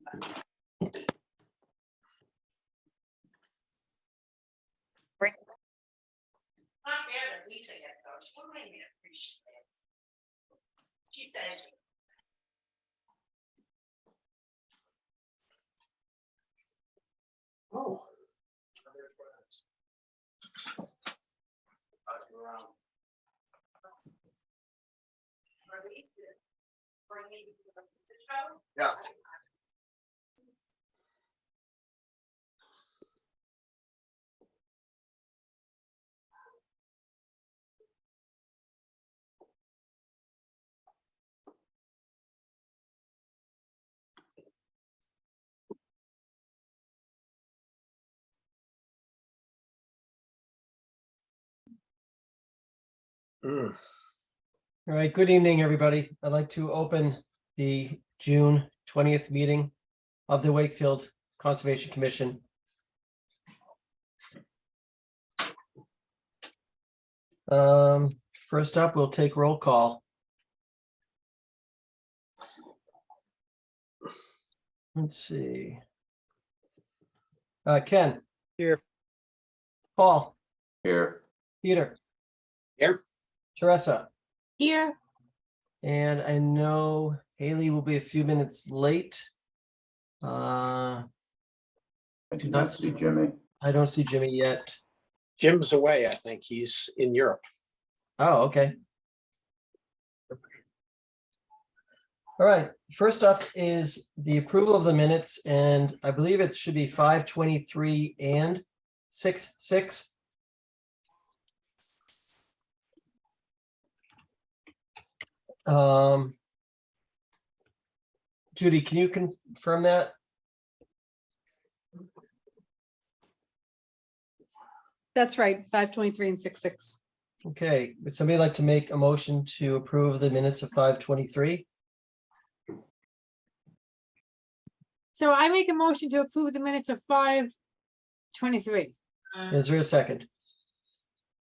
Not bad, at least I get those. What do I mean, appreciate it? She said. Oh. Yeah. All right, good evening, everybody. I'd like to open the June 20th meeting of the Wakefield Conservation Commission. First up, we'll take roll call. Let's see. Ken. Here. Paul. Here. Peter. Here. Teresa. Here. And I know Haley will be a few minutes late. I do not see Jimmy. I don't see Jimmy yet. Jim's away, I think. He's in Europe. Oh, okay. All right, first up is the approval of the minutes, and I believe it should be 5:23 and 6:6. Judy, can you confirm that? That's right, 5:23 and 6:6. Okay, would somebody like to make a motion to approve the minutes of 5:23? So I make a motion to approve the minutes of 5:23. Is there a second?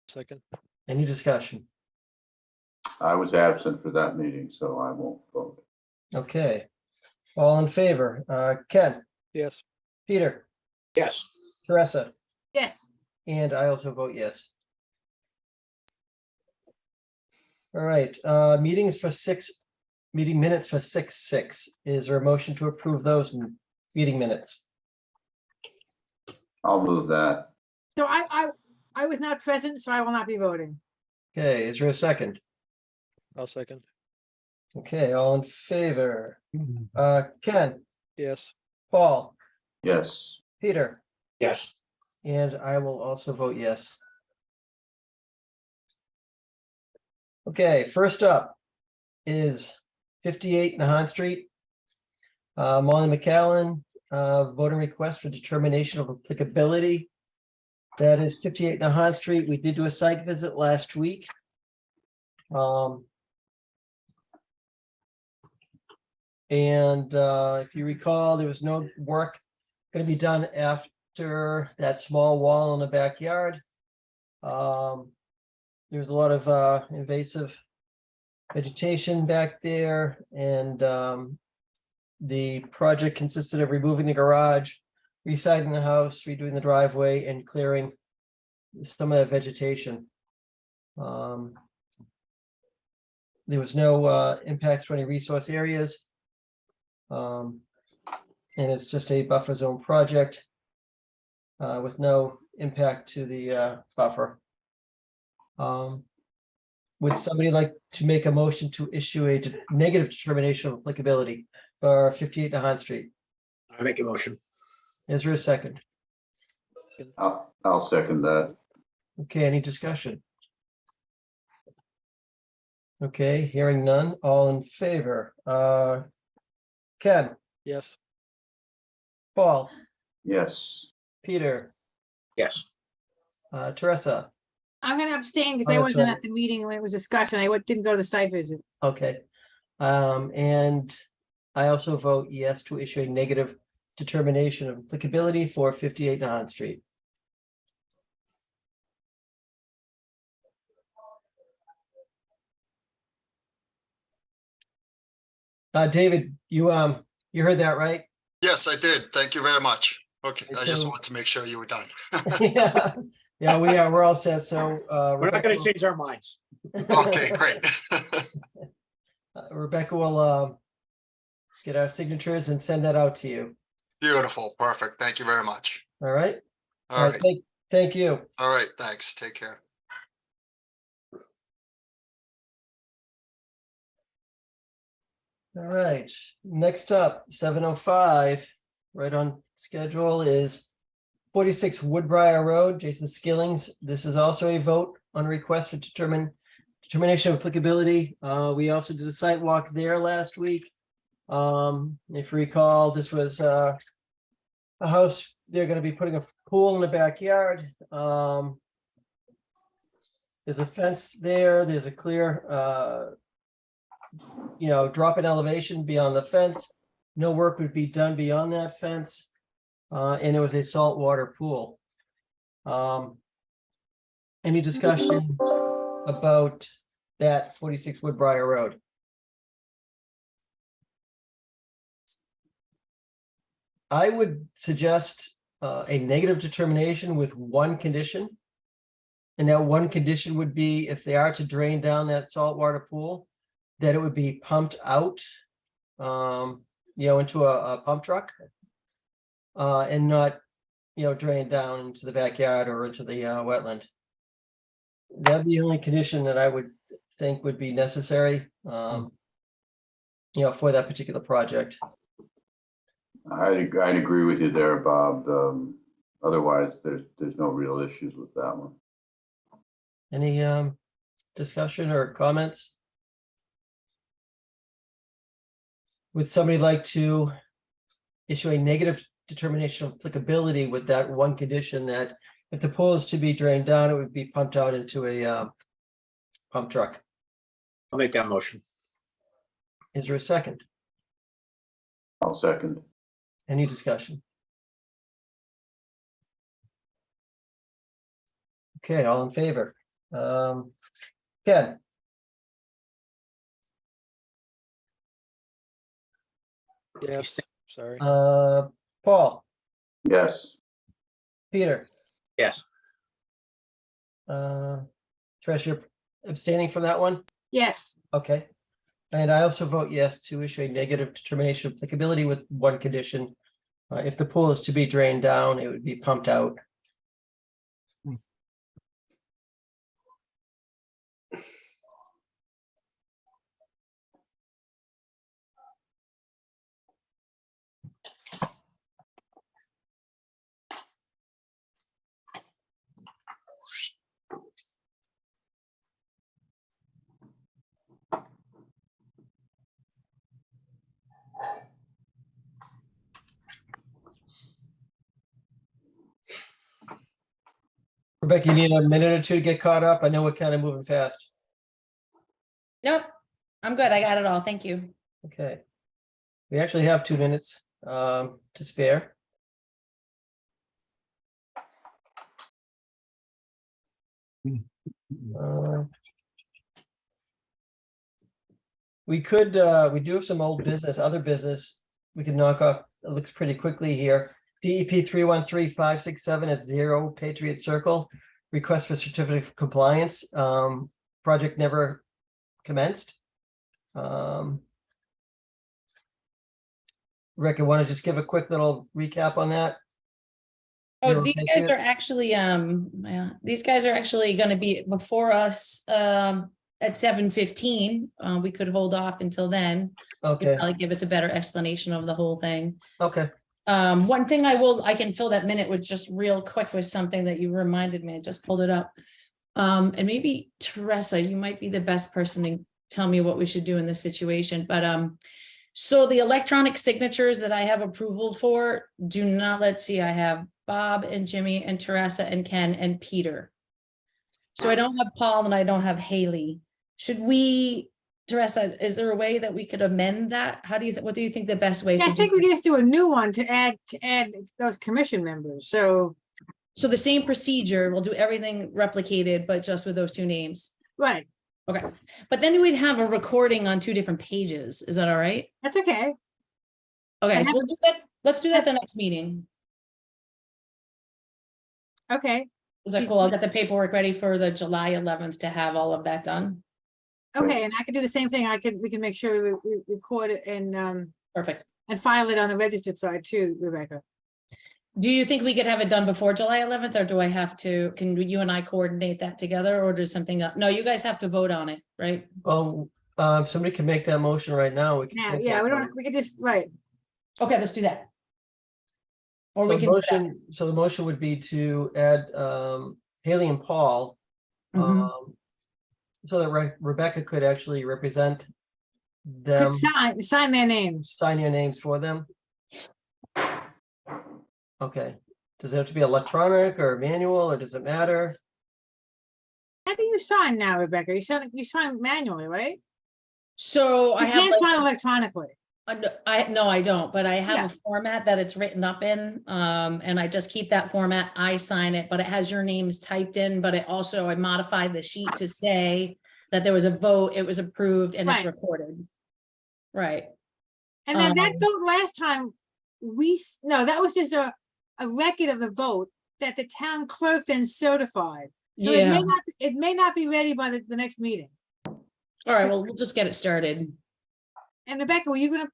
Second. Any discussion? I was absent for that meeting, so I won't vote. Okay, all in favor? Ken, Yes. Peter, Yes. Teresa, Yes. and I also vote yes. All right, meeting minutes for 6:6. Is there a motion to approve those meeting minutes? I'll move that. So I was not present, so I will not be voting. Okay, is there a second? I'll second. Okay, all in favor? Ken, Yes. Paul, Yes. Peter, Yes. and I will also vote yes. Okay, first up is 58 Nahan Street. Molly McAllen, voting request for determination of applicability. That is 58 Nahan Street. We did do a site visit last week. If you recall, there was no work going to be done after that small wall in the backyard. There's a lot of invasive vegetation back there, and the project consisted of removing the garage, residing the house, redoing the driveway, and clearing some of that vegetation. There was no impacts to any resource areas. And it's just a buffer zone project with no impact to the buffer. Would somebody like to make a motion to issue a negative determination of applicability for 58 Nahan Street? I make a motion. Is there a second? I'll second that. Okay, any discussion? Okay, hearing none, all in favor. Ken, Yes. Paul, Yes. Peter, Yes. Teresa. I'm gonna abstain because Oh, I that's wasn't right. at the meeting when it was discussed and I didn't go to the site visit. Okay. And I also vote yes to issue a negative determination of applicability for 58 Nahan Street. David, you heard that, right? Yes, I did. Thank you very much. Okay, I just So- wanted to make sure you were done. Yeah, yeah, we're all set. So We're not gonna Rebecca, change our minds. Okay, great. Rebecca will get our signatures and send that out to you. Beautiful, perfect. Thank you very much. All right? All right, Thank you. all right, thanks. Take care. All right, next up, 7:05, right on schedule is 46 Woodbriar Road, Jason Skillings. This is also a vote on request for determination of applicability. We also did a site walk there last week. If you recall, this was a house, they're gonna be putting a pool in the backyard. There's a fence there, there's a clear drop in elevation beyond the fence. No work would be done beyond that fence. And it was a saltwater pool. Any discussion about that 46 Woodbriar Road? I would suggest a negative determination with one condition. And that one condition would be if they are to drain down that saltwater pool, that it would be pumped out, into a pump truck. And not, drain down into the backyard or into the wetland. That'd be the only condition that I would think would be necessary, for that particular project. I'd agree with you there, Bob. Otherwise, there's no real issues with that one. Any discussion or comments? Would somebody like to issue a negative determination of applicability with that one condition that if the pool is to be drained down, it would be pumped out into a pump truck? I'll make that motion. Is there a second? I'll second. Any discussion? Okay, all in favor? Ken, Yes, sorry. Paul, Yes, Peter, Yes, Trish, you're abstaining from that one? Yes, Okay. And I also vote yes to issue a negative determination of applicability with one condition. If the pool is to be drained down, it would be pumped out. Rebecca, you need a minute or two to get caught up? I know we're kind of moving fast. Nope, I'm good. I got it all. Thank you. Okay. We actually have 2 minutes to spare. We do have some old business, other business we can knock off. It looks pretty quickly here. DEP 313567 at 0 Patriot Circle. Request for certificate of compliance. Project never commenced. Rick, I want to just give a quick little recap on that. Oh, You're these okay, guys Peter? are actually, these guys are actually gonna be before us, at 7:15. We could hold off until then. Okay, Probably give us a better explanation of the whole thing. okay. One thing I can fill that minute with just real quick was something that you reminded me. I just pulled it up. And maybe Teresa, you might be the best person to tell me what we should do in this situation, but, so the electronic signatures that I have approval for do not, let's see, I have Bob and Jimmy and Teresa and Ken and Peter. So I don't have Paul and I don't have Haley. Should we, Teresa, is there a way that we could amend that? How do you, what do you think the best way I to think do? we can just do a new one to add those commission members. So, So the same procedure, we'll do everything replicated, but just with those two names. right, Okay, but then we'd have a recording on 2 different pages. Is that all right? that's okay. Okay, And so we'll do that. Let's do that the next meeting. Okay, Is that cool? I'll get the paperwork ready for the July 11th to have all of that done. okay, and I can do the same thing. We can make sure we record it Perfect. and file it on the registered side too, Rebecca. Do you think we could have it done before July 11th, or do I have to, can you and I coordinate that together, or does something, no, you guys have to vote on it, right? Well, if somebody can make that motion right now, we can. Yeah, take yeah, that we vote. don't, we can just, right, Okay, let's do that. Or So we the can. do that. motion, so the motion would be to add Haley and Paul. Mhm. So that Rebecca could actually represent could them, sign their names. sign your names for them. Okay, does it have to be electronic or manual, or does it matter? How do you sign now, Rebecca? You sign manually, right? So I You have can't like, sign electronically. no, I don't, but I have Yeah. a format that it's written up in, and I just keep that format. I sign it, but it has your names typed in, but it also, I modified the sheet to say that there was a vote, it was approved, and it's Right. recorded. Right. And then that Um, vote last time, no, that was just a record of the vote that the town clerk then certified. So Yeah. it may not be ready by the next meeting. All right, well, we'll just get it started. And Rebecca, were you gonna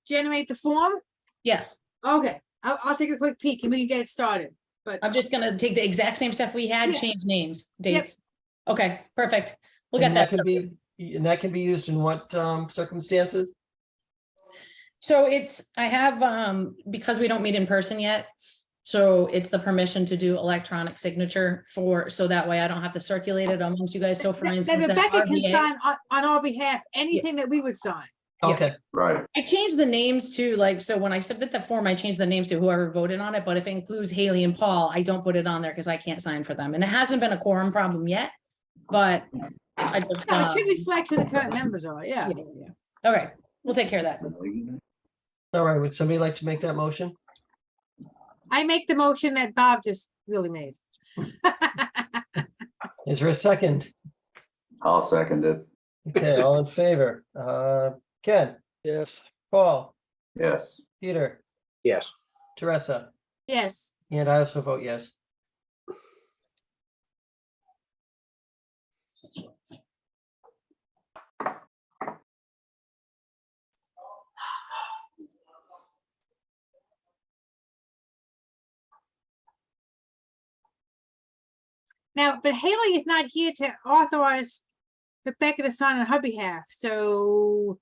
generate the form? Yes, Okay, I'll take a quick peek and we can get it started, but I'm just gonna take the exact same stuff we had, Yeah. change names, Yep. dates. Okay, perfect. We'll get And that can started. be, and that can be used in what circumstances? So it's, I have, because we don't meet in person yet, so it's the permission to do electronic signature so that way I don't have to circulate it amongst you guys. So for then instance, that Rebecca can RBA, sign on our behalf, anything that we would sign. Yeah. Okay, Right, I changed the names to like, so when I submit the form, I changed the names to whoever voted on it, but if it includes Haley and Paul, I don't put it on there because I can't sign for them. And it hasn't been a quorum problem yet, but I just, No, it should reflect who the current members are, yeah. Yeah. okay, we'll take care of that. all right, would somebody like to make that motion? I make the motion that Bob just really made. Is there a second? I'll second it. Okay, all in favor? Ken, Yes. Paul, Yes, Peter, Yes. Teresa, Yes, and I also vote yes. now, but Haley is not here to authorize Rebecca to sign on her behalf, so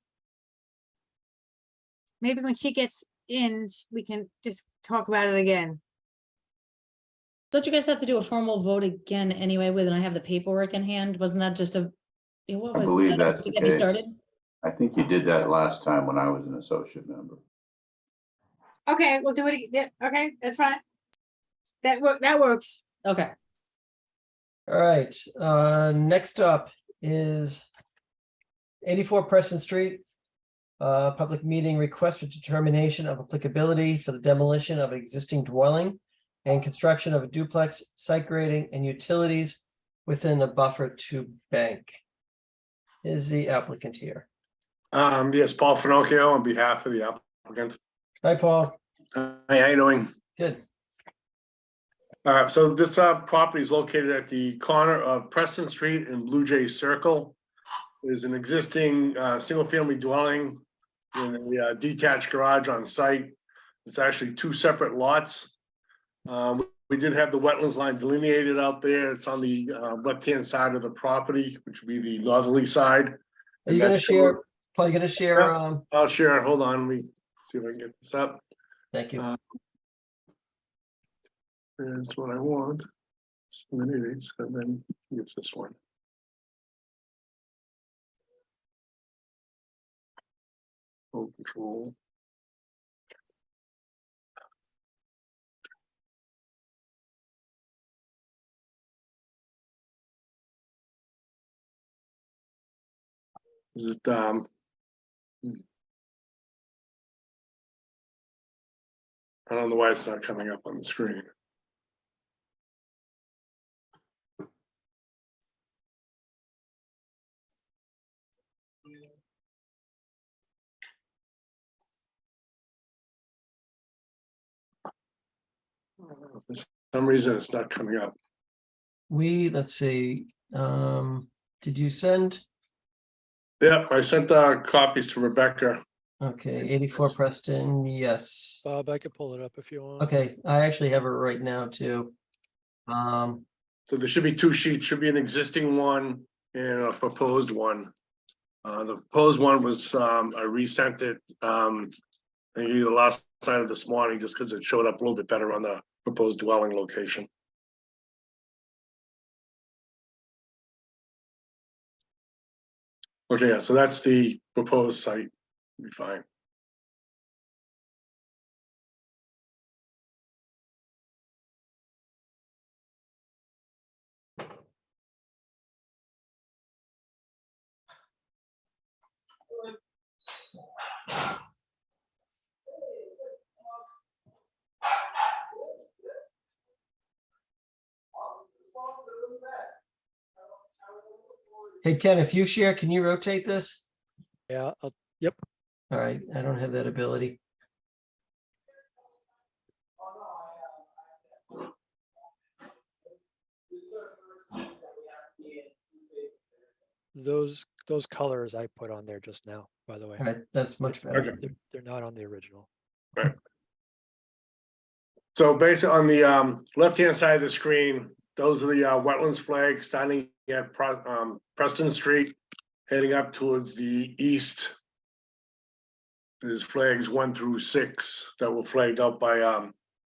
maybe when she gets in, we can just talk about it again. Don't you guys have to do a formal vote again anyway, when I have the paperwork in hand? Wasn't that just a? What I was believe that that's to the get me case. started? I think you did that last time when I was an associate member. Okay, we'll do it again. Yeah, okay, that's fine. That works. Okay, All right, next up is 84 Preston Street. Public meeting request for determination of applicability for the demolition of existing dwelling and construction of a duplex, site grading and utilities within a buffer to bank. Is the applicant here? Yes, Paul Finocchio on behalf of the applicant. Hi, Paul. Hi, how you doing? Good. So this property is located at the corner of Preston Street and Blue Jay Circle. There's an existing single-family dwelling with a detached garage on site. It's actually two separate lots. We did have the wetlands line delineated out there. It's on the left-hand side of the property, which would be the northerly side. Are you gonna share, Paul, you gonna share, I'll share. Hold on, let me see if I can get this up. thank you. That's what I want. And then it's this one. Full control. Is it I don't know why it's not coming up on the screen. For some reason, it's not coming up. Let's see, did you send? Yeah, I sent copies to Rebecca. Okay, 84 Preston, yes. Bob, I could pull it up if you want. Okay, I actually have it right now too. So there should be two sheets, should be an existing one and a proposed one. The proposed one was, I resent it, I think either last night or this morning, just because it showed up a little bit better on the proposed dwelling location. Okay, yeah, so that's the proposed site, be fine. Hey, Ken, if you share, can you rotate this? Yeah, All right, I don't have that ability. those colors I put on there just now, by the way. All right, that's much better. Okay. They're not on the original. So based on the left-hand side of the screen, those are the wetlands flags starting at Preston Street, heading up towards the east. There's flags 1 through 6 that were flagged out by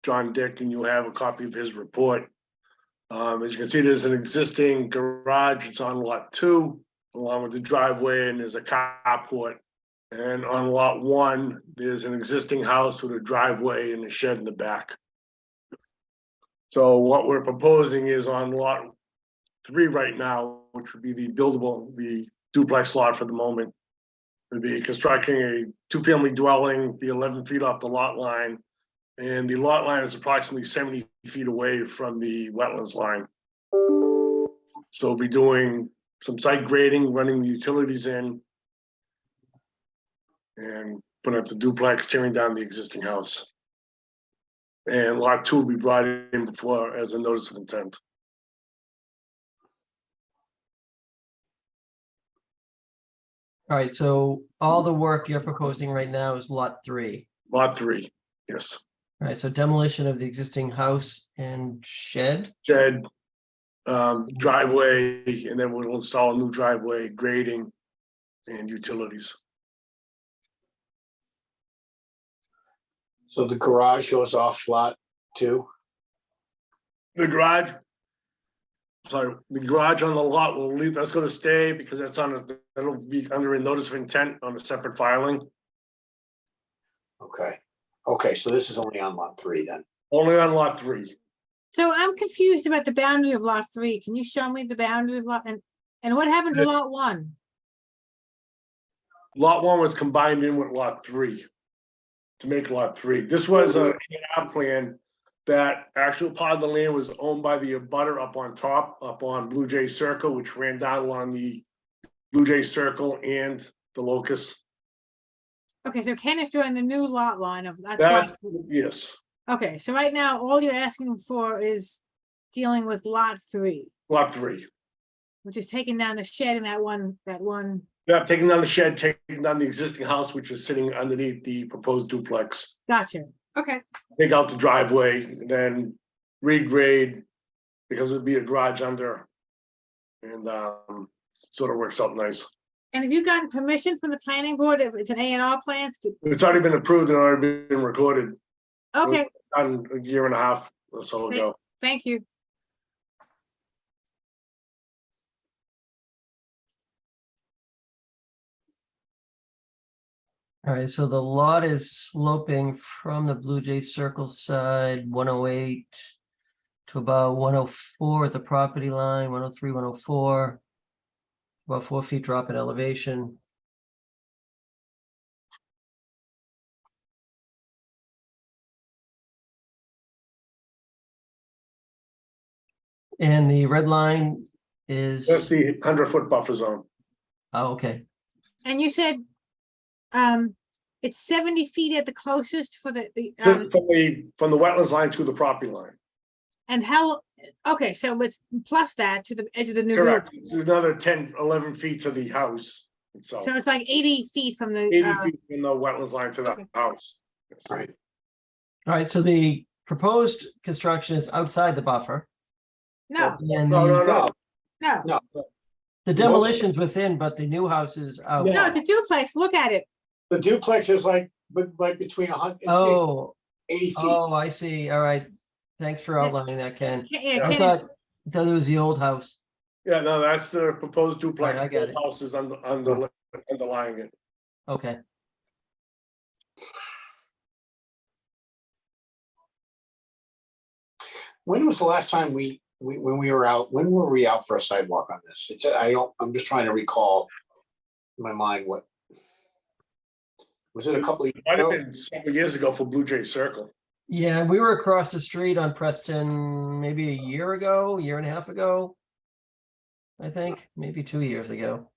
John Dick, and you have a copy of his report. As you can see, there's an existing garage. It's on lot 2, along with the driveway, and there's a carport. And on lot 1, there's an existing house with a driveway and a shed in the back. So what we're proposing is on lot 3 right now, which would be the buildable, the duplex lot for the moment, would be constructing a 2-family dwelling, be 11 feet off the lot line. And the lot line is approximately 70 feet away from the wetlands line. So we'll be doing some site grading, running the utilities in, and putting up the duplex, tearing down the existing house. And lot 2 will be brought in before as a notice of intent. All right, so all the work you're proposing right now is lot 3. Lot 3, yes. All right, so demolition of the existing house and shed. Shed, driveway, and then we'll install a new driveway, grading, and utilities. So the garage goes off lot 2? The garage. Sorry, the garage on the lot will leave, that's gonna stay because that's that'll be under a notice of intent on a separate filing. Okay. Okay, so this is only on lot 3 then. Only on lot 3. So I'm confused about the boundary of lot 3. Can you show me the boundary of lot, and what happened to lot 1? Lot 1 was combined in with lot 3 to make lot 3. This was a A&R plan that actual part of the land was owned by the abutter up on top, up on Blue Jay Circle, which ran down along the Blue Jay Circle and the locust. Okay, so Ken is drawing the new lot line of that's That's, lot- yes, okay, so right now, all you're asking for is dealing with lot 3, lot 3. which is taking down the shed in that one. Yeah, taking down the shed, taking down the existing house, which is sitting underneath the proposed duplex. Gotcha. Okay, Take out the driveway, and then regrade, because it'd be a garage under. And sort of works out nice. and have you gotten permission from the planning board if it's an A&R plan? It's already been approved and already been recorded. Okay, On a year and a half or so ago. thank you. All right, so the lot is sloping from the Blue Jay Circle side, 108 to about 104 at the property line, 103, 104. About 4 feet drop in elevation. And the red line is, That's the 100-foot buffer zone. oh, okay. And you said, it's 70 feet at the closest for the, From the wetlands line to the property line. and how, okay, so it's plus that to the edge of the new roof. Correct. It's another 10, 11 feet to the house itself. So it's like 80 feet from the, 80 feet from the wetlands line to the okay. house. Yes. Right. All right, so the proposed construction is outside the buffer. no, And No, no, the no. no, the demolition's within, but the new house is out. No. no, it's a duplex, look at it. The duplex is like between 100 and Oh, 80 feet. oh, I see. All right. Thanks for outlining that, Ken. Yeah, I Ken, thought it was the old house. Yeah, no, that's the proposed duplex. I get it. The house is underlying it. Okay. When was the last time when we were out, when were we out for a sidewalk on this? I'm just trying to recall in my mind what. Was it a couple of years Might have ago? been several years ago for Blue Jay Circle. Yeah, and we were across the street on Preston maybe a year and a half ago. I think maybe 2 years ago.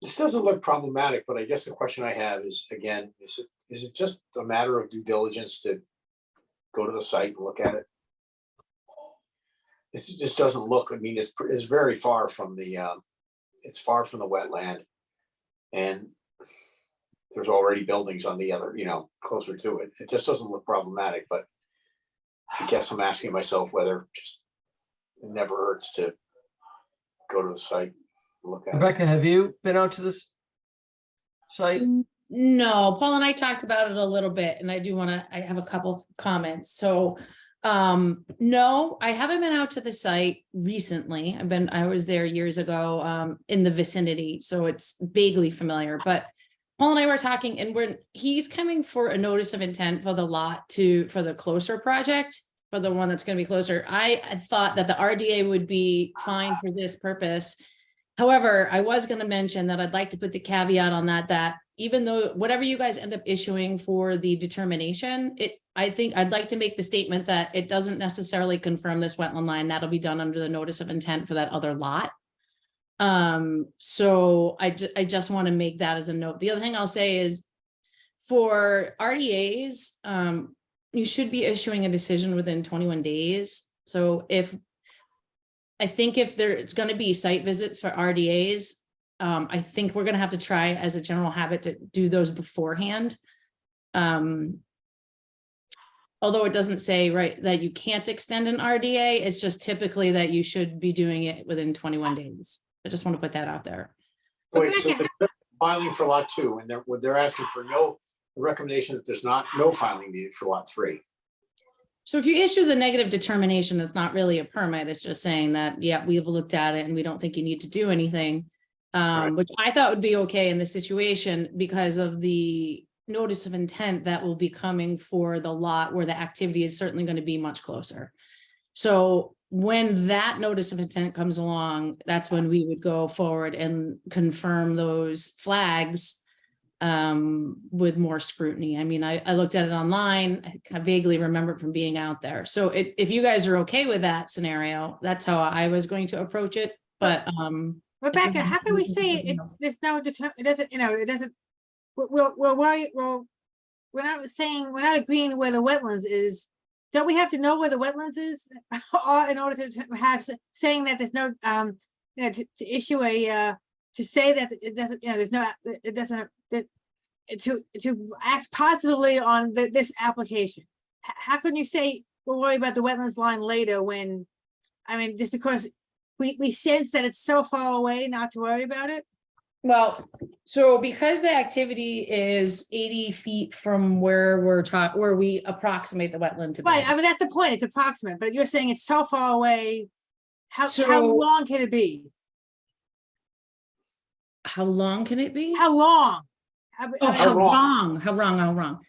This doesn't look problematic, but I guess the question I have is, again, is it just a matter of due diligence to go to the site and look at it? It just doesn't look, I mean, it's very far from the, it's far from the wetland. And there's already buildings on the other, closer to it. It just doesn't look problematic, but I guess I'm asking myself whether just it never hurts to go to the site and look at it. Rebecca, have you been out to this site? No, Paul and I talked about it a little bit, and I have a couple of comments. So, no, I haven't been out to the site recently. I was there years ago, in the vicinity, so it's vaguely familiar, but Paul and I were talking, and he's coming for a notice of intent for the for the closer project, for the one that's going to be closer. I thought that the RDA would be fine for this purpose. However, I was going to mention that I'd like to put the caveat on that even though whatever you guys end up issuing for the determination, I think I'd like to make the statement that it doesn't necessarily confirm this wetland line. That'll be done under the notice of intent for that other lot. So I just want to make that as a note. The other thing I'll say is for RDAs, you should be issuing a decision within 21 days. So I think if it's going to be site visits for RDAs, I think we're going to have to try as a general habit to do those beforehand. Although it doesn't say that you can't extend an RDA, it's just typically that you should be doing it within 21 days. I just want to put that out there. Wait, so there's filing for lot 2, and they're asking for no recommendation that there's no filing needed for lot 3. So if you issue the negative determination, it's not really a permit. It's just saying that, yeah, we've looked at it and we don't think you need to do anything. Which I thought would be okay in this situation because of the notice of intent that will be coming for the lot where the activity is certainly going to be much closer. So when that notice of intent comes along, that's when we would go forward and confirm those flags with more scrutiny. I mean, I looked at it online. I vaguely remember it from being out there. So if you guys are okay with that scenario, that's how I was going to approach it. But Rebecca, how can we say there's no it doesn't, it doesn't, we're not agreeing where the wetlands is. Don't we have to know where the wetlands is or in order to have saying that there's no, to issue a, to say that it doesn't, there's no, it doesn't, to act positively on this application? How can you say we'll worry about the wetlands line later when, I mean, just because we sense that it's so far away not to worry about it? well, so because the activity is 80 feet from where where we approximate the wetland to be. Right, I mean, that's the point, it's approximate, but you're saying it's so far away. How So- long can it be? How long can it be? How long? Oh, how wrong? wrong.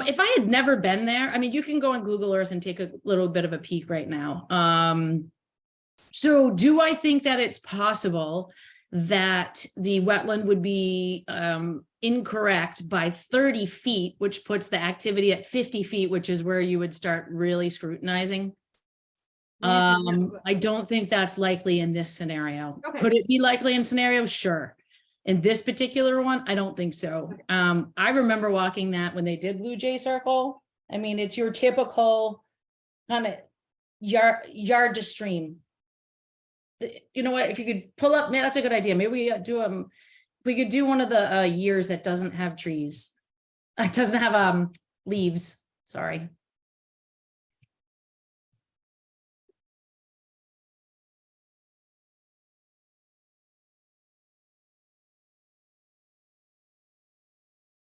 If I had never been there, I mean, you can go on Google Earth and take a little bit of a peek right now. So do I think that it's possible that the wetland would be incorrect by 30 feet, which puts the activity at 50 feet, which is where you would start really scrutinizing? I don't think that's likely in this scenario. Okay. Could it be likely in scenario? Sure. In this particular one, I don't think so. I remember walking that when they did Blue Jay Circle. I mean, it's your typical kind of yard to stream. You know what, if you could pull up, man, that's a good idea. Maybe we do, we could do one of the years that doesn't have trees. It doesn't have leaves, sorry.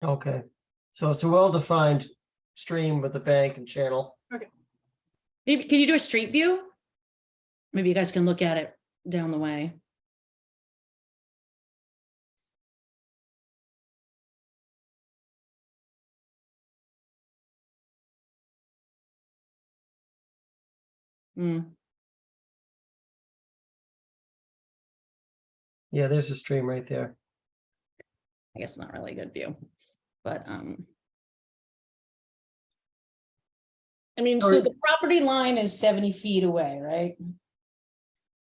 Okay, so it's a well-defined stream with the bank and channel. Maybe, can you do a street view? Maybe you guys can look at it down the way. Hmm. Yeah, there's a stream right there. I guess not really a good view, but I mean, so Sorry. the property line is 70 feet away, right?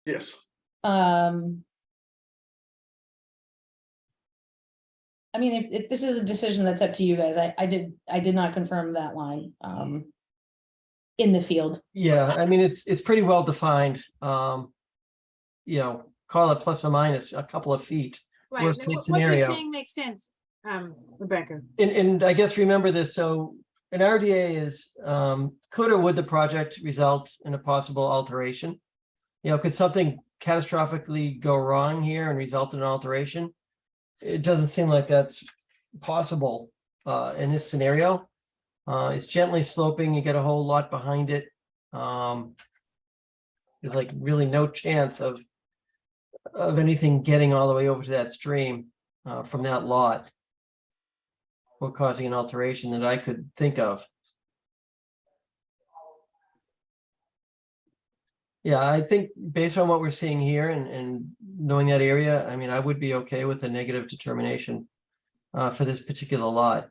Yes. I mean, if this is a decision that's up to you guys, I did not confirm that line in the field. Yeah, I mean, it's pretty well defined. You know, call it plus or minus a couple of feet. Right, Worst now, case what scenario. you're saying makes sense, Rebecca. And I guess remember this, so an RDA is, could or would the project result in a possible alteration? You know, could something catastrophically go wrong here and result in an alteration? It doesn't seem like that's possible in this scenario. It's gently sloping, you get a whole lot behind it. There's like really no chance of anything getting all the way over to that stream from that lot, or causing an alteration that I could think of. Yeah, I think based on what we're seeing here and knowing that area, I mean, I would be okay with a negative determination for this particular lot.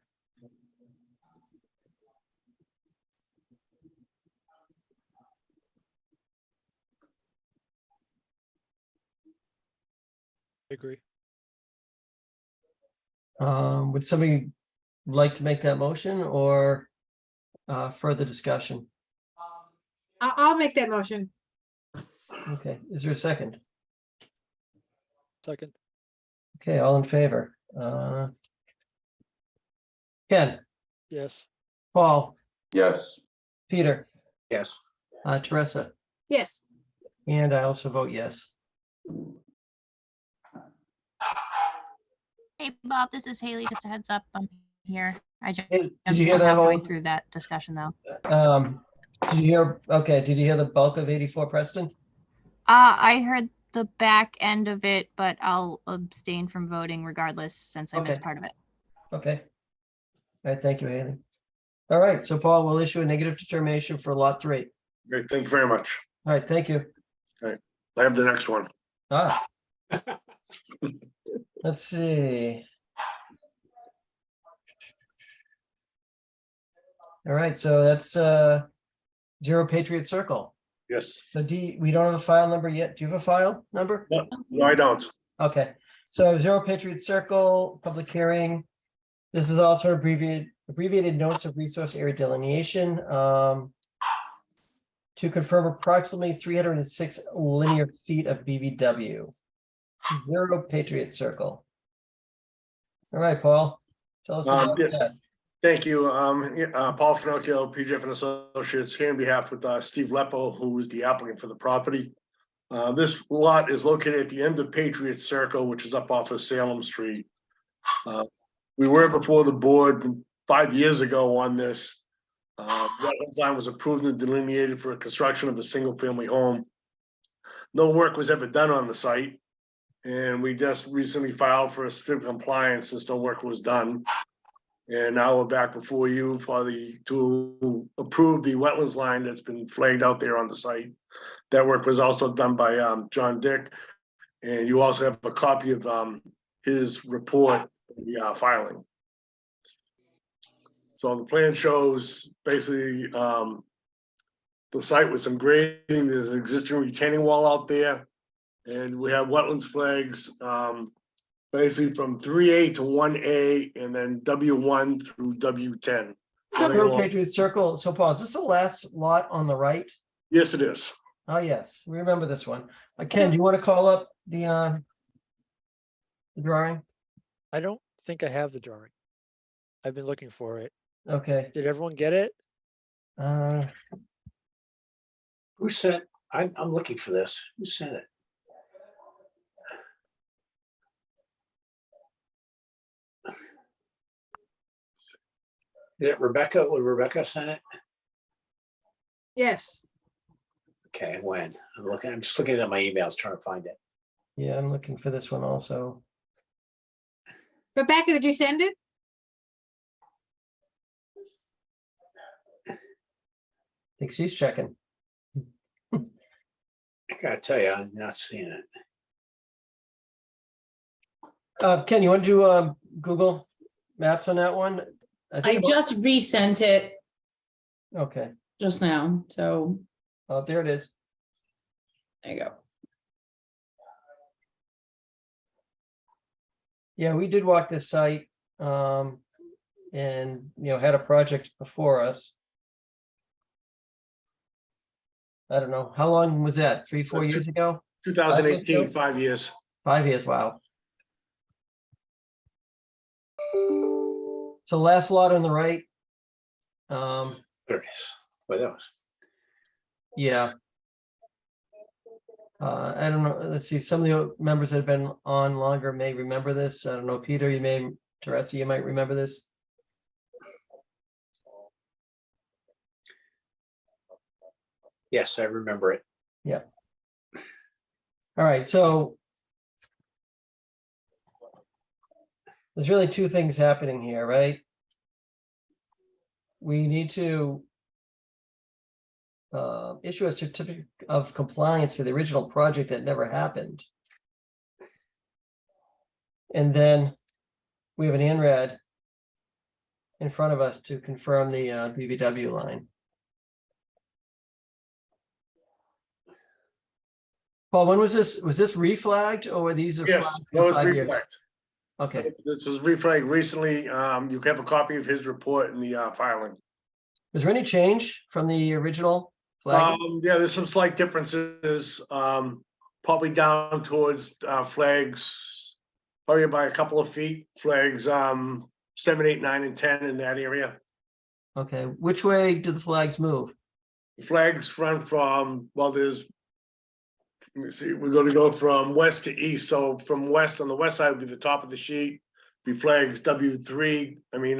I agree. Would somebody like to make that motion or further discussion? I'll make that motion. Okay, is there a second? Second, Okay, all in favor? Ken, yes. Paul, Yes, Peter, Yes. Teresa, Yes, and I also vote yes. Hey, Bob, this is Haley. Just a heads up, I'm here. I just Hey, did you hear that halfway whole, through that discussion, though. did you hear, okay, did you hear the bulk of 84, Preston? I heard the back end of it, but I'll abstain from voting regardless since I missed Okay. part of it. Okay. All right, thank you, Haley. All right, so Paul will issue a negative determination for lot 3. Great, thank you very much. All right, thank you. I have the next one. Ah. Let's see. All right, so that's 0 Patriot Circle. Yes. So we don't have a file number yet. Do you have a file number? No, I don't. Okay, so 0 Patriot Circle, public hearing. This is also abbreviated notice of resource area delineation. To confirm approximately 306 linear feet of BBW. 0 Patriot Circle. All right, Paul, tell us about Yeah. that. Thank you. Paul Finocchio, PJF and Associates, here on behalf with Steve Leppo, who is the applicant for the property. This lot is located at the end of Patriot Circle, which is up off of Salem Street. We were before the board 5 years ago on this. Wetlands line was approved and delineated for construction of a single-family home. No work was ever done on the site, and we just recently filed for a certificate of compliance since no work was done. And now we're back before you to approve the wetlands line that's been flagged out there on the site. That work was also done by John Dick, and you also have a copy of his report, the filing. So the plan shows basically the site with some grading. There's an existing retaining wall out there, and we have wetlands flags basically from 3A to 1A and then W1 through W10. Pearl Patriot Circle. So Paul, is this the last lot on the right? Yes, it is. Oh, yes, we remember this one. Ken, do you want to call up the drawing? I don't think I have the drawing. I've been looking for it. Okay. Did everyone get it? Who sent, I'm looking for this. Who sent it? Is it Rebecca? Would Rebecca send it? Yes. Okay, when? I'm just looking at my emails, trying to find it. Yeah, I'm looking for this one also. Rebecca, did you send it? I think she's checking. I gotta tell you, I'm not seeing it. Ken, you want to do Google Maps on that one? I think just resent it okay. just now, so Oh, there it is. there you go. Yeah, we did walk this site, and had a project before us. I don't know, how long was that? 3-4 years ago? 2018, 5 years. 5 years, wow. So last lot on the right. There it is. Well, that was. Yeah. I don't know, let's see, some of the members that have been on longer may remember this. I don't know, Peter, Teresa, you might remember this. Yes, I remember it. Yeah. All right, so there's really two things happening here, right? We need to issue a certificate of compliance for the original project that never happened. And then we have an INRAD in front of us to confirm the BBW line. Paul, when was this? Was this reflagged or were these? Yes, flagged that for was 5 years? reflagged. Okay. This was reflagged recently. You have a copy of his report in the filing. Was there any change from the original flag? Yeah, there's some slight differences, probably down towards flags, probably by a couple of feet, flags 7, 8, 9, and 10 in that area. Okay, which way do the flags move? The flags run from, well, let me see, we're going to go from west to east. So from west, on the west side would be the top of the sheet, be flags W3. I mean,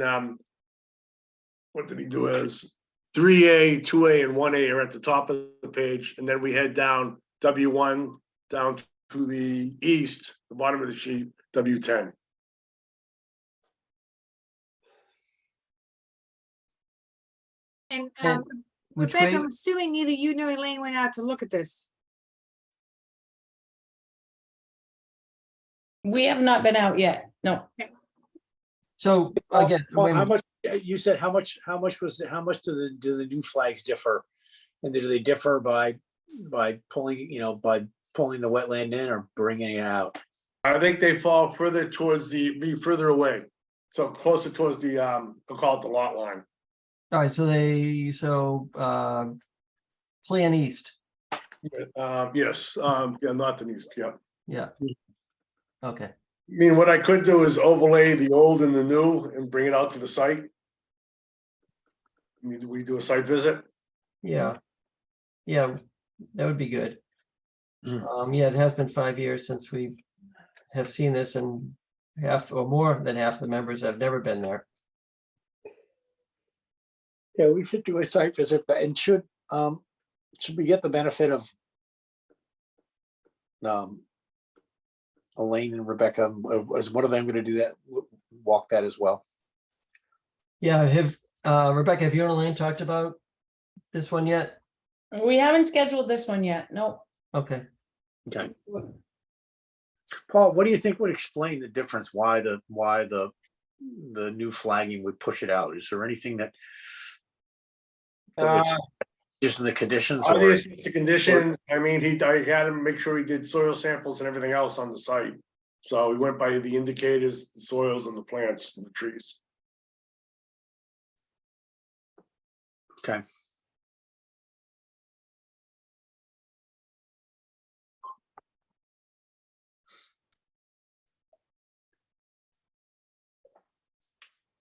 what did he do as 3A, 2A, and 1A are at the top of the page, and then we head down W1 down to the east, the bottom of the sheet, W10. And And which Rebecca, way? I'm assuming neither you nor Elaine went out to look at this. We have not been out yet. No. So again, Well, wait a how minute. much, you said how much do the new flags differ? And do they differ by pulling, by pulling the wetland in or bringing it out? I think they fall further towards be further away. So closer towards the, I'll call it the lot line. All right, so plan east. Yes, yeah, north and east, yeah. Yeah. Okay. I mean, what I could do is overlay the old and the new and bring it out to the site. I mean, we do a site visit. Yeah. Yeah, that would be good. Mm. Yeah, it has been 5 years since we have seen this, and half or more than half the members have never been there. Yeah, we should do a site visit, but and should we get the benefit of Elaine and Rebecca? Is one of them going to do that? Walk that as well? Yeah, Rebecca, have you and Elaine talked about this one yet? We haven't scheduled this one yet. No. Okay. Okay. Paul, what do you think would explain the difference? Why the new flagging would push it out? Is there anything that was just in the conditions? Or Obviously, it's the condition. I mean, I had him make sure he did soil samples and everything else on the site. So we went by the indicators, the soils and the plants and the trees. Okay.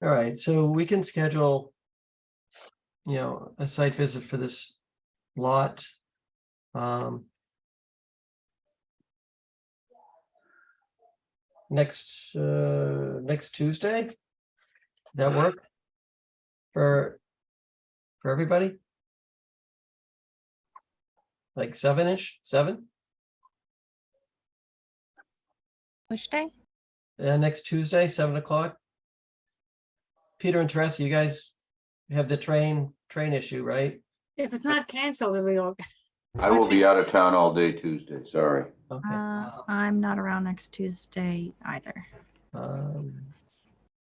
All right, so we can schedule, a site visit for this lot. Next Tuesday? That work? For everybody? Like 7-ish, 7? Which day? Next Tuesday, 7 o'clock. Peter and Teresa, you guys have the train issue, right? If it's not canceled, it'll be all. I will be out of town all day Tuesday, sorry. Okay. I'm not around next Tuesday either. How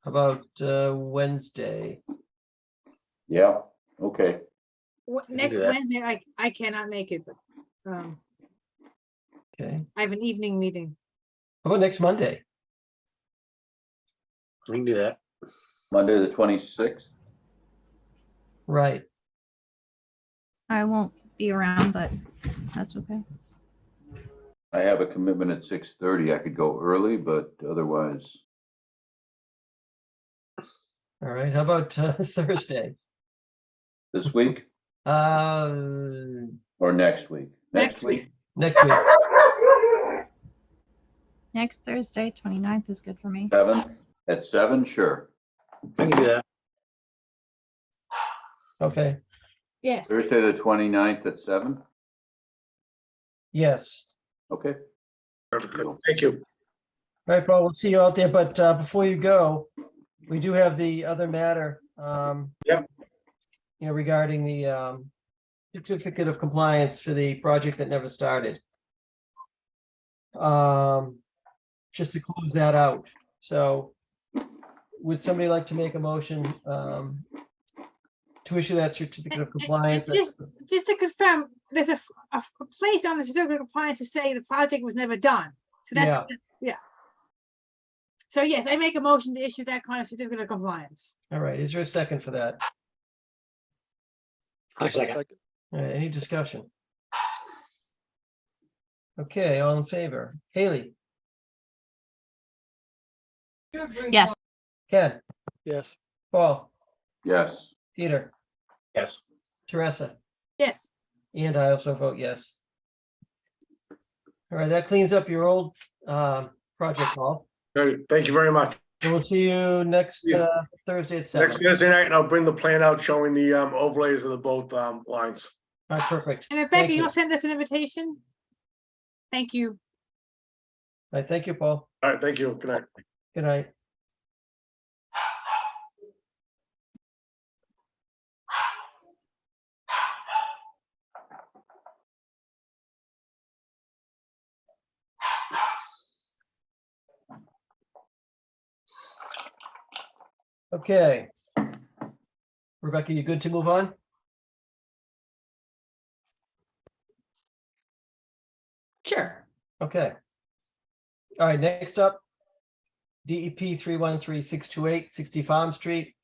about Wednesday? Yeah, okay. Next that. Wednesday, I cannot make it, but Okay. I have an evening meeting. How about next Monday? We can do that. Monday, the 26th. Right. I won't be around, but that's okay. I have a commitment at 6:30. I could go early, but otherwise, All right. How about Thursday? this week Uh, or next week? Next week. Next week. Next Thursday, 29th is good for me. 7th at 7, sure. I can do that. Okay. Yes. Thursday, the 29th at 7. Yes. Okay. Perfect. Thank you. All right, Paul, we'll see you out there, but before you go, we do have the other matter. Yep. Regarding the certificate of compliance for the project that never started. Just to close that out. So would somebody like to make a motion to issue that certificate of compliance? Just to confirm, there's a place on the certificate of compliance to say the project was never done. So that's, yeah. So yes, I make a motion to issue that kind of certificate of compliance. All right, is there a second for that? I second. All right, any discussion? Okay, all in favor? Haley? Yes. Ken? Yes. Paul? Yes. Peter? Yes. Teresa? Yes. And I also vote yes. All right, that cleans up your old project, Paul. Great. Thank you very much. And we'll see you next Yeah. Thursday at Next 7. Thursday night, I'll bring the plan out showing the overlays of the both lines. All right, perfect. And Thank Rebecca, you. you'll send us an invitation? Thank you. All right, thank you, Paul. All right, thank you. Good night. Good night. Okay. Rebecca, you good to move on? Sure. Okay. All right, next up, DEP 313628, 60 Farm Street,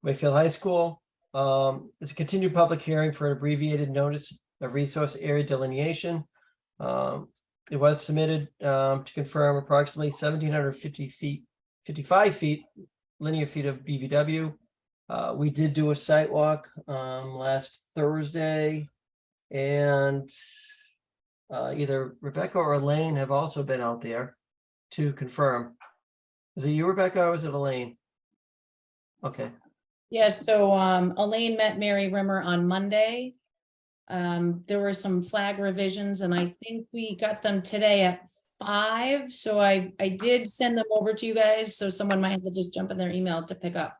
Wakefield High School. It's a continued public hearing for an abbreviated notice of resource area delineation. It was submitted to confirm approximately 1,750 feet, 55 feet, linear feet of BVW. We did do a site walk last Thursday, and either Rebecca or Elaine have also been out there to confirm. Is it you, Rebecca, or was it Elaine? Okay. Yeah, so Elaine met Mary Rimmer on Monday. There were some flag revisions and I think we got them today at 5. So I did send them over to you guys. So someone might have to just jump in their email to pick up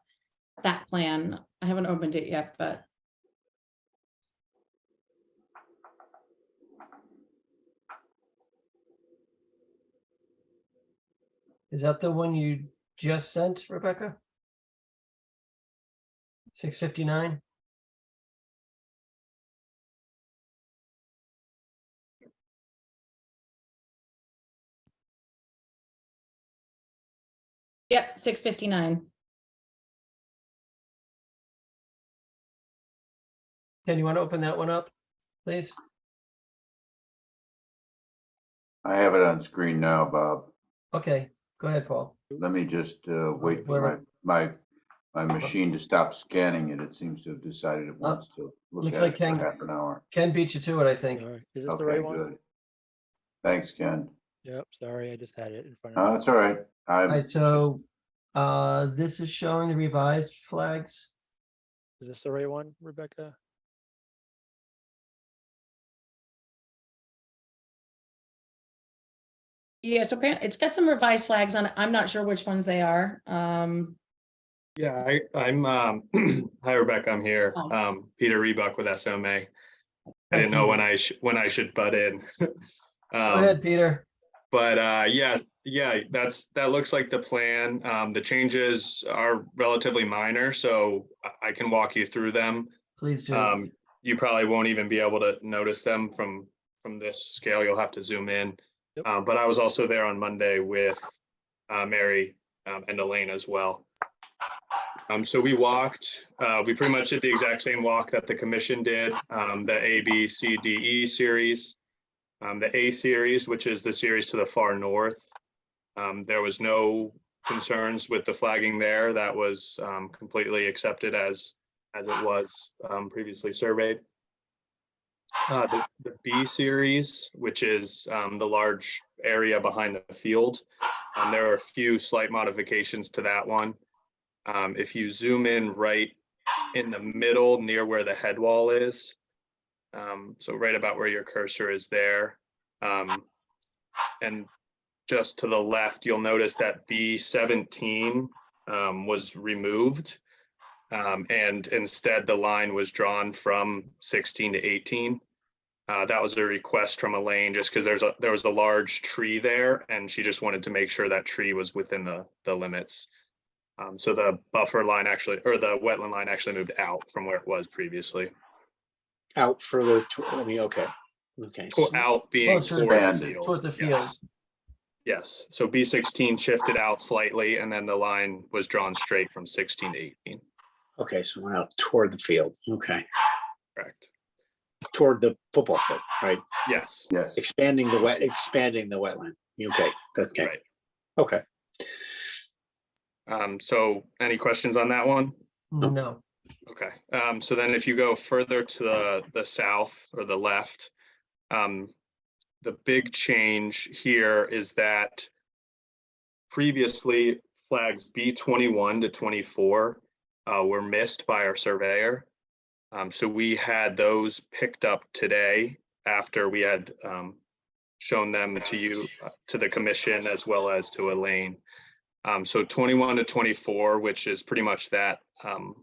that plan. I haven't opened it yet, but. Is that the one you just sent, Rebecca? 6:59? Yep, 6:59. Ken, you want to open that one up, please? I have it on screen now, Bob. Okay, go ahead, Paul. Let me just wait for Whatever. my machine to stop scanning it. It seems to have decided it wants to look looks at like it for Ken- half an hour. Ken beat you to it, I think. All right. Is this the Okay, right one? good. Thanks, Ken. Yep, sorry, I just had it in front of me. That's all right. All right, so this is showing the revised flags. Is this the right one, Rebecca? Yeah, so apparently it's got some revised flags on it. I'm not sure which ones they are. Yeah, I'm hi Rebecca, I'm here. Hi. Peter Rebuck with SMA. I didn't know when I should butt in. Go ahead, Peter. But yeah, that looks like the plan. The changes are relatively minor, so I can walk you through them. Please do. You probably won't even be able to notice them from this scale. You'll have to zoom in. Yep. But I was also there on Monday with Mary and Elaine as well. So we pretty much did the exact same walk that the commission did, the A, B, C, D, E series. The A series, which is the series to the far north. There was no concerns with the flagging there. That was completely accepted as it was previously surveyed. The B series, which is the large area behind the field, there are a few slight modifications to that one. If you zoom in right in the middle near where the head wall is, so right about where your cursor is there, and just to the left, you'll notice that B17 was removed, and instead the line was drawn from 16 to 18. That was a request from Elaine, just because there was a large tree there, and she just wanted to make sure that tree was within the limits. So the buffer line actually, or the wetland line actually moved out from where it was previously. Out further, okay. Out being Closer toward the Expanded. field. Towards the field. Yes. So B16 shifted out slightly, and then the line was drawn straight from 16 to 18. Okay, so we're out toward the field, okay, Correct. toward the football field, right? Yes. Yes. Expanding the wetland, okay, that's okay, Right. okay. So any questions on that one? No. Okay. So then if you go further to the south or the left, the big change here is that previously flags B21 to 24 were missed by our surveyor. So we had those picked up today after we had shown them to you, to the commission, as well as to Elaine. So 21 to 24, which is pretty much that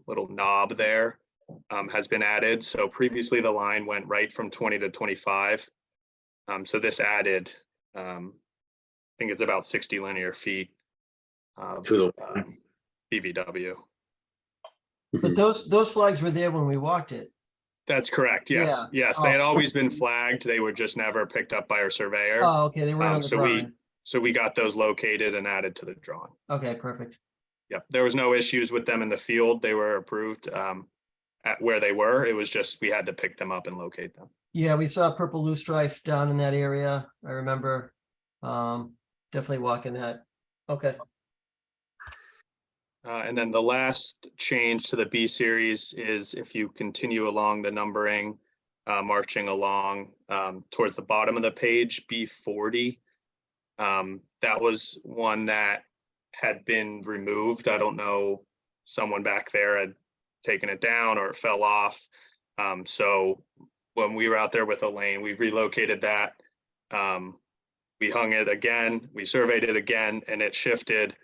little knob there, has been added. So previously the line went right from 20 to 25. So this added, I think it's about 60 linear feet of BVW. But those flags were there when we walked it. That's correct. Yes. Yeah. Yes. They had always been flagged. They were just never picked up by our surveyor. Oh, okay, they weren't on the drawing. So we got those located and added to the drawing. Okay, perfect. Yep. There was no issues with them in the field. They were approved at where they were. It was just, we had to pick them up and locate them. Yeah, we saw purple loosestrife down in that area. I remember definitely walking that. Okay. And then the last change to the B series is if you continue along the numbering, marching along towards the bottom of the page, B40. That was one that had been removed. I don't know, someone back there had taken it down or it fell off. So when we were out there with Elaine, we relocated that. We hung it again, we surveyed it again, and it shifted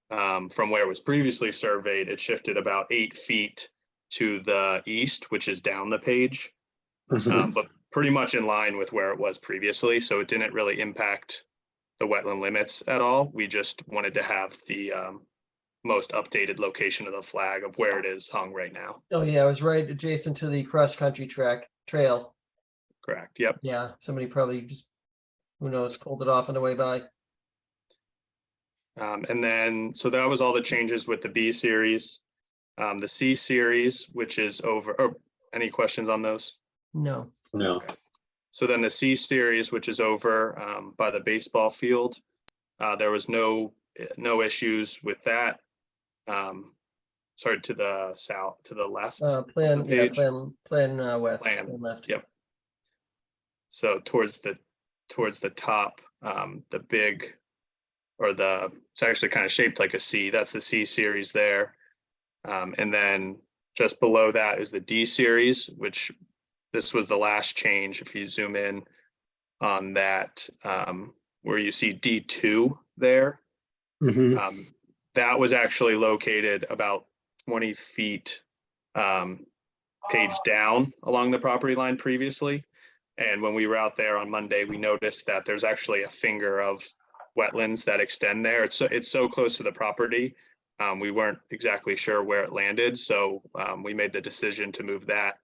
from where it was previously surveyed. It shifted about 8 feet to the east, which is down the page, but pretty much in line with where it was previously. So it didn't really impact the wetland limits at all. We just wanted to have the most updated location of the flag of where it is hung right now. Oh yeah, it was right adjacent to the cross-country trail. Correct. Yep. Yeah, somebody probably just, who knows, pulled it off on the way by. And then, so that was all the changes with the B series. The C series, which is over, oh, any questions on those? No. No. So then the C series, which is over by the baseball field, there was no issues with that. Sorry, to the south, to the left. Plan, of the yeah, page. plan west, Plan, plan left. Yep. So towards the top, the big, or it's actually kind of shaped like a C. That's the C series there. And then just below that is the D series, which this was the last change. If you zoom in on that, where you see D2 there, that was actually located about 20 feet page down along the property line previously. And when we were out there on Monday, we noticed that there's actually a finger of wetlands that extend there. It's so close to the property. We weren't exactly sure where it landed. So we made the decision to move that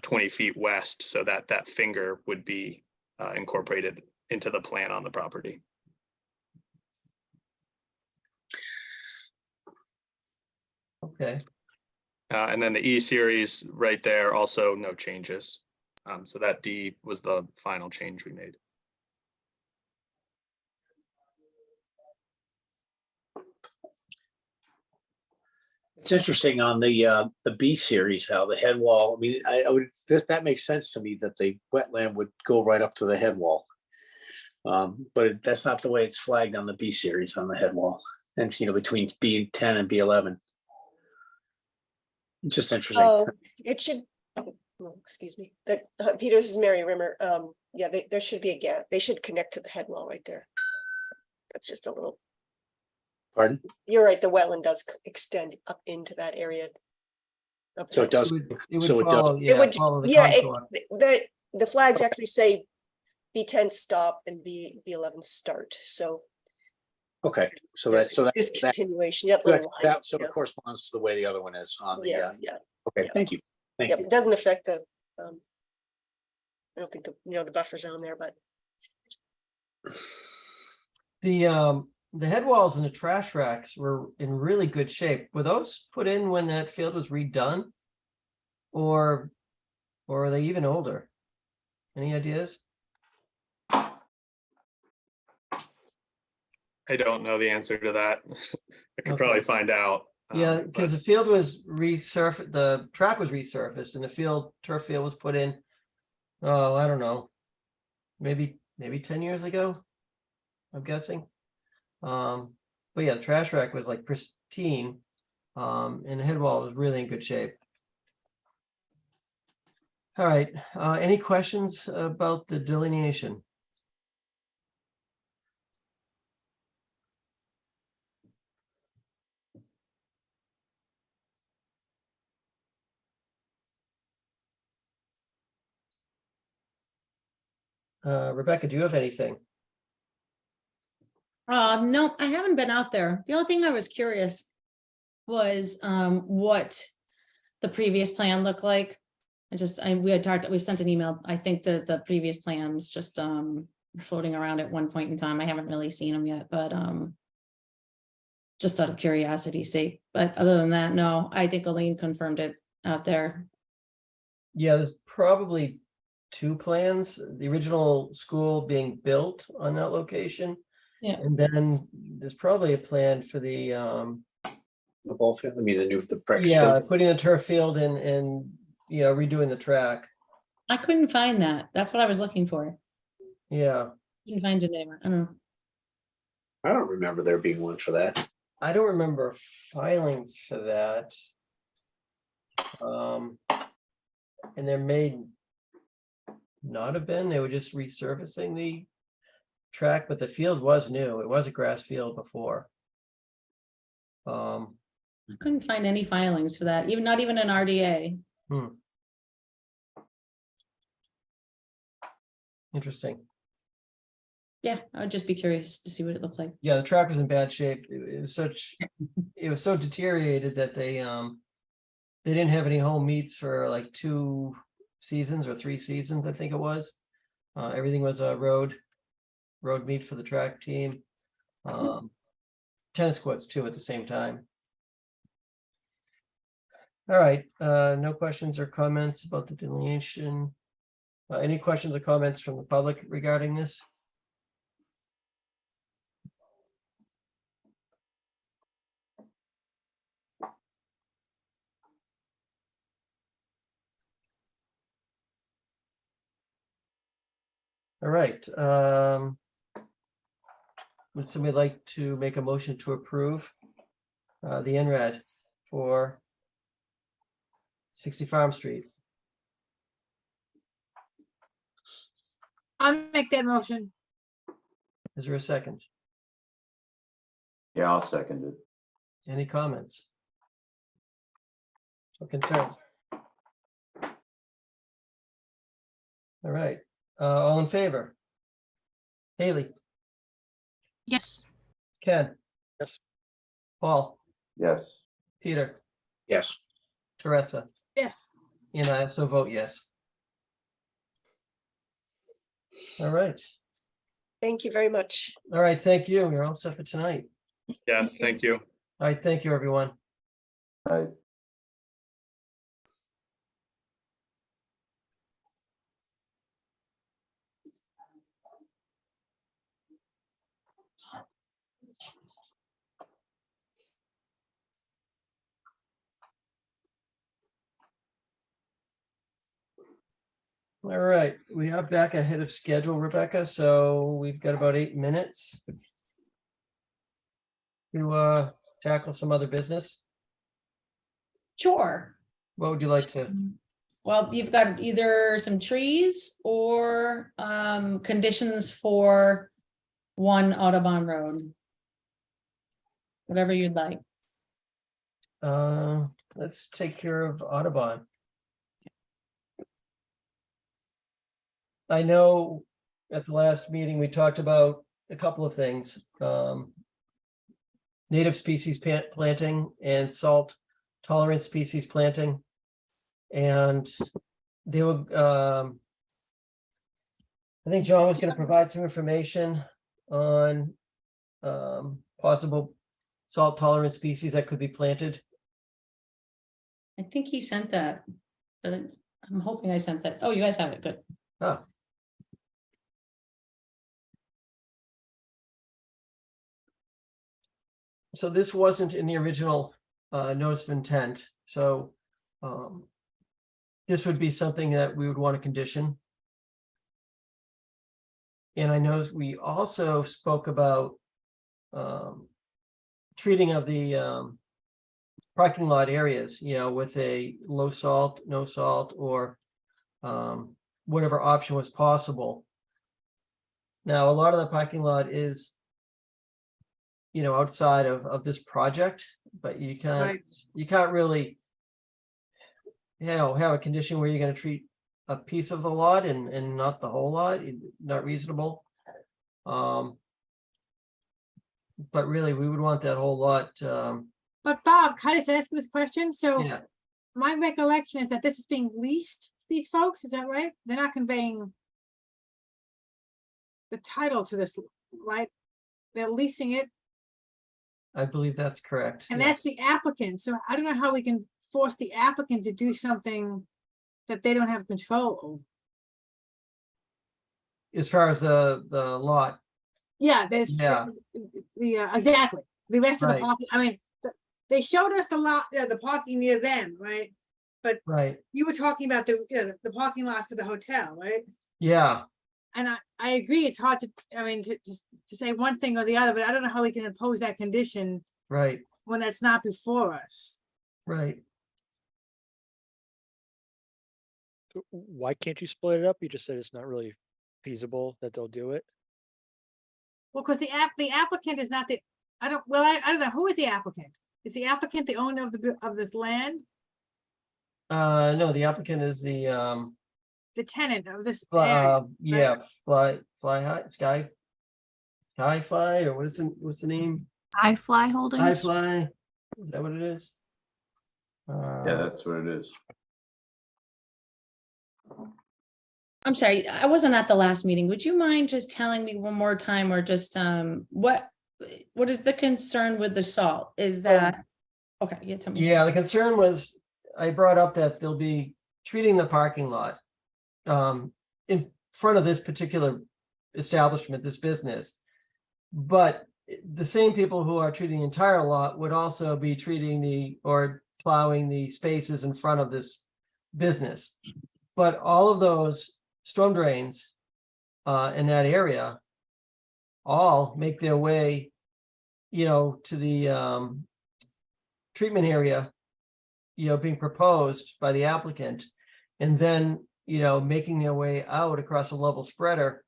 20 feet west so that that finger would be incorporated into the plan on the property. Okay. And then the E series right there, also no changes. So that D was the final change we made. It's interesting on the B series, how the head wall, I mean, I would, that makes sense to me that the wetland would go right up to the head wall. But that's not the way it's flagged on the B series on the head wall, and between B10 and B11. It's just interesting. Oh, it should, oh, excuse me, that, Peter, this is Mary Rimmer. Yeah, there should be a gap. They should connect to the head wall right there. That's just a little, Pardon? you're right, the wetland does extend up into that area. up So it there. does, It would so it does. follow, yeah, follow the Yeah, contour. the flags actually say B10 stop and B11 start, so. Okay, so there's that, discontinuation, yep. little line, that sort yeah. of corresponds to the way the other one is on the, Yeah, yeah, okay, yeah. thank you. Thank yep, you. it doesn't affect the, I don't think the buffer zone there, but. The head walls and the trash racks were in really good shape. Were those put in when that field was redone? Or are they even older? Any ideas? I don't know the answer to that. I could Okay. probably find out. Yeah, but because the field was resurfaced, the track was resurfaced and the turf field was put in, oh, I don't know, maybe 10 years ago, I'm guessing. But yeah, the trash rack was like pristine, and the head wall was really in good shape. All right, any questions about the delineation? Rebecca, do you have anything? No, I haven't been out there. The only thing I was curious was what the previous plan looked like. We sent an email. I think the previous plans just were floating around at one point in time. I haven't really seen them yet, but just out of curiosity's sake. But other than that, no, I think Elaine confirmed it out there. Yeah, there's probably two plans, the original school being built on that location. Yeah. And then there's probably a plan for the ball field, I mean, the bricks. yeah, putting the turf field and redoing the track. I couldn't find that. That's what I was looking for. Yeah. Couldn't find it anywhere. I don't know. I don't remember there being one for that. I don't remember filing for that. And there may not have been, they were just resurfacing the track, but the field was new. It was a grass field before. I couldn't find any filings for that, not even an RDA. Interesting. Yeah, I would just be curious to see what it looked like. Yeah, the track was in bad shape. It was so deteriorated that they didn't have any home meets for like 2 seasons or 3 seasons, I think it was. Everything was a road meet for the track team. tennis courts too at the same time. All right, no questions or comments about the delineation. Any questions or comments from the public regarding this? All right. Would somebody like to make a motion to approve the NRAD for 60 Farm Street? I'll make that motion. Is there a second? Yeah, I'll second it. Any comments? Or concerns? All right, all in favor? Haley, Yes. Ken, Yes. Paul, Yes. Peter, Yes. Teresa, Yes. and I also vote yes. All right, Thank you very much. all right, thank you. You're all set for tonight. Yes, thank you. All right, thank you, everyone. Right. All right, we are back ahead of schedule, Rebecca, so we've got about 8 minutes to tackle some other business. Sure. What would you like to? Well, you've got either some trees or conditions for 1 Audubon Road. Whatever you'd like. Let's take care of Audubon. I know at the last meeting, we talked about a couple of things. Native species planting and salt tolerant species planting. And they were, I think John was going to provide some information on possible salt tolerant species that could be planted. I think he sent that, but I'm hoping I sent that. Oh, you guys have it. Good. Oh. So this wasn't in the original notice of intent. So this would be something that we would want to condition. And I know we also spoke about treating of the parking lot areas, you know, with a low salt, no salt, or whatever option was possible. Now, a lot of the parking lot is, you know, outside of this project, but you can't really, you know, have a condition where you're going to treat a piece of the lot and not the whole lot. Not reasonable. But really, we would want that whole lot. But Bob, can I just ask this question? So Yeah, my recollection is that this is being leased, these folks, is that right? They're not conveying the title to this, right? They're leasing it, I believe that's correct. and Yeah. that's the applicant. So I don't know how we can force the applicant to do something that they don't have control over. As far as the lot, Yeah, there's Yeah. exactly. The rest of the Right. parking, I mean, they showed us the lot, the parking near them, right? right? You were talking about the parking lot for the hotel, right? Yeah, And I agree, it's hard to, I mean, to say one thing or the other, but I don't know how we can impose that condition right, when that's not before us. right. Why can't you split it up? You just said it's not really feasible that they'll do it. Well, because the applicant is not I don't know, who is the applicant? Is the applicant the owner of this land? No, the applicant is the The tenant of this area? yeah, fly high sky fly, or what's the name? iFly Holdings. High fly, is that what it is? Yeah, that's what it is. I'm sorry, I wasn't at the last meeting. Would you mind just telling me one more time, or just what what is the concern with the salt? Is that, okay, yeah, tell me. Yeah, the concern was, I brought up that they'll be treating the parking lot in front of this particular establishment, this business. But the same people who are treating the entire lot would also be treating or plowing the spaces in front of this business. But all of those storm drains in that area all make their way, to the treatment area, being proposed by the applicant, and then, making their way out across a level spreader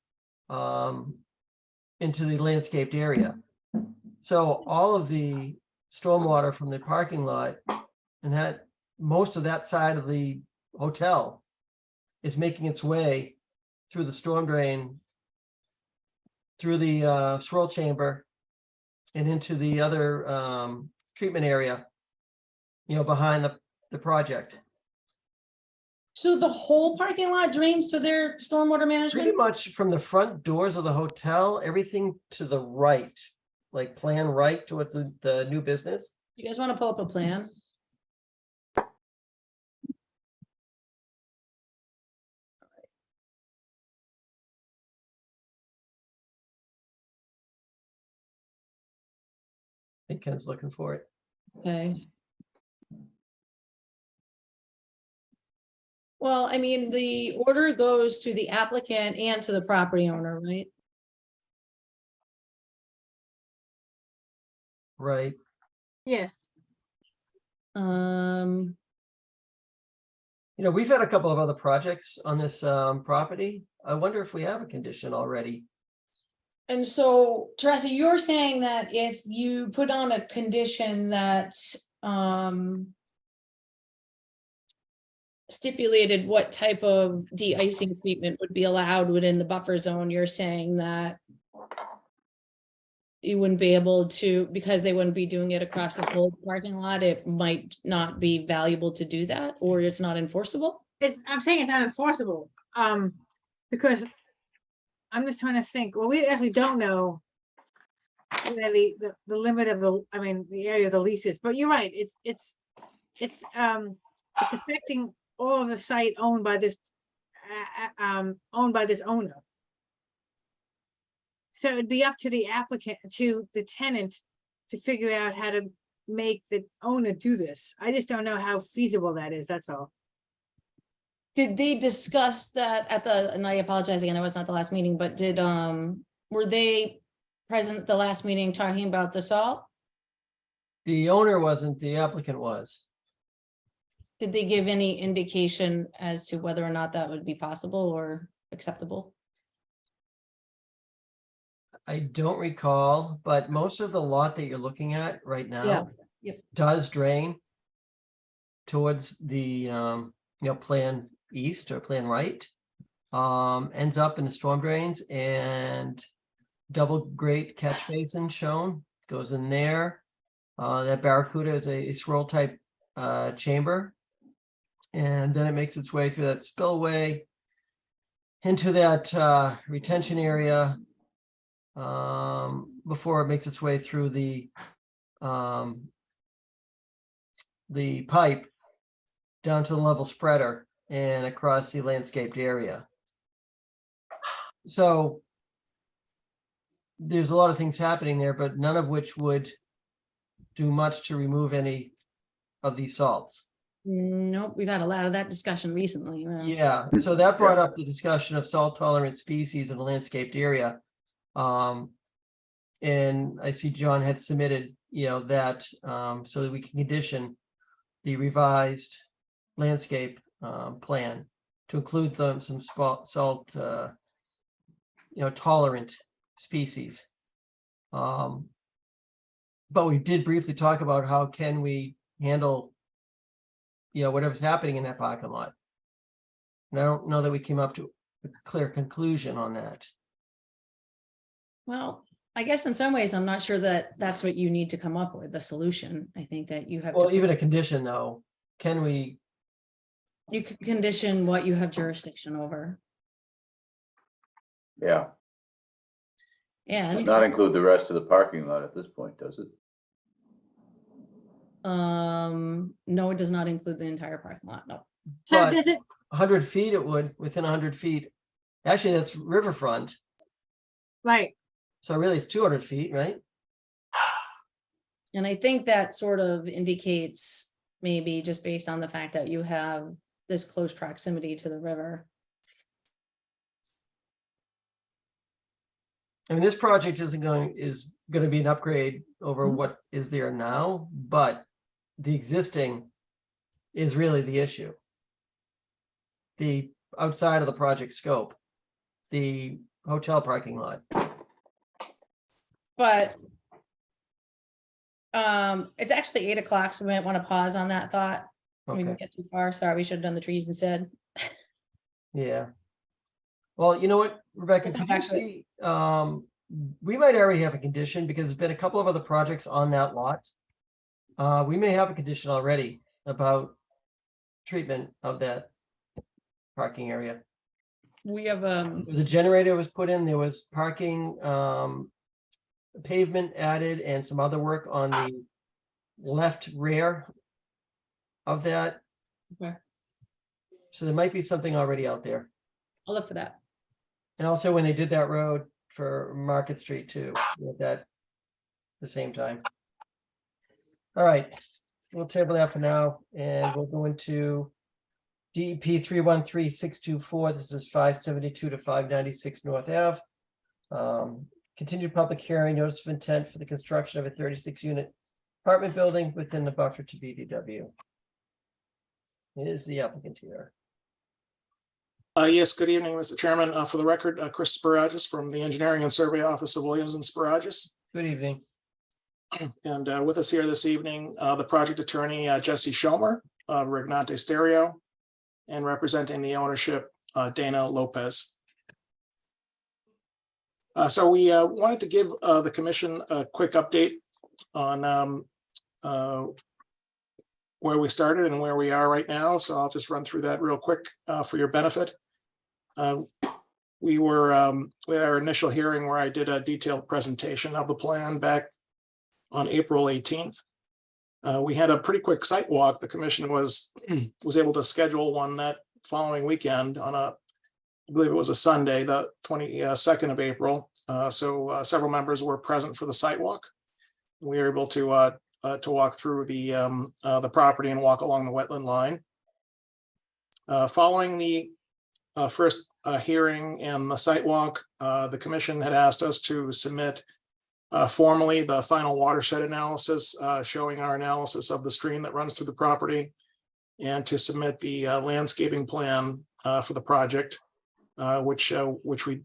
into the landscaped area. So all of the stormwater from the parking lot and most of that side of the hotel is making its way through the storm drain, through the swirl chamber, and into the other treatment area, behind the project. So the whole parking lot drains to their stormwater management? Pretty much from the front doors of the hotel, everything to the right, like plan right towards the new business. You guys want to pull up a plan? I think Ken's looking for it. Okay. Well, I mean, the order goes to the applicant and to the property owner, right? Right. Yes. We've had a couple of other projects on this property. I wonder if we have a condition already. And so, Teresa, you're saying that if you put on a condition that stipulated what type of de-icing treatment would be allowed within the buffer zone, you're saying that you wouldn't be able to, because they wouldn't be doing it across the whole parking lot, it might not be valuable to do that, or it's not enforceable? I'm saying it's not enforceable, because I'm just trying to think, well, we actually don't know where the limit of the area of the lease is, but you're right, it's affecting all of the site owned by this owner. So it'd be up to the applicant, to the tenant, to figure out how to make the owner do this. I just don't know how feasible that is, that's all. Did they discuss that and I apologize again, I was not the last meeting, but were they present at the last meeting talking about the salt? The owner wasn't, the applicant was. Did they give any indication as to whether or not that would be possible or acceptable? I don't recall, but most of the lot that you're looking at right now Yep. does drain towards the plan east or plan right. Ends up in the storm drains, and double grate catch basin shown goes in there. That barracuda is a swirl type chamber, and then it makes its way through that spillway into that retention area before it makes its way through the pipe down to the level spreader and across the landscaped area. So there's a lot of things happening there, but none of which would do much to remove any of these salts. Nope, we've had a lot of that discussion recently. Yeah, so that brought up the discussion of salt tolerant species in the landscaped area. And I see John had submitted, that so that we can condition the revised landscape plan to include some salt tolerant species. But we did briefly talk about how can we handle whatever's happening in that parking lot. And I don't know that we came up to a clear conclusion on that. Well, I guess in some ways, I'm not sure that that's what you need to come up with, the solution. I think that you have Well, to, even a condition though, can we? you could condition what you have jurisdiction over. Yeah. Does And, not include the rest of the parking lot at this point, does it? no, it does not include the entire parking lot, no. So But does it, 100 feet it would, within 100 feet. Actually, that's riverfront. right, So really it's 200 feet, right? And I think that sort of indicates maybe just based on the fact that you have this close proximity to the river. I mean, this project is going to be an upgrade over Mhm. what is there now, but the existing is really the issue. The outside of the project scope, the hotel parking lot. But it's actually 8 o'clock, so we might want to pause on that thought. We didn't Okay, get too far. Sorry, we should have done the trees instead. yeah. Well, you know what, Rebecca, We'll come could you back to it. see, we might already have a condition because there's been a couple of other projects on that lot. We may have a condition already about treatment of that parking area. We have, There was a generator was put in, there was parking, pavement added and some other work on the left rear of that. Okay. So there might be something already out there. I'll look for that. And also when they did that road for Market Street too, with that at the same time. All right, we'll table that for now and we'll go into DEP 313624. This is 572 to 596 North Ave. Continued public hearing, notice of intent for the construction of a 36-unit apartment building within the buffer to BDW. Is the applicant here? Yes, good evening, Mr. Chairman. For the record, Chris Sparagus from the Engineering and Survey Office of Williams and Sparagus. Good evening. And with us here this evening, the project attorney, Jesse Schomer, Regnante Stereo, and representing the ownership, Dana Lopez. So we wanted to give the commission a quick update on where we started and where we are right now. So I'll just run through that real quick for your benefit. We had our initial hearing where I did a detailed presentation of the plan back on April 18th. We had a pretty quick site walk. The commission was able to schedule one that following weekend on I believe it was a Sunday, the 22nd of April. So several members were present for the site walk. We were able to walk through the property and walk along the wetland line. Following the first hearing and the site walk, the commission had asked us to submit formally the final watershed analysis showing our analysis of the stream that runs through the property, and to submit the landscaping plan for the project, which we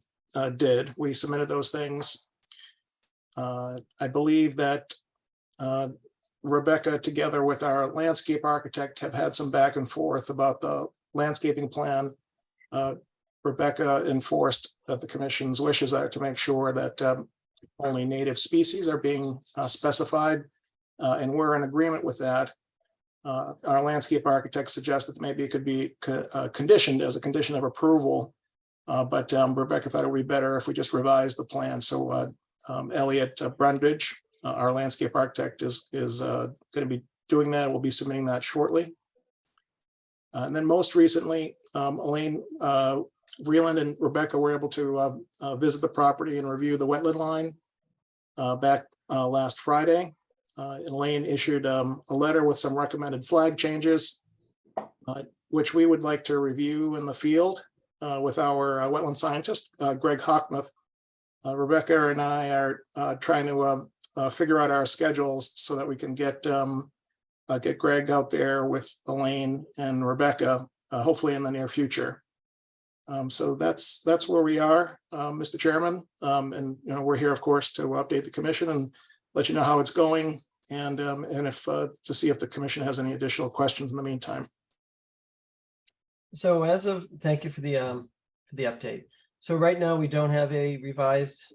did. We submitted those things. I believe that Rebecca, together with our landscape architect, have had some back and forth about the landscaping plan. Rebecca enforced that the commission's wishes are to make sure that only native species are being specified, and we're in agreement with that. Our landscape architect suggested that maybe it could be conditioned as a condition of approval, but Rebecca thought it would be better if we just revised the plan. So Elliot Brundage, our landscape architect, is going to be doing that. We'll be submitting that shortly. And then most recently, Elaine Vreeland and Rebecca were able to visit the property and review the wetland line back last Friday. Elaine issued a letter with some recommended flag changes, which we would like to review in the field with our wetland scientist, Greg Hockmuth. Rebecca and I are trying to figure out our schedules so that we can get Greg out there with Elaine and Rebecca, hopefully in the near future. So that's where we are, Mr. Chairman. And we're here, of course, to update the commission and let you know how it's going, and if to see if the commission has any additional questions in the meantime. So thank you for the update. So right now we don't have a revised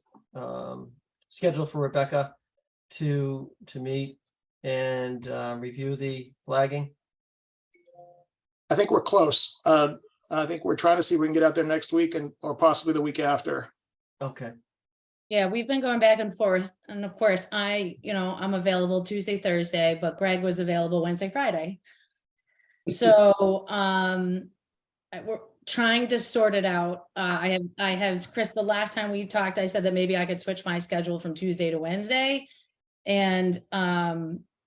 schedule for Rebecca to meet and review the flagging. I think we're close. I think we're trying to see if we can get out there next week or possibly the week after. Okay. Yeah, we've been going back and forth, and of course, I'm available Tuesday, Thursday, but Greg was available Wednesday, Friday. So, we're trying to sort it out. I have, Chris, the last time we talked, I said that maybe I could switch my schedule from Tuesday to Wednesday. And,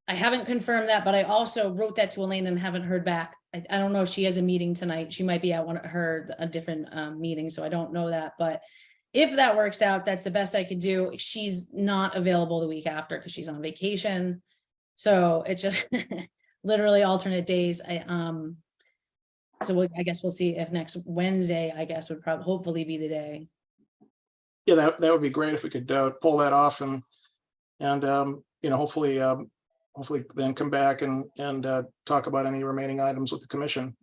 I haven't confirmed that, but I also wrote that to Elaine and haven't heard back. I don't know if she has a meeting tonight. She might be at a different meeting, so I don't know that, but if that works out, that's the best I could do. She's not available the week after because she's on vacation. So it's just literally alternate days. I guess we'll see if next Wednesday, I guess, would probably hopefully be the day. Yeah, that would be great if we could pull that off and hopefully then come back and talk about any remaining items with the commission.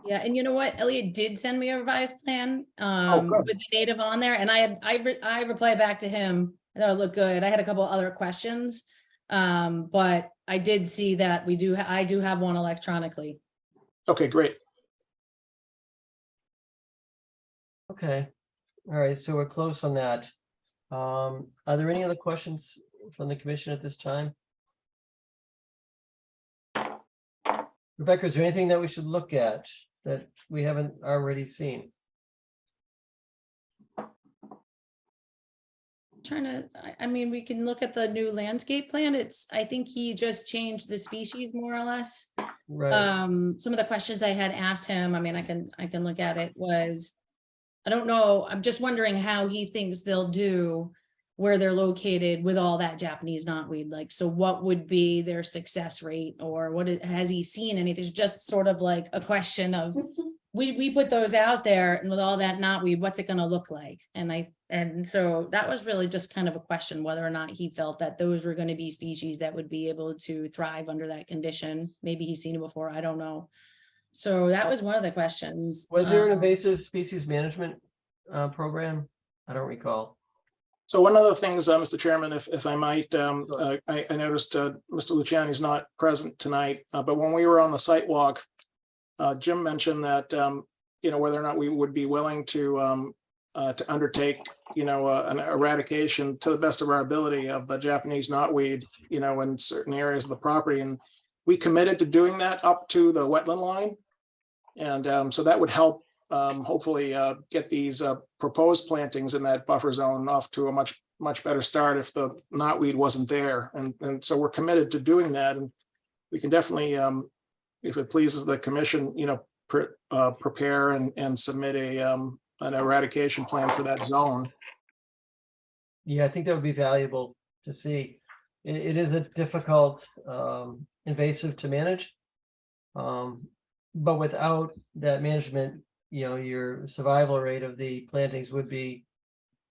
Yeah, and you know what? Elliot did send me a revised plan good. with the native on there, and I replied back to him. I thought it looked good. I had a couple other questions, but I did see that I do have one electronically. Okay, great. Okay, all right, so we're close on that. Are there any other questions from the commission at this time? Rebecca, is there anything that we should look at that we haven't already seen? I mean, we can look at the new landscape plan. I think he just changed the species more or less. Right, Some of the questions I had asked him, I mean, I can look at it, was, I don't know, I'm just wondering how he thinks they'll do where they're located with all that Japanese knotweed. Like, so what would be their success rate, or has he seen anything? It's just sort of like a question of, we put those out there, and with all that knotweed, what's it gonna look like? And so that was really just kind of a question, whether or not he felt that those were gonna be species that would be able to thrive under that condition. Maybe he's seen it before, I don't know. So that was one of the questions. was there an invasive species management program? I don't recall. So one of the things, Mr. Chairman, if I might, I noticed Mr. Luciani's not present tonight, but when we were on the site walk, Jim mentioned that, whether or not we would be willing to undertake, an eradication to the best of our ability of the Japanese knotweed, in certain areas of the property. And we committed to doing that up to the wetland line. And so that would help hopefully get these proposed plantings in that buffer zone off to a much better start if the knotweed wasn't there. And so we're committed to doing that. And we can definitely, if it pleases the commission, prepare and submit an eradication plan for that zone. Yeah, I think that would be valuable to see. It is a difficult invasive to manage. But without that management, your survival rate of the plantings would be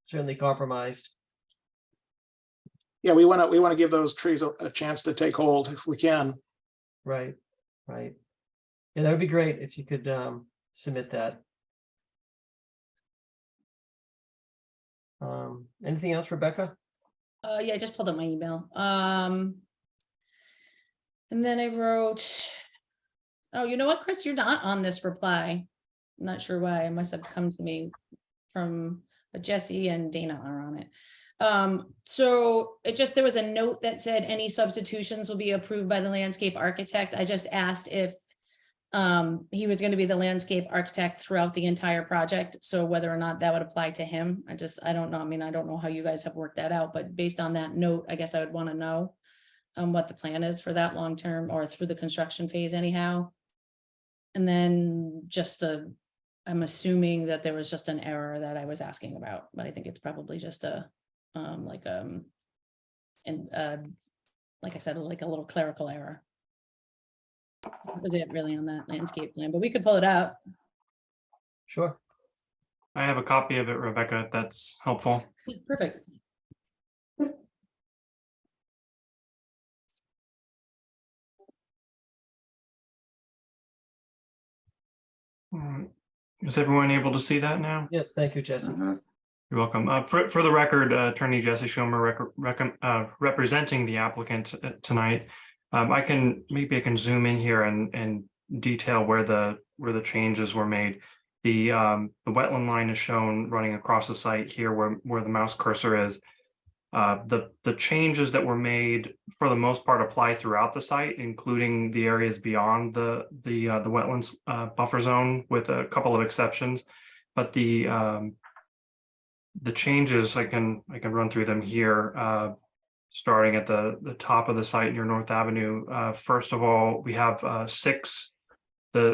certainly compromised. Yeah, we want to give those trees a chance to take hold if we can. Right. Yeah, that would be great if you could submit that. Anything else, Rebecca? Yeah, I just pulled up my email. And then I wrote, oh, you know what, Chris, you're not on this reply. I'm not sure why. It must have come to me from Jesse and Dana are on it. So there was a note that said any substitutions will be approved by the landscape architect. I just asked if he was going to be the landscape architect throughout the entire project. So whether or not that would apply to him, I don't know. I mean, I don't know how you guys have worked that out, but based on that note, I guess I would want to know what the plan is for that long term or through the construction phase anyhow. And then I'm assuming that there was just an error that I was asking about, but I think it's probably just like I said, like a little clerical error. That was it really on that landscape plan, but we could pull it up. Sure. I have a copy of it, Rebecca, if that's helpful. Perfect. Is everyone able to see that now? Yes, thank you, Jesse. Mhm. You're welcome. For the record, Attorney Jesse Schomer representing the applicant tonight. Maybe I can zoom in here and detail where the changes were made. The wetland line is shown running across the site here where the mouse cursor is. The changes that were made for the most part apply throughout the site, including the areas beyond the wetlands buffer zone, with a couple of exceptions. But the changes, I can run through them here. Starting at the top of the site near North Avenue. First of all, we have 6.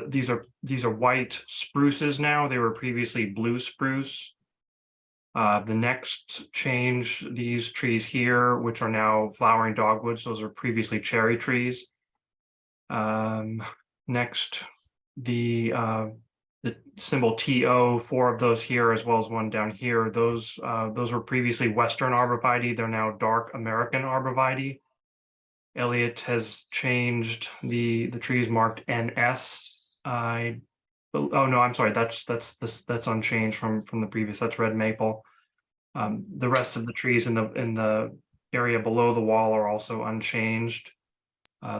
These are white spruces now. They were previously blue spruce. The next change, these trees here, which are now flowering dogwoods, those are previously cherry trees. Next, the symbol TO, 4 of those here, as well as one down here. Those were previously Western arborvitae. They're now dark American arborvitae. Elliott has changed the trees marked NS. Oh no, I'm sorry. That's unchanged from the previous. That's red maple. The rest of the trees in the area below the wall are also unchanged.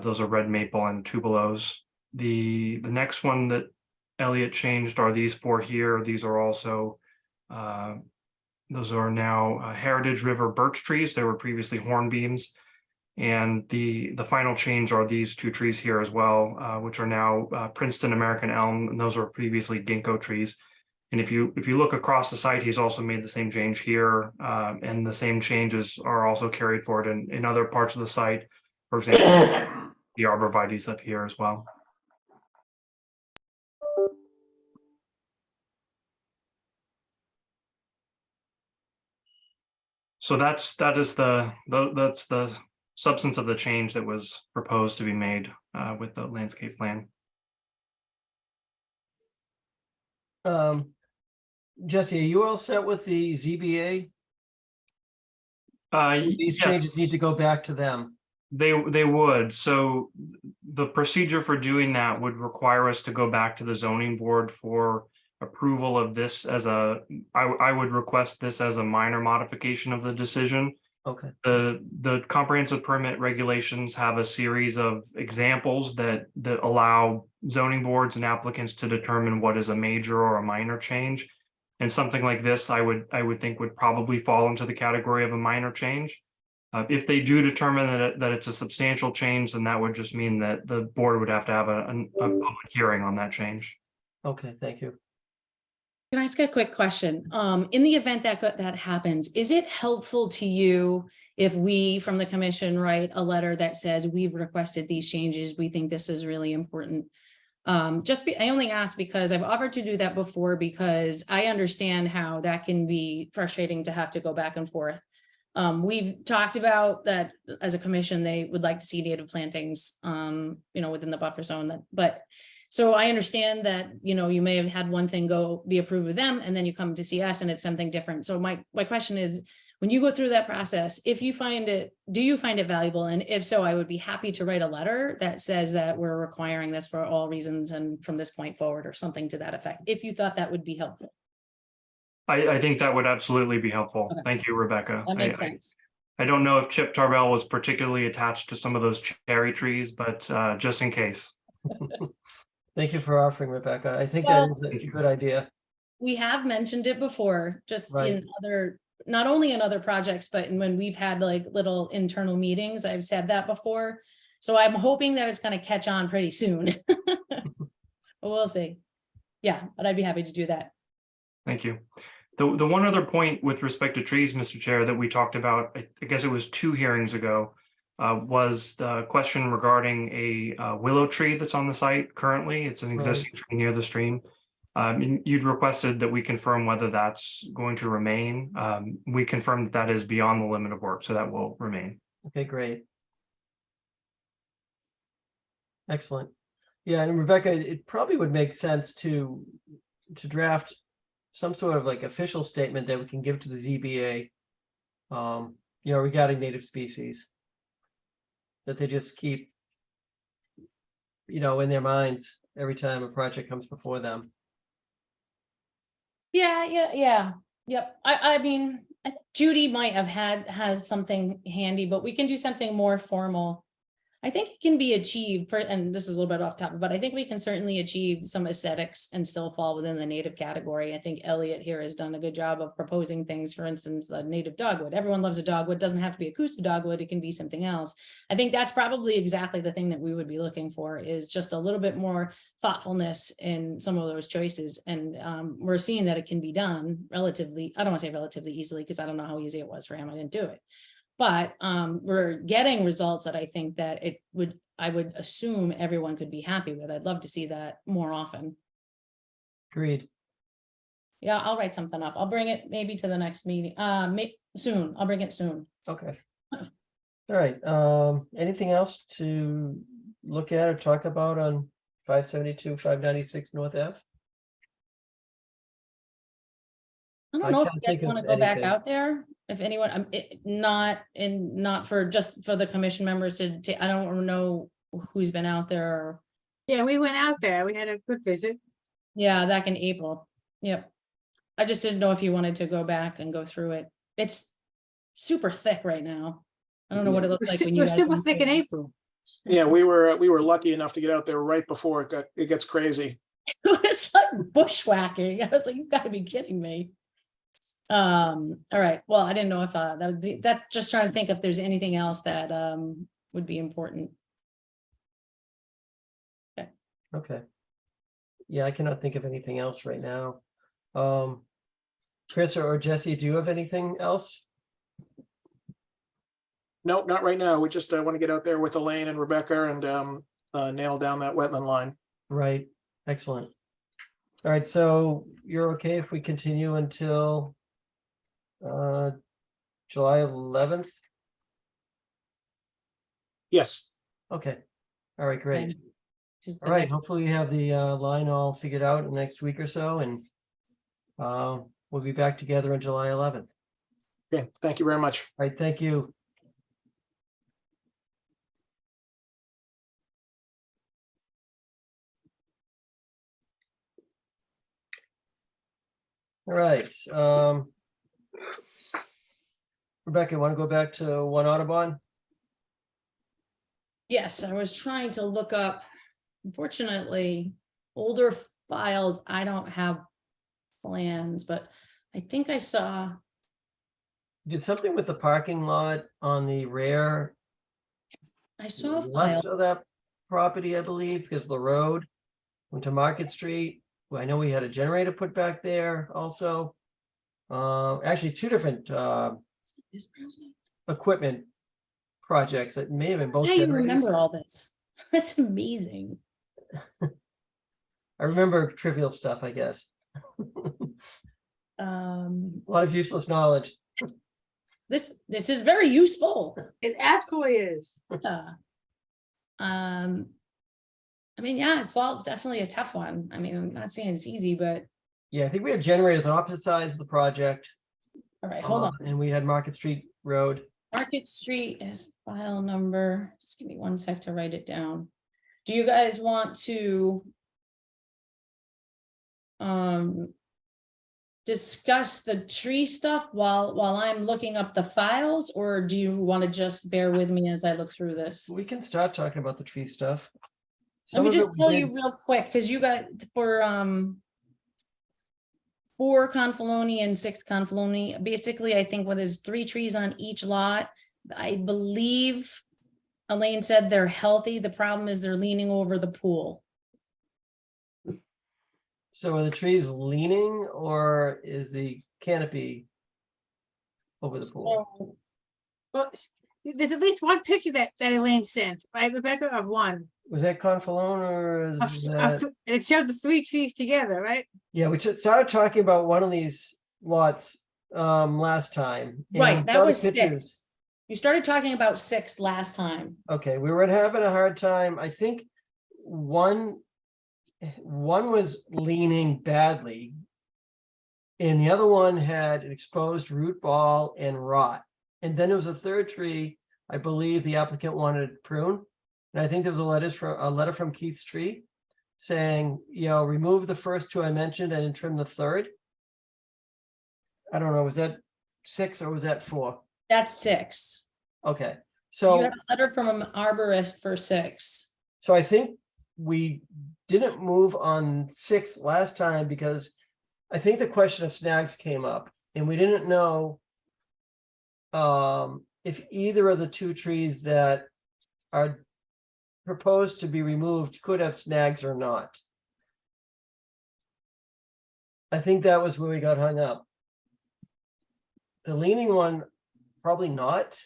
Those are red maple and tubelos. The next one that Elliott changed are these 4 here. These are also those are now Heritage River birch trees. They were previously hornbeams. And the final change are these 2 trees here as well, which are now Princeton American elm, and those were previously ginkgo trees. And if you look across the site, he's also made the same change here, and the same changes are also carried forward in other parts of the site. For example, the arborvitae's up here as well. So that's the substance of the change that was proposed to be made with the landscape plan. Jesse, are you all set with the ZBA? These changes need to go back to them. They would. So the procedure for doing that would require us to go back to the zoning board for approval of this as I would request this as a minor modification of the decision. Okay. The comprehensive permit regulations have a series of examples that allow zoning boards and applicants to determine what is a major or a minor change. And something like this, I would think would probably fall into the category of a minor change. If they do determine that it's a substantial change, then that would just mean that the board would have to have a public hearing on that change. Okay, thank you. Can I ask a quick question? In the event that happens, is it helpful to you if we from the commission write a letter that says we've requested these changes, we think this is really important? I only ask because I've offered to do that before, because I understand how that can be frustrating to have to go back and forth. We've talked about that as a commission, they would like to see native plantings, within the buffer zone, so I understand that, you may have had one thing be approved with them, and then you come to see us and it's something different. So my question is, when you go through that process, do you find it valuable? And if so, I would be happy to write a letter that says that we're requiring this for all reasons and from this point forward, or something to that effect, if you thought that would be helpful. I think that would absolutely be helpful. Okay. Thank you, Rebecca. That makes sense. I don't know if Chip Tarbell was particularly attached to some of those cherry trees, but just in case. Thank you for offering, Rebecca. I think that is a good idea. We have mentioned it before, just Right. in not only in other projects, but when we've had like little internal meetings, I've said that before. So I'm hoping that it's going to catch on pretty soon. We'll see. Yeah, but I'd be happy to do that. Thank you. The one other point with respect to trees, Mr. Chair, that we talked about, I guess it was 2 hearings ago, was the question regarding a willow tree that's on the site currently. It's an existing tree near the stream. You'd requested that we confirm whether that's going to remain. We confirmed that is beyond the limit of work, so that will remain. Okay, great. Excellent. Yeah, and Rebecca, it probably would make sense to draft some sort of like official statement that we can give to the ZBA, regarding native species, that they just keep, in their minds every time a project comes before them. Yeah. Yep. I mean, Judy might have had something handy, but we can do something more formal. I think it can be achieved, and this is a little bit off topic, but I think we can certainly achieve some aesthetics and still fall within the native category. I think Elliot here has done a good job of proposing things, for instance, the native dogwood. Everyone loves a dogwood, doesn't have to be acoustic dogwood, it can be something else. I think that's probably exactly the thing that we would be looking for, is just a little bit more thoughtfulness in some of those choices. And we're seeing that it can be done relatively, I don't want to say relatively easily, because I don't know how easy it was for him, I didn't do it. But we're getting results that I think that I would assume everyone could be happy with. I'd love to see that more often. Agreed. Yeah, I'll write something up. I'll bring it maybe to the next meeting, soon. I'll bring it soon. Okay. All right, anything else to look at or talk about on 572, 596 North Ave? I don't I know if can't you guys think of want to go back anything. out there, if anyone, not for just for the commission members to, I don't know who's been out there. Yeah, we went out there. We had a good visit. Yeah, back in April. Yep. I just didn't know if you wanted to go back and go through it. It's super thick right now. I don't know what it looked like when you We're guys. super went thick through in it. April. Yeah, we were lucky enough to get out there right before it gets crazy. It was like bushwhacking. I was like, you've got to be kidding me. All right. Well, I didn't know if that just trying to think if there's anything else that would be important. Okay. Yeah, I cannot think of anything else right now. Chris or Jesse, do you have anything else? Nope, not right now. We just want to get out there with Elaine and Rebecca and nail down that wetland line. Right, excellent. All right, so you're okay if we continue until July 11th? Yes. Okay, all right, great. Just the All right, next- hopefully we have the line all figured out in the next week or so, and we'll be back together on July 11th. Okay, thank you very much. All right, thank you. All right. Rebecca, want to go back to One Audubon? Yes, I was trying to look up, unfortunately, older files. I don't have plans, but I think I saw, Did something with the parking lot on the rear I saw a file. left of that property, I believe, because the road went to Market Street. Well, I know we had a generator put back there also. Actually, two different This project? equipment projects that may have been both How you generators. remember all this? That's amazing. I remember trivial stuff, I guess. A lot of useless knowledge. This is very useful. It absolutely is. Yeah. I mean, yeah, salt's definitely a tough one. I mean, I'm not saying it's easy, but Yeah, I think we had generators on opposite sides of the project. all right, hold on. And we had Market Street Road. Market Street is file number. Just give me 1 sec to write it down. Do you guys want to discuss the tree stuff while I'm looking up the files, or do you want to just bear with me as I look through this? We can start talking about the tree stuff. Let Some me of it just we tell did- you real quick, because you got for 4 Confaloni and 6 Confaloni, basically, I think when there's 3 trees on each lot, I believe Elaine said they're healthy. The problem is they're leaning over the pool. So are the trees leaning or is the canopy over the pool? So, Well, there's at least one picture that Elaine sent, right, Rebecca, of one. Was that Confalone or is that? And it showed the 3 trees together, right? Yeah, we just started talking about one of these lots last time. and right, we that saw the was pictures. 6. You started talking about 6 last time. Okay, we were having a hard time. I think one was leaning badly. And the other one had an exposed root ball and rot. And then there was a third tree, I believe the applicant wanted to prune. And I think there was a letter from Keith's Tree saying, remove the first 2 I mentioned and trim the third. I don't know, was that 6 or was that 4? That's 6. Okay, So you So, have a letter from an arborist for 6. so I think we didn't move on 6 last time because I think the question of snags came up and we didn't know if either of the 2 trees that are proposed to be removed could have snags or not. I think that was where we got hung up. The leaning one, probably not.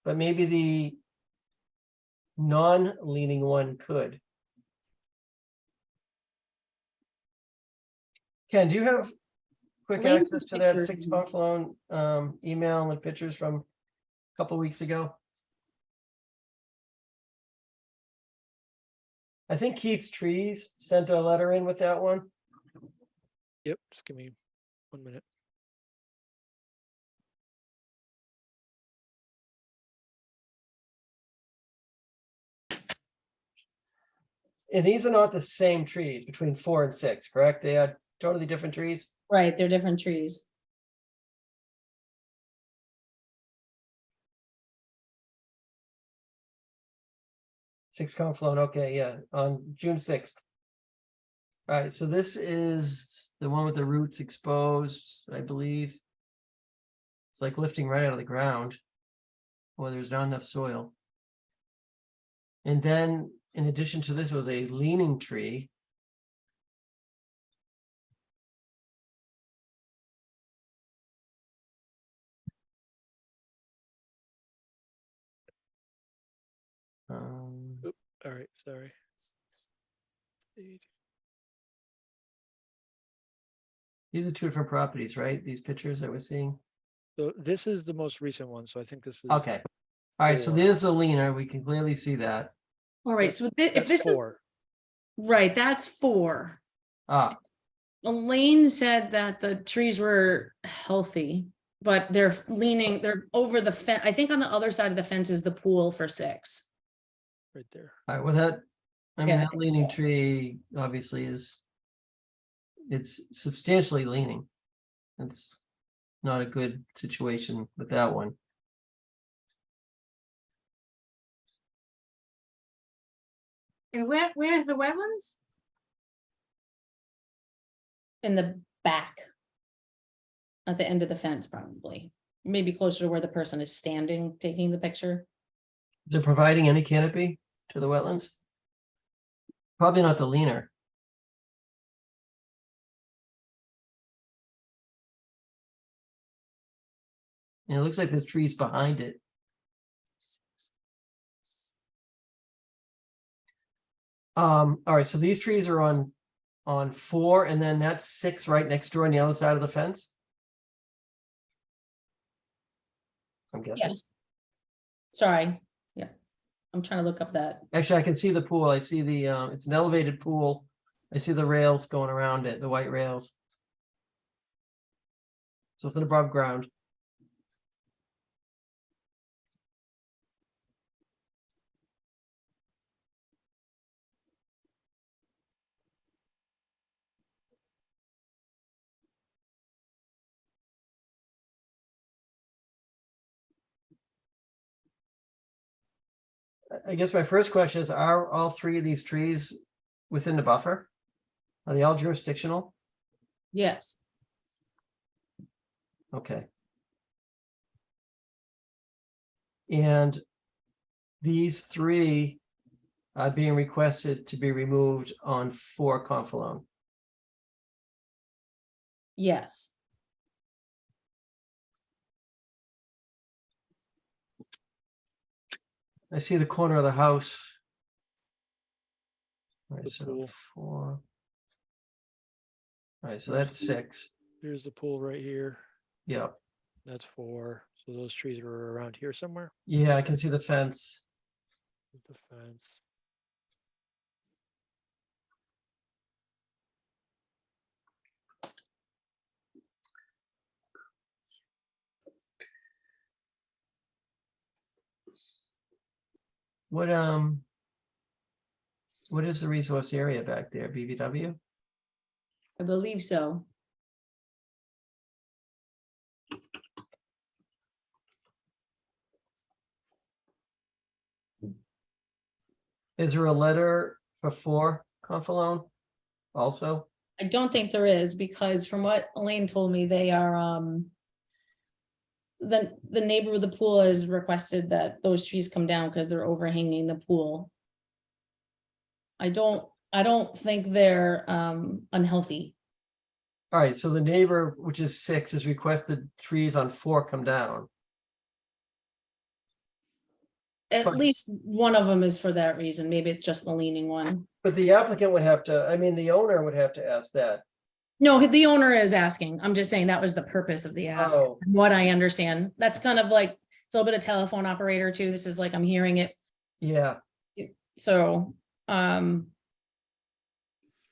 But maybe the non-leaning one could. Ken, do you have quick Lane's access to that pictures. 6 month loan email and the pictures from a couple weeks ago? I think Keith's Trees sent a letter in with that one. Yep, just give me 1 minute. And these are not the same trees between 4 and 6, correct? They are totally different trees. Right, they're different trees. Six Confluent, okay, yeah, on June 6th. All right, so this is the one with the roots exposed, I believe. It's like lifting right out of the ground. Well, there's not enough soil. And then, in addition to this, was a leaning tree. All right, sorry. These are 2 different properties, right? These pictures that we're seeing. So this is the most recent one, so I think this is. Okay. All right, so 4. there's a leaner. We can clearly see that. All right, so if That's this is 4. right, that's 4. Ah, Elaine said that the trees were healthy, but they're leaning, they're over the fence. I think on the other side of the fence is the pool for 6. Right there. all right, well, that, I mean, Yeah, I that think leaning so. tree obviously it's substantially leaning. It's not a good situation with that one. And where's the wetlands? In the back. At the end of the fence, probably. Maybe closer to where the person is standing, taking the picture. Is it providing any canopy to the wetlands? Probably not the leaner. And it looks like there's trees behind it. All right, so these trees are on 4, and then that's 6 right next door on the other side of the fence. I'm guessing. Yes. Sorry, yeah. I'm trying to look up that. Actually, I can see the pool. I see the it's an elevated pool. I see the rails going around it, the white rails. So it's an above ground. I guess my first question is, are all 3 of these trees within the buffer? Are they all jurisdictional? Yes. Okay. And these 3 are being requested to be removed on 4 Confalone. Yes. I see the corner of the house. All right, The so pool. 4. All right, so that's 6. Here's the pool right here. Yeah. That's 4. So those trees are around here somewhere. Yeah, I can see the fence. The fence. What is the resource area back there? BBW? I believe so. Is there a letter for 4 Confalone also? I don't think there is, because from what Elaine told me, they are, the neighbor of the pool has requested that those trees come down because they're overhanging the pool. I don't think they're unhealthy. All right, so the neighbor, which is 6, has requested trees on 4 come down. At But- least one of them is for that reason. Maybe it's just the leaning one. But the applicant would have to, I mean, the owner would have to ask that. No, the owner is asking. I'm just saying that was the purpose of the ask. Oh. from What I understand. That's kind of like, it's a little bit of telephone operator too. This is like, I'm hearing it. Yeah, So,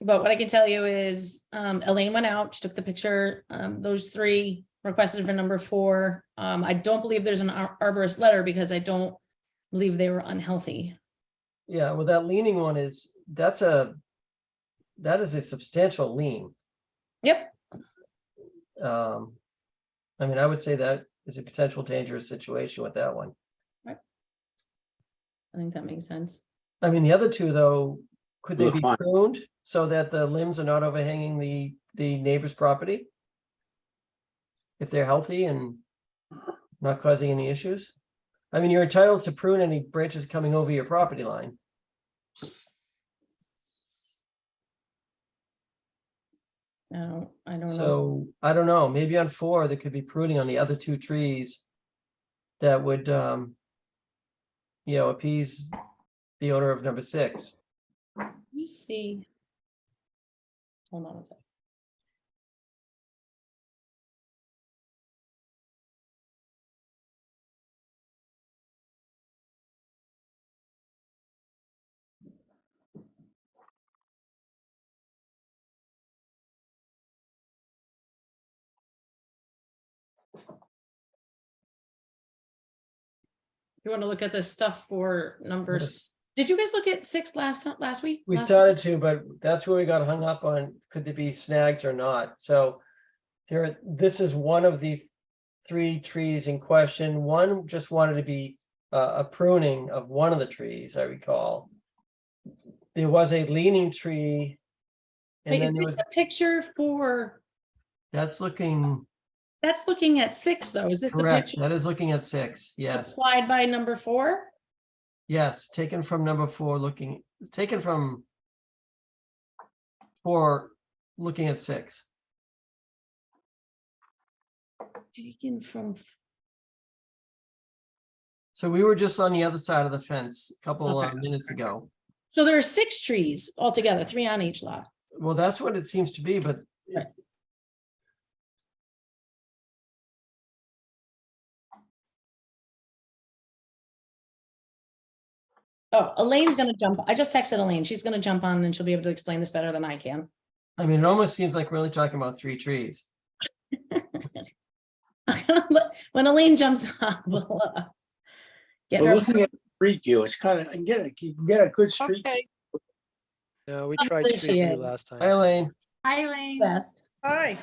but what I can tell you is, Elaine went out, she took the picture, those 3 requested for number 4. I don't believe there's an arborist letter because I don't believe they were unhealthy. yeah, well, that leaning one is, that is a substantial lean. Yep. I mean, I would say that is a potential dangerous situation with that one. I think that makes sense. I mean, the other 2 though, could they Look be fine. pruned so that the limbs are not overhanging the neighbor's property? If they're healthy and not causing any issues? I mean, you're entitled to prune any branches coming over your property line. No, I don't know. So I don't know, maybe on 4, there could be pruning on the other 2 trees that would, appease the owner of number 6. Let me see. Hold on a second. You want to look at this stuff for numbers? Did you guys look at 6 last week? We Last started to, but that's where we got hung up on, could there be snags or not? So this is one of the 3 trees in question. One just wanted to be a pruning of one of the trees, I recall. There was a leaning tree. And Wait, is then there this was, the picture for, that's looking that's looking at 6 though? Is this the correct. picture? That is looking at 6, yes. Applied by number 4? Yes, taken from number 4, taken from 4, looking at 6. Taken from, So we were just on the other side of the fence a couple Okay. minutes ago. so there are 6 trees altogether, 3 on each lot. Well, that's what it seems to be, but Right. Oh, Elaine's gonna jump. I just texted Elaine. She's gonna jump on and she'll be able to explain this better than I can. I mean, it almost seems like we're only talking about 3 trees. When Elaine jumps on, we'll get We're her. looking at street view. It's kind of, you can get a good street. Okay, No, we Oh, tried there she street view is. last time. Hi, Elaine. Eileen, Best. hi.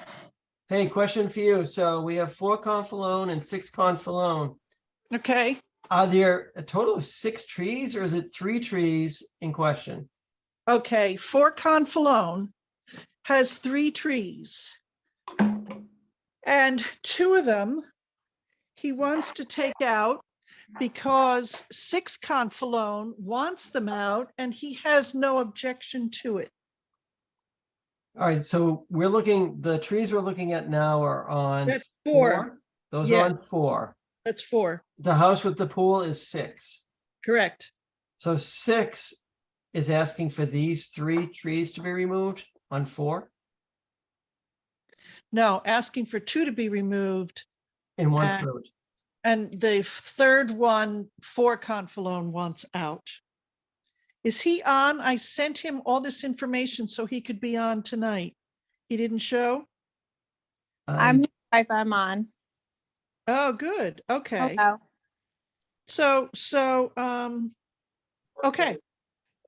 Hey, question for you. So we have 4 Confalone and 6 Confalone. Okay, Are there a total of 6 trees or is it 3 trees in question? okay. Fort Confalone has 3 trees. And 2 of them he wants to take out because 6 Confalone wants them out and he has no objection to it. All right, so the trees we're looking at now are on That's 4. 4. Those Yeah. are on 4. That's 4, The house with the pool is 6. correct. So 6 is asking for these 3 trees to be removed on 4 No, asking for 2 to be removed. in one Uh, fruit. And the 3rd one, Fort Confalone wants out. Is he on? I sent him all this information so he could be on tonight. He didn't show? I- If I'm on. Oh, good. Okay. Hello. Okay.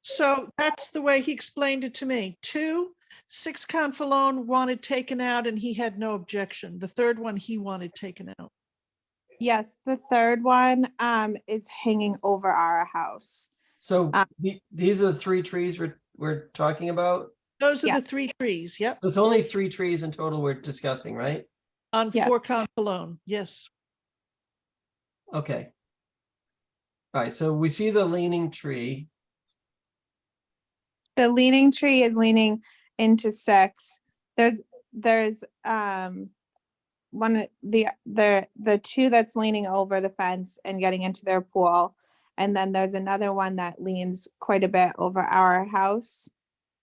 So that's the way he explained it to me. 2, 6 Confalone wanted taken out and he had no objection. The 3rd one he wanted taken out. Yes, the 3rd one is hanging over our house. So these are the 3 trees we're talking about? Those are Yeah. the 3 trees, yep, It's only 3 trees in total we're discussing, right? on Yeah. 4 Confalone, yes. Okay. All right, so we see the leaning tree. The leaning tree is leaning into 6. There's one of the 2 that's leaning over the fence and getting into their pool. And then there's another one that leans quite a bit over our house.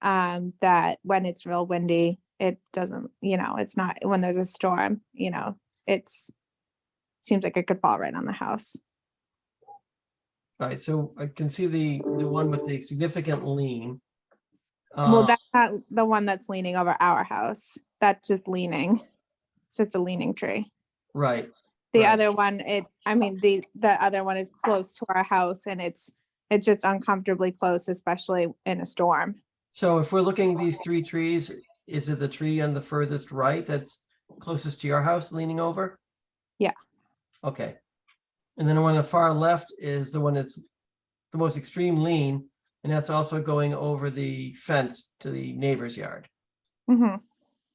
That when it's real windy, it doesn't, it's not when there's a storm, seems like it could fall right on the house. All right, so I can see the one with the significant lean. Well, that's not the one that's leaning over our house. That's just leaning. It's just a leaning tree. Right. The right. other one, the other one is close to our house and it's just uncomfortably close, especially in a storm. So if we're looking at these 3 trees, is it the tree on the furthest right that's closest to your house leaning over? Yeah. Okay. And then the one on the far left is the one that's the most extreme lean, and that's also going over the fence to the neighbor's yard. Mm-hmm.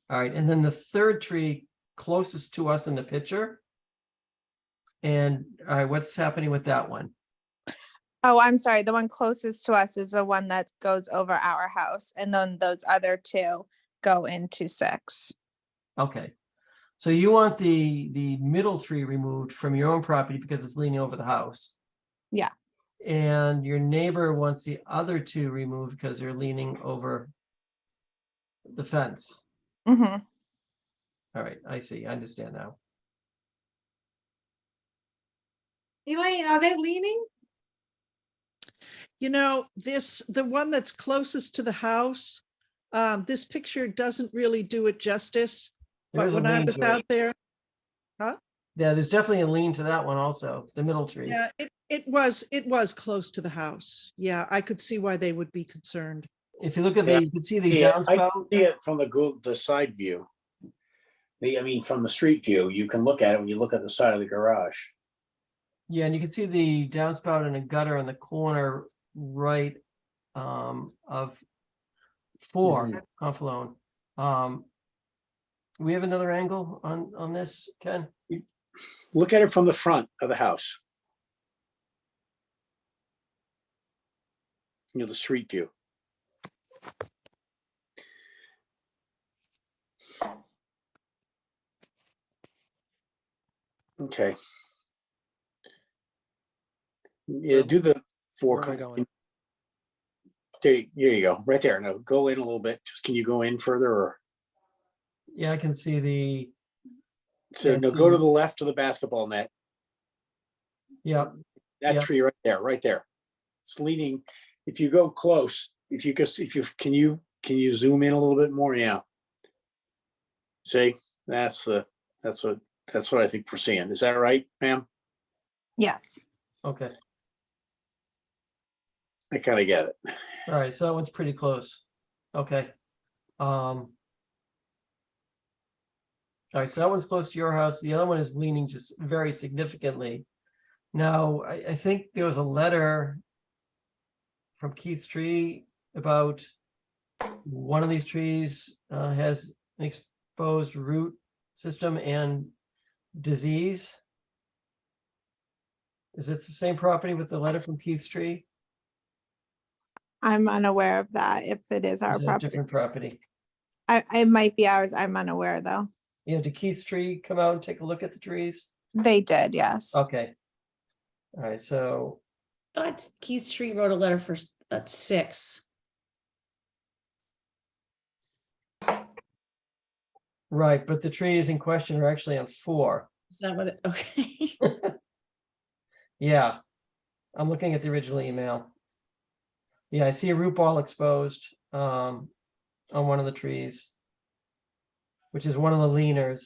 All right, and then the 3rd tree closest to us in the picture. And all right, what's happening with that one? Oh, I'm sorry. The one closest to us is the one that goes over our house. And then those other 2 go into 6. Okay. So you want the middle tree removed from your own property because it's leaning over the house. Yeah. And your neighbor wants the other 2 removed because they're leaning over the fence. Mm-hmm. All right, I see. I understand now. Elaine, are they leaning? The one that's closest to the house, this picture doesn't really do it justice. There But is a when I lean was to it. out there, Yeah, there's definitely a lean to that one also, the middle tree. yeah, it was close to the house. Yeah, I could see why they would be concerned. If you look at Yeah. you can see the Yeah, I downspout. see it from the side view. From the street view, you can look at it when you look at the side of the garage. Yeah, and you can see the downspout and a gutter on the corner right of 4 Confalone. We have another angle on this, Ken? Look at it from the front of the house. The street view. Okay. Yeah, do the 4. Where am I going? There you go, right there. Now go in a little bit. Just can you go in further or? Yeah, I can see the. So now go to the left of the basketball net. Yep. That tree right there. It's leaning. If you go close, can you zoom in a little bit more? Yeah. See, that's what I think we're seeing. Is that right, ma'am? Yes. Okay. I kind of get it. All right, so that one's pretty close. Okay. All right, so that one's close to your house. The other one is leaning just very significantly. Now, I think there was a letter from Keith's tree about one of these trees has an exposed root system and disease. Is it the same property with the letter from Keith's tree? I'm unaware of that. If it is our Is it a property, different property? it might be ours. I'm unaware though. Did Keith's tree come out and take a look at the trees? They did, yes. Okay. All right, so. Keith Tree wrote a letter for 6. Right, but the trees in question are actually on 4. Is that what it, okay. Yeah, I'm looking at the original email. Yeah, I see a root ball exposed on one of the trees, which is one of the leaners.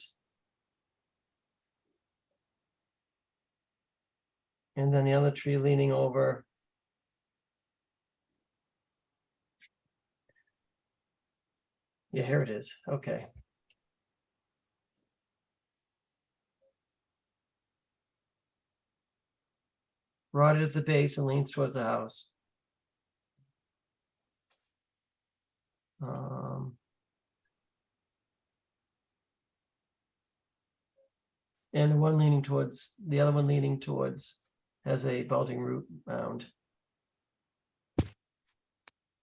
And then the other tree leaning over. Yeah, here it is. Okay. Rotted at the base and leans towards the house. Um, and the one leaning towards, the other one leaning towards has a bulging root mound.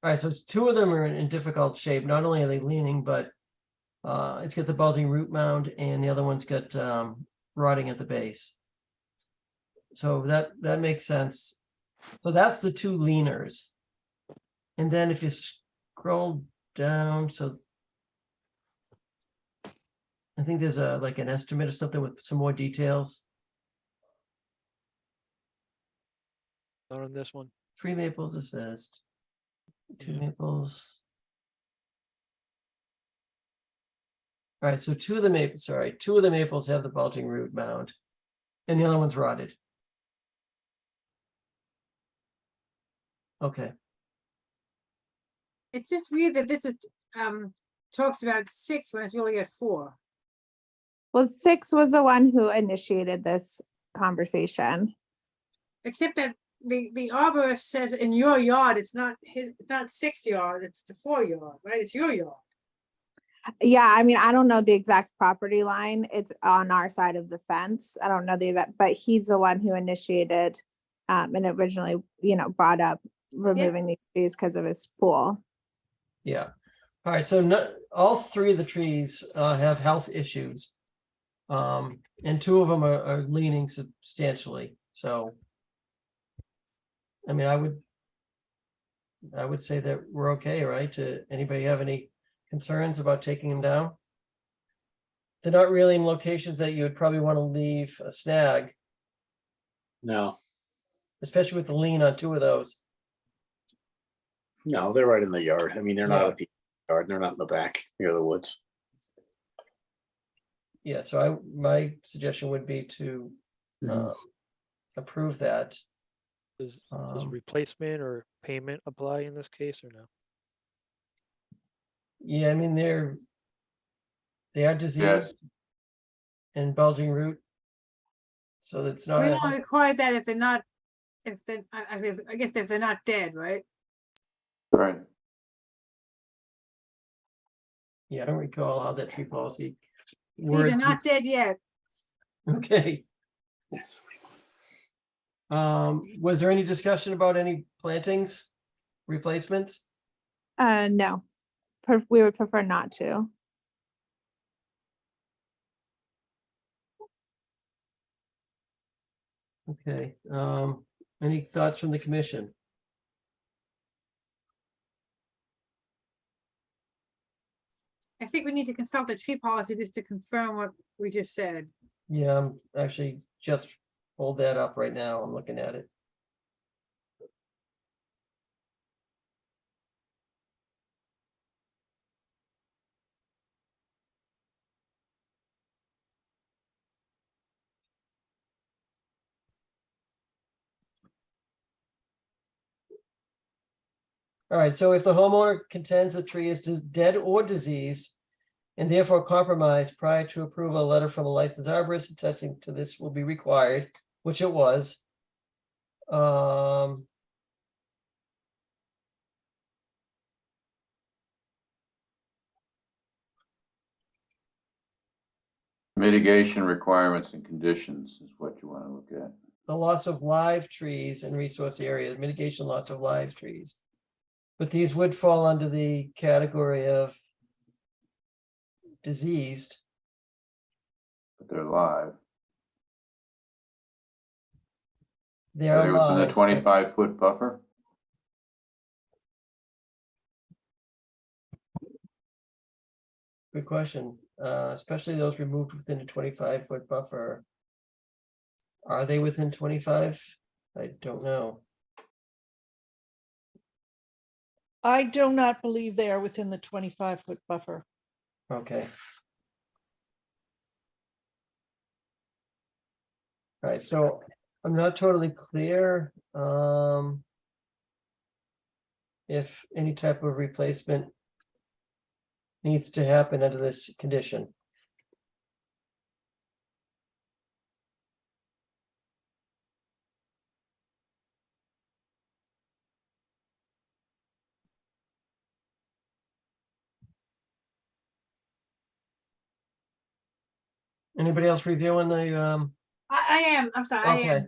All right, so two of them are in difficult shape. Not only are they leaning, but it's got the bulging root mound, and the other one's got rotting at the base. So that makes sense. So that's the two leaners. And then if you scroll down, so I think there's like an estimate or something with some more details. Not on this one. 3 maples assessed. 2 Yeah. maples. All right, so two of the maples have the bulging root mound, and the other one's rotted. Okay. It's just weird that this is, talks about 6 when it's really at 4. Well, 6 was the one who initiated this conversation. Except that the arborist says in your yard, it's not 6 yard, it's the 4 yard, right? It's your yard. Yeah, I mean, I don't know the exact property line. It's on our side of the fence. I don't know the exact, but he's the one who initiated and originally, brought up removing these trees because of his pool. Yeah. All right, so all 3 of the trees have health issues. And 2 of them are leaning substantially. So, I mean, I would say that we're okay, right? Anybody have any concerns about taking them down? They're not really in locations that you would probably want to leave a snag, No, especially with the lean on 2 of those. no, they're right in the yard. I mean, they're not Yeah. at the yard. They're not in the back near the woods. Yeah, so my suggestion would be to approve that. Does replacement or payment apply in this case or no? Yeah, I mean, they are diseased Yes. and bulging root. So that's not, We only require that if they're not, I guess if they're not dead, right? Right. yeah, I don't recall how that tree policy These words are not this. dead yet. Okay. Was there any discussion about any plantings, replacements? No, we would prefer not to. Okay, any thoughts from the commission? I think we need to consult the tree policy just to confirm what we just said. Yeah, I'm actually just pulled that up right now. I'm looking at it. All right, so if the homeowner contends the tree is dead or diseased and therefore compromised prior to approval, a letter from a licensed arborist attesting to this will be required, which it was. Mitigation requirements and conditions is what you want to look at. The loss of live trees in resource areas, mitigation loss of live trees. But these would fall under the category of diseased. But they're live. They Are are they within the live. 25-foot buffer? Good question, especially those removed within a 25-foot buffer. Are they within 25? I don't know. I do not believe they are within the 25-foot buffer. Okay. All right, so I'm not totally clear if any type of replacement needs to happen under this condition. Anybody else reviewing the, I am, I'm sorry, I okay, am.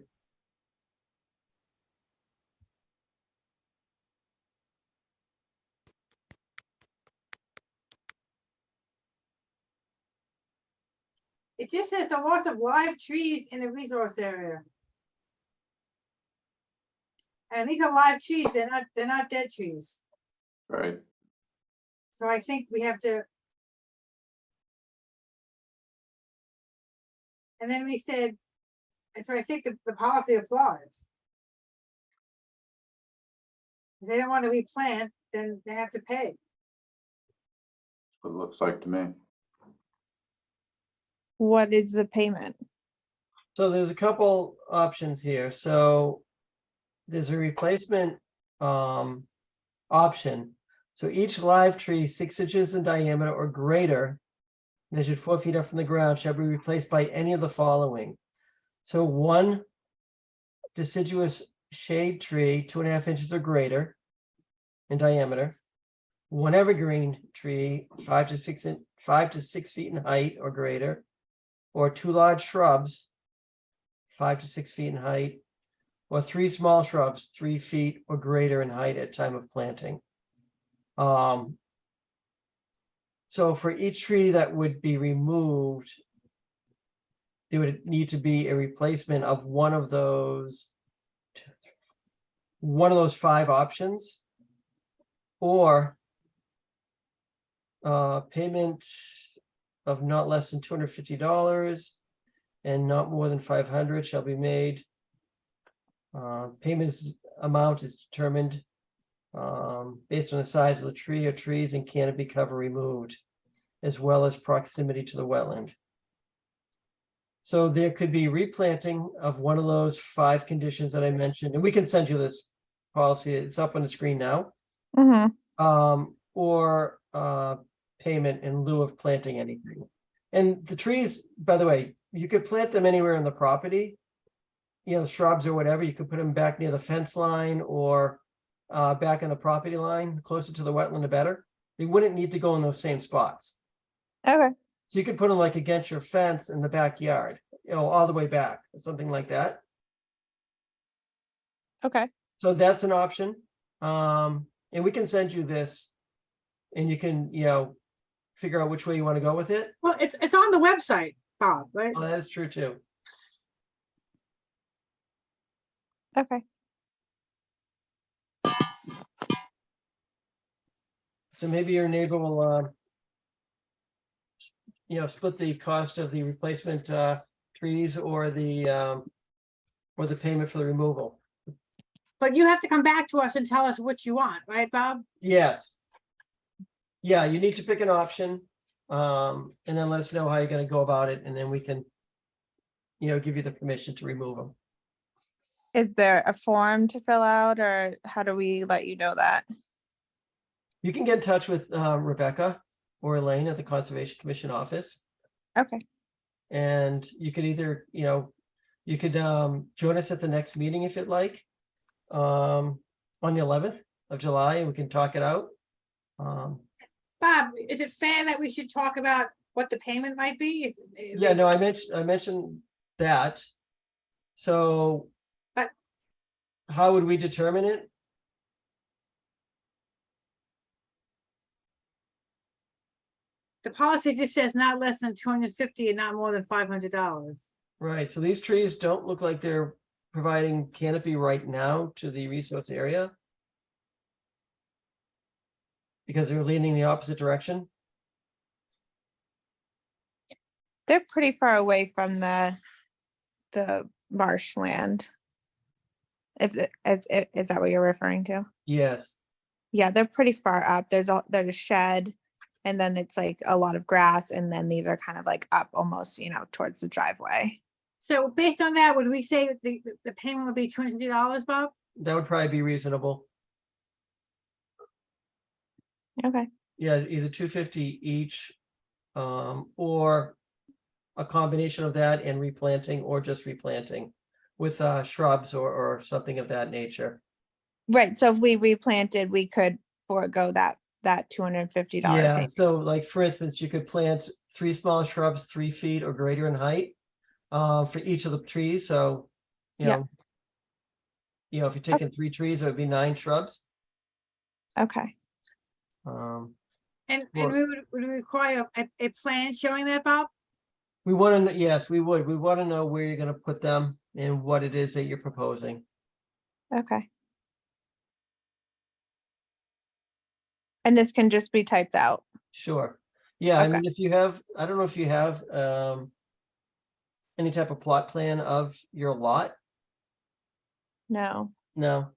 It just says the loss of live trees in the resource area. And these are live trees, they're not dead trees. Right. So I think we have to. And then we said, and so I think the policy applies. If they don't want to replant, then they have to pay. It looks like to me. What is the payment? so there's a couple options here, so there's a replacement option. So each live tree 6 inches in diameter or greater, measured 4 feet up from the ground, shall be replaced by any of the following. So 1 deciduous shade tree 2.5 inches or greater in diameter, 1 evergreen tree 5 to 6 feet in height or greater, or 2 large shrubs 5 to 6 feet in height, or 3 small shrubs 3 feet or greater in height at time of planting. So for each tree that would be removed, there would need to be a replacement of one of those 5 options, or payment of not less than $250 and not more than $500 shall be made. Payment amount is determined based on the size of the tree or trees and canopy cover removed, as well as proximity to the wetland. So there could be replanting of one of those 5 conditions that I mentioned, and we can send you this policy. It's up on the screen now. Or payment in lieu of planting anything. And the trees, by the way, you could plant them anywhere in the property, shrubs or whatever. You could put them back near the fence line or back on the property line, closer to the wetland, the better. They wouldn't need to go in those same spots. Okay. So you could put them like against your fence in the backyard, all the way back, or something like that. Okay. So that's an option. And we can send you this and you can, figure out which way you want to go with it. Well, it's on the website, Bob, right? Oh, that is true too. Okay. So maybe your neighbor will, split the cost of the replacement trees or the payment for the removal. But you have to come back to us and tell us what you want, right, Bob? Yes. Yeah, you need to pick an option, and then let us know how you're going to go about it, and then we can, give you the permission to remove them. Is there a form to fill out, or how do we let you know that? You can get in touch with Rebecca or Elaine at the Conservation Commission office. Okay. And you could either, you could join us at the next meeting if you'd like, on the 11th of July, and we can talk it out. Bob, is it fair that we should talk about what the payment might be? Yeah, no, I mentioned that. So But- how would we determine it? The policy just says not less than 250 and not more than $500. Right, so these trees don't look like they're providing canopy right now to the resource area, because they're leaning the opposite direction. They're pretty far away from the marshland. Is that what you're referring to? Yes. Yeah, they're pretty far up. There's a shed, and then it's like a lot of grass, and then these are kind of like up almost, towards the driveway. So based on that, would we say the payment would be $250, Bob? That would probably be reasonable. Okay. Yeah, either 250 each, or a combination of that and replanting, or just replanting with shrubs or something of that nature. Right. So if we replanted, we could forego that that $250 Yeah, payment. so like, for instance, you could plant 3 small shrubs 3 feet or greater in height for each of the trees, so, you Yeah. know, if you're taking 3 trees, it would be 9 shrubs. Okay. And Well- we would require a plan showing that, Bob? We want to, yes, we would. We want to know where you're going to put them and what it is that you're proposing. Okay. And this can just be typed out. Sure. Yeah, I Okay. mean, if you have, I don't know if you have any type of plot plan of your lot. No. No.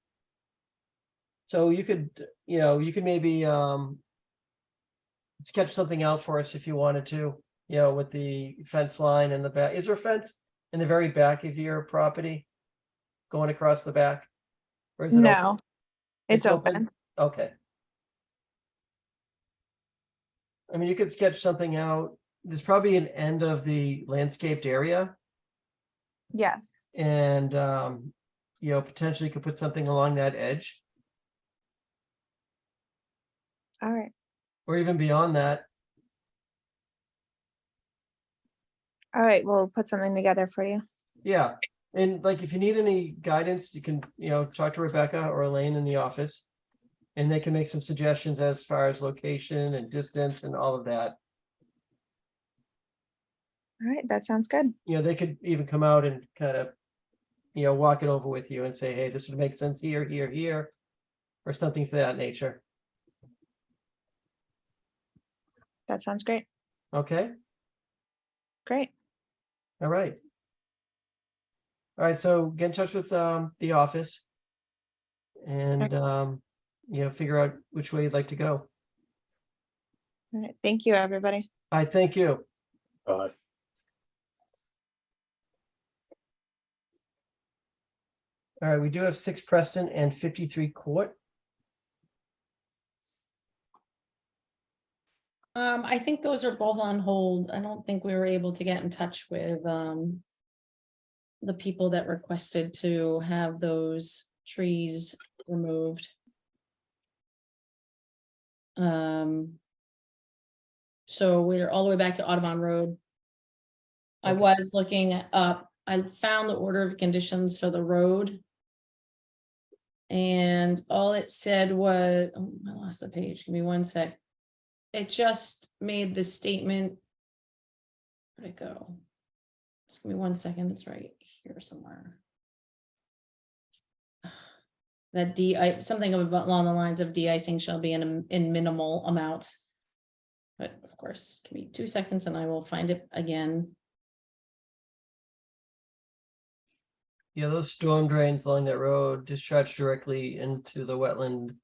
So you could, you could maybe sketch something out for us if you wanted to, with the fence line in the back. Is there a fence in the very back of your property going across the back? Or is it open? No. It's open. Okay. I mean, you could sketch something out. There's probably an end of the landscaped area, Yes. and potentially could put something along that edge, All right. or even beyond that. All right. We'll put something together for you. Yeah, and like, if you need any guidance, you can, talk to Rebecca or Elaine in the office, and they can make some suggestions as far as location and distance and all of that. All right. That sounds good. They could even come out and kind of, walk it over with you and say, hey, this would make sense here, here, here, or something of that nature. That sounds great. Okay, Great. all right. All right, so get in touch with the office and figure out which way you'd like to go. All right. Thank you, everybody. I thank you. Uh, All right, we do have 6 Preston and 53 Court. I think those are both on hold. I don't think we were able to get in touch with the people that requested to have those trees removed. So we're all the way back to Audubon Road. I Okay. was looking up, I found the order of conditions for the road. And all it said was, oh, I lost the page. Give me one sec. It just made the statement. Where'd it go? Just give me 1 second. It's right here somewhere. That something along the lines of de-icing shall be in minimal amounts. But of course, give me 2 seconds and I will find it again. Yeah, those storm drains along that road discharge directly into the wetland.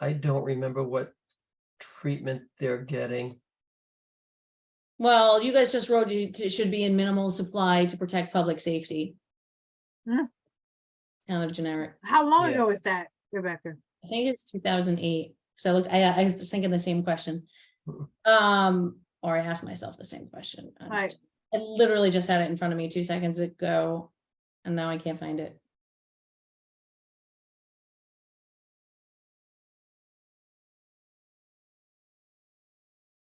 I don't remember what treatment they're getting. Well, you guys just wrote it should be in minimal supply to protect public safety. Hmm. Kind of generic. How long Yeah. ago was that, Rebecca? I think it's 2008. So I was thinking the same question. Mhm. Or I asked myself the same question. Right. I literally just had it in front of me 2 seconds ago, and now I can't find it.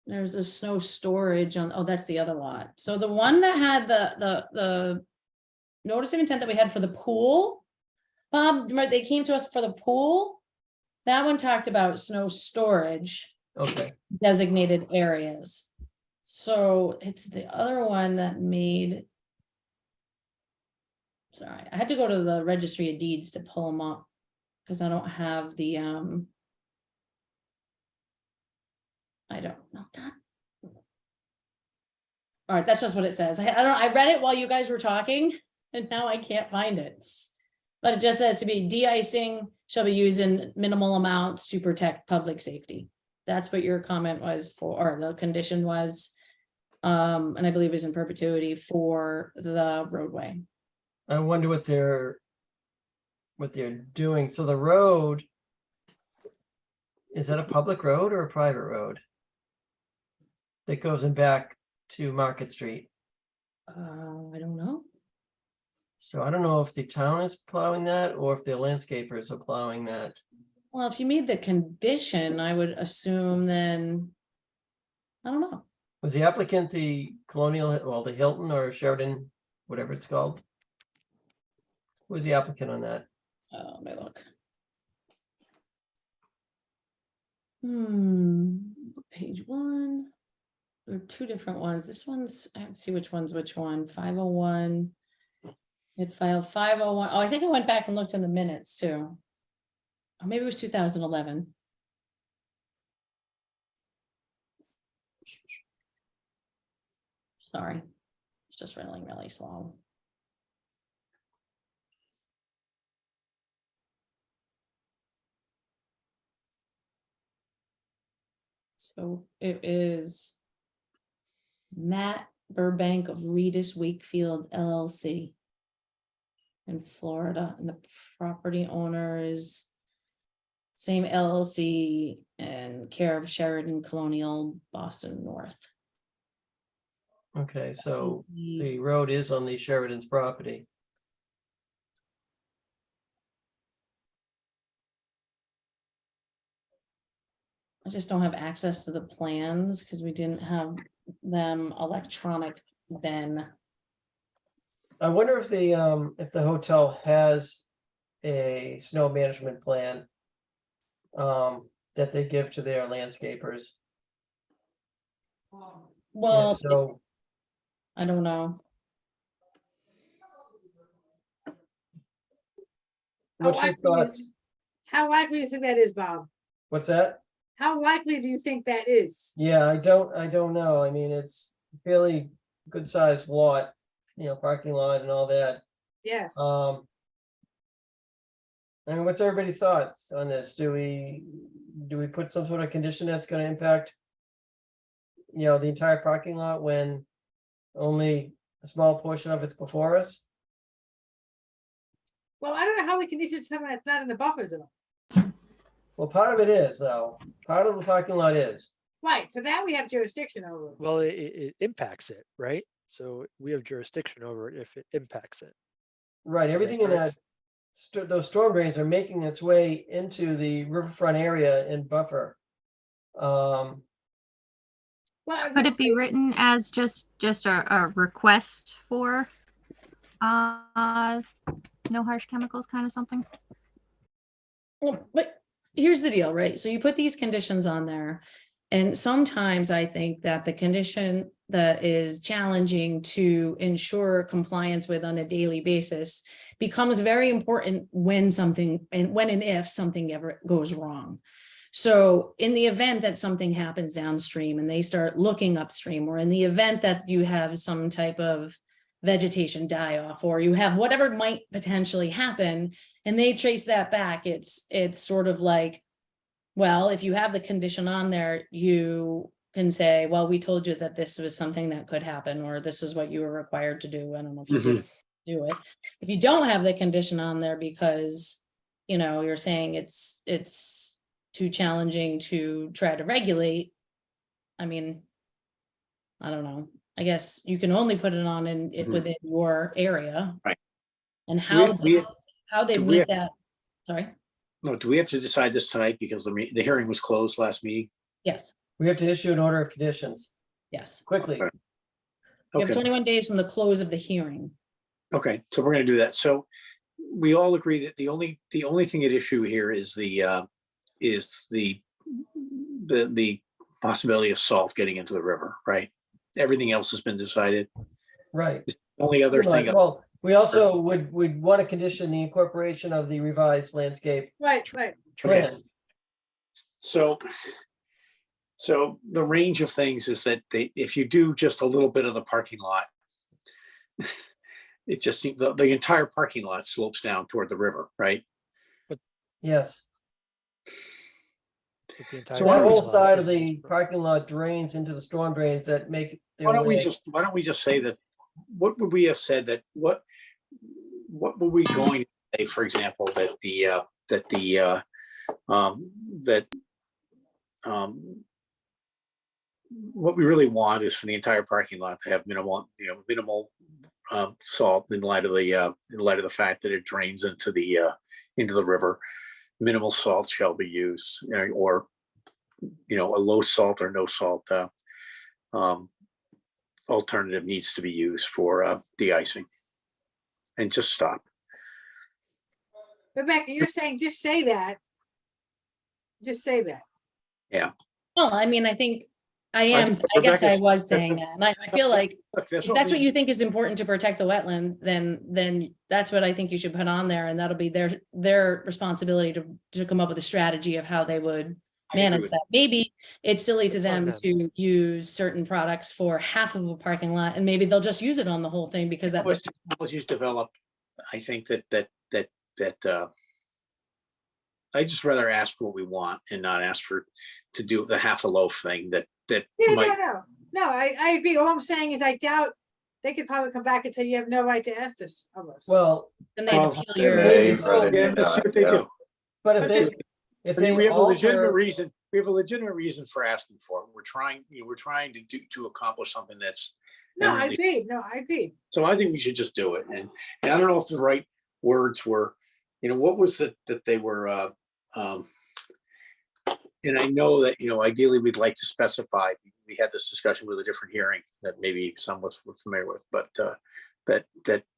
There's a snow storage on, oh, that's the other lot. So the one that had the notice of intent that we had for the pool, Bob, remember they came to us for the pool? That one talked about snow storage, Okay, designated areas. So it's the other one that made. Sorry, I had to go to the registry of deeds to pull them up because I don't have the I don't know. God. All right, that's just what it says. I don't. I read it while you guys were talking, and now I can't find it. But it just says to be de-icing shall be used in minimal amounts to protect public safety. That's what your comment was for, or the condition was. And I believe it was in perpetuity for the roadway. I wonder what they're doing. So the road, is that a public road or a private road that goes in back to Market Street? I don't know. So I don't know if the town is plowing that or if the landscapers are plowing that. Well, if you made the condition, I would assume then, I don't know. Was the applicant the Colonial, well, the Hilton or Sheridan, whatever it's called? Who was the applicant on that? Let me look. Page 1. There are 2 different ones. This one's, I have to see which one's which one. 501. It filed 501. Oh, I think I went back and looked in the minutes too. Or maybe it was 2011. Sorry, it's just running really slow. So it is Matt Burbank of Regis Wakefield LLC in Florida, and the property owner is same LLC and care of Sheridan Colonial, Boston North. Okay, so the road is on the Sheridan's property. I just don't have access to the plans because we didn't have them electronic then. I wonder if the hotel has a snow management plan that they give to their landscapers. Well, And so I don't know. what's your thoughts? How likely do you think that is, Bob? What's that? How likely do you think that is? Yeah, I don't know. I mean, it's a fairly good sized lot, parking lot and all that. Yes. I mean, what's everybody's thoughts on this? Do we put some sort of condition that's gonna impact, the entire parking lot when only a small portion of it's before us? Well, I don't know how we condition something that's not in the buffer zone. Well, part of it is, though. Part of the parking lot is. Right, so that we have jurisdiction over. Well, it impacts it, right? So we have jurisdiction over it if it impacts it. Right, everything in that, those storm drains are making its way into the riverfront area and buffer. Well, Could it be written as just a request for no harsh chemicals kind of something? Well, but here's the deal, right? So you put these conditions on there, and sometimes I think that the condition that is challenging to ensure compliance with on a daily basis becomes very important when and if something ever goes wrong. So in the event that something happens downstream and they start looking upstream, or in the event that you have some type of vegetation die off, or you have whatever might potentially happen, and they trace that back, it's sort of like, well, if you have the condition on there, you can say, well, we told you that this was something that could happen, or this is what you were required to do. I don't know if you did do it. If you don't have the condition on there because, you're saying it's too challenging to try to regulate, I mean, I don't know. I guess you can only put it on within your area. Right. And Do we- how they do we meet have- that, sorry, No, do we have to decide this tonight because the hearing was closed last meeting? yes, We have to issue an order of conditions yes. quickly. Okay. You have Okay. 21 days from the close of the hearing. Okay, so we're gonna do that. So we all agree that the only thing at issue here is the possibility of salt getting into the river, right? Everything else has been decided. Right. Only other Right, thing, well, we also would want to condition the incorporation of the revised landscape Right. plan. so the range of things is that if you do just a little bit of the parking lot, it just seems the entire parking lot slopes down toward the river, right? Yes. But the entire So that whole parking lot side of is- the parking lot drains into the storm drains that make their Why don't way. we just say that, what would we have said that, what were we going to say, for example, what we really want is for the entire parking lot to have minimal salt in light of the fact that it drains into the river. minimal salt shall be used, or, a low salt or no salt alternative needs to be used for de-icing. And just stop. Rebecca, you're saying just say that. Just say that. Yeah. Well, I mean, I think I think I guess I Rebecca's- was saying that, and I feel like Look, if that's what you think is important to protect the wetland, then that's what I think you should put on there, and that'll be their responsibility to come up with a strategy of how they would I agree manage with that. Maybe it's silly to It's on them to use certain products for half of a parking lot, and maybe they'll just use it on the whole thing because that. As technologies develop, I think that I just rather ask what we want and not ask to do the half a loaf thing that Yeah, might. no, I agree. All I'm saying is I doubt they could probably come back and say you have no right to ask this of us. Well, And they Well, appeal They your. may, Yeah, but they Yeah, may let's see not, what they yeah. do. but if That's they, it. if I mean, they we have a legitimate alter, reason. We have a legitimate reason for asking for it. We're trying to accomplish something that's. No, I eminently- agree. No, I agree. So I think we should just do it. And I don't know if the right words were, what was that they were, and I know that, ideally we'd like to specify, we had this discussion with a different hearing that maybe some of us were familiar with, but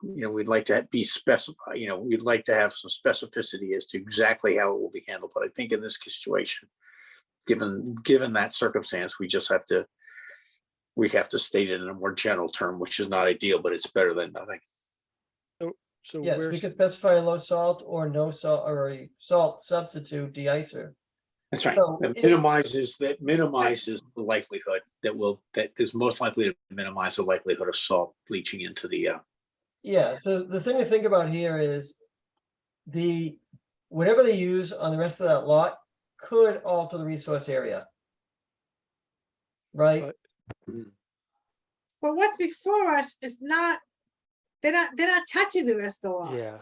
we'd like to be specified, we'd like to have some specificity as to exactly how it will be handled. But I think in this situation, given that circumstance, we have to state it in a more general term, which is not ideal, but it's better than nothing. So yes, we where's, could specify a low salt or no salt or a salt substitute de-icer. That's right. So That minimizes the likelihood that is most likely to minimize the likelihood of salt leaching into the. Yeah, so the thing to think about here is whatever they use on the rest of that lot could alter the resource area. Right? But what's before us is not, they're not touching the rest of the lot. yeah.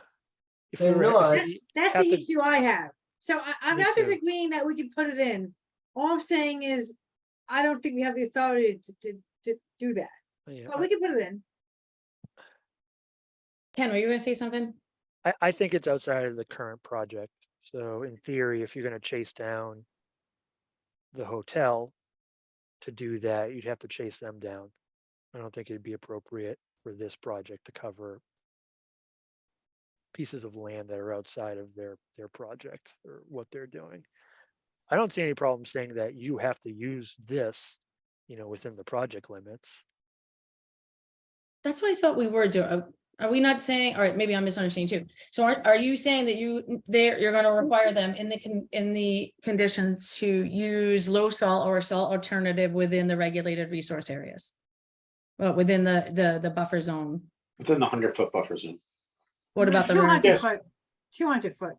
If They're we were, not. if we That's have the to, issue I have. So I'm Me not too. disagreeing that we can put it in. All I'm saying is, I don't think we have the authority to do that, yeah, but we can put it in. Ken, were you gonna say something? I think it's outside of the current project. So in theory, if you're gonna chase down the hotel to do that, you'd have to chase them down. I don't think it'd be appropriate for this project to cover pieces of land that are outside of their project or what they're doing. I don't see any problem saying that you have to use this, within the project limits. That's what I thought we were doing. Are we not saying, all right, maybe I'm misunderstanding too. So are you saying that you're gonna require them in the conditions to use low salt or salt alternative within the regulated resource areas? Well, within the buffer zone. Within the 100-foot buffer zone. What about the 200 Yes. foot, 200 foot.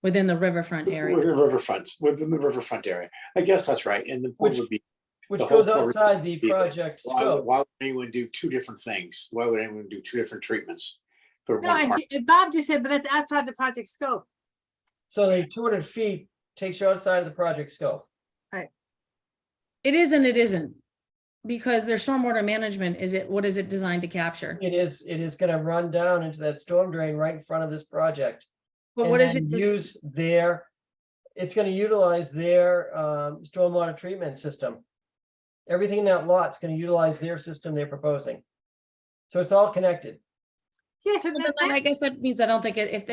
within the riverfront area? Within the riverfront area. I guess that's right. And the point would be. Which the goes hope for it outside the would be that project Why scope. would anyone do two different things? Why would anyone do two different treatments? For No, one part? and Bob just said, but that's outside the project scope. So the 200 feet takes you outside of the project scope. It is and it isn't. Because their stormwater management, what is it designed to capture? It is gonna run down into that storm drain right in front of this project. But and what is then it? It's gonna utilize their stormwater treatment system. Everything in that lot's gonna utilize their system they're proposing. So it's all connected. Yes, and Well, then I guess that means I don't think if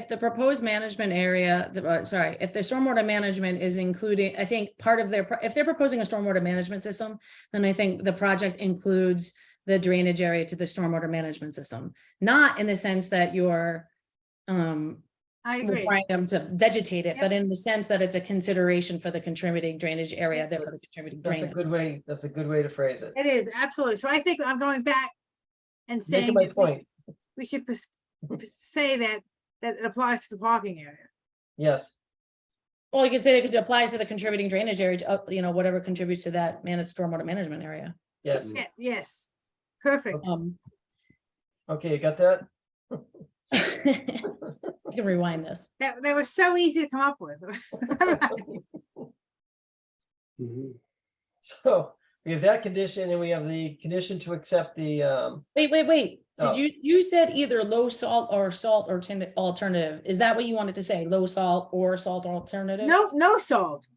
the proposed management area, if the stormwater management is including, I think part of if they're proposing a stormwater management system, then I think the project includes the drainage area to the stormwater management system. Not in the sense that you're I agree. requiring them to vegetate it, Yep. but in the sense that it's a consideration for the contributing drainage area, therefore the contributing That's a drainage. good way, that's a good way to phrase it. It is, absolutely. So I think I'm going back and saying Making my that point. we should say that it applies to the parking area. Yes, Well, you could say it applies to the contributing drainage area, whatever contributes to that managed stormwater management area. yes. Yeah, yes, perfect. Okay, you got that? You can rewind this. That was so easy to come up with. Mhm. So We have that condition and we have the condition to accept the, Wait. Oh. Did you said either low salt or salt or alternative? Is that what you wanted to say? Low salt or salt alternative? No salt.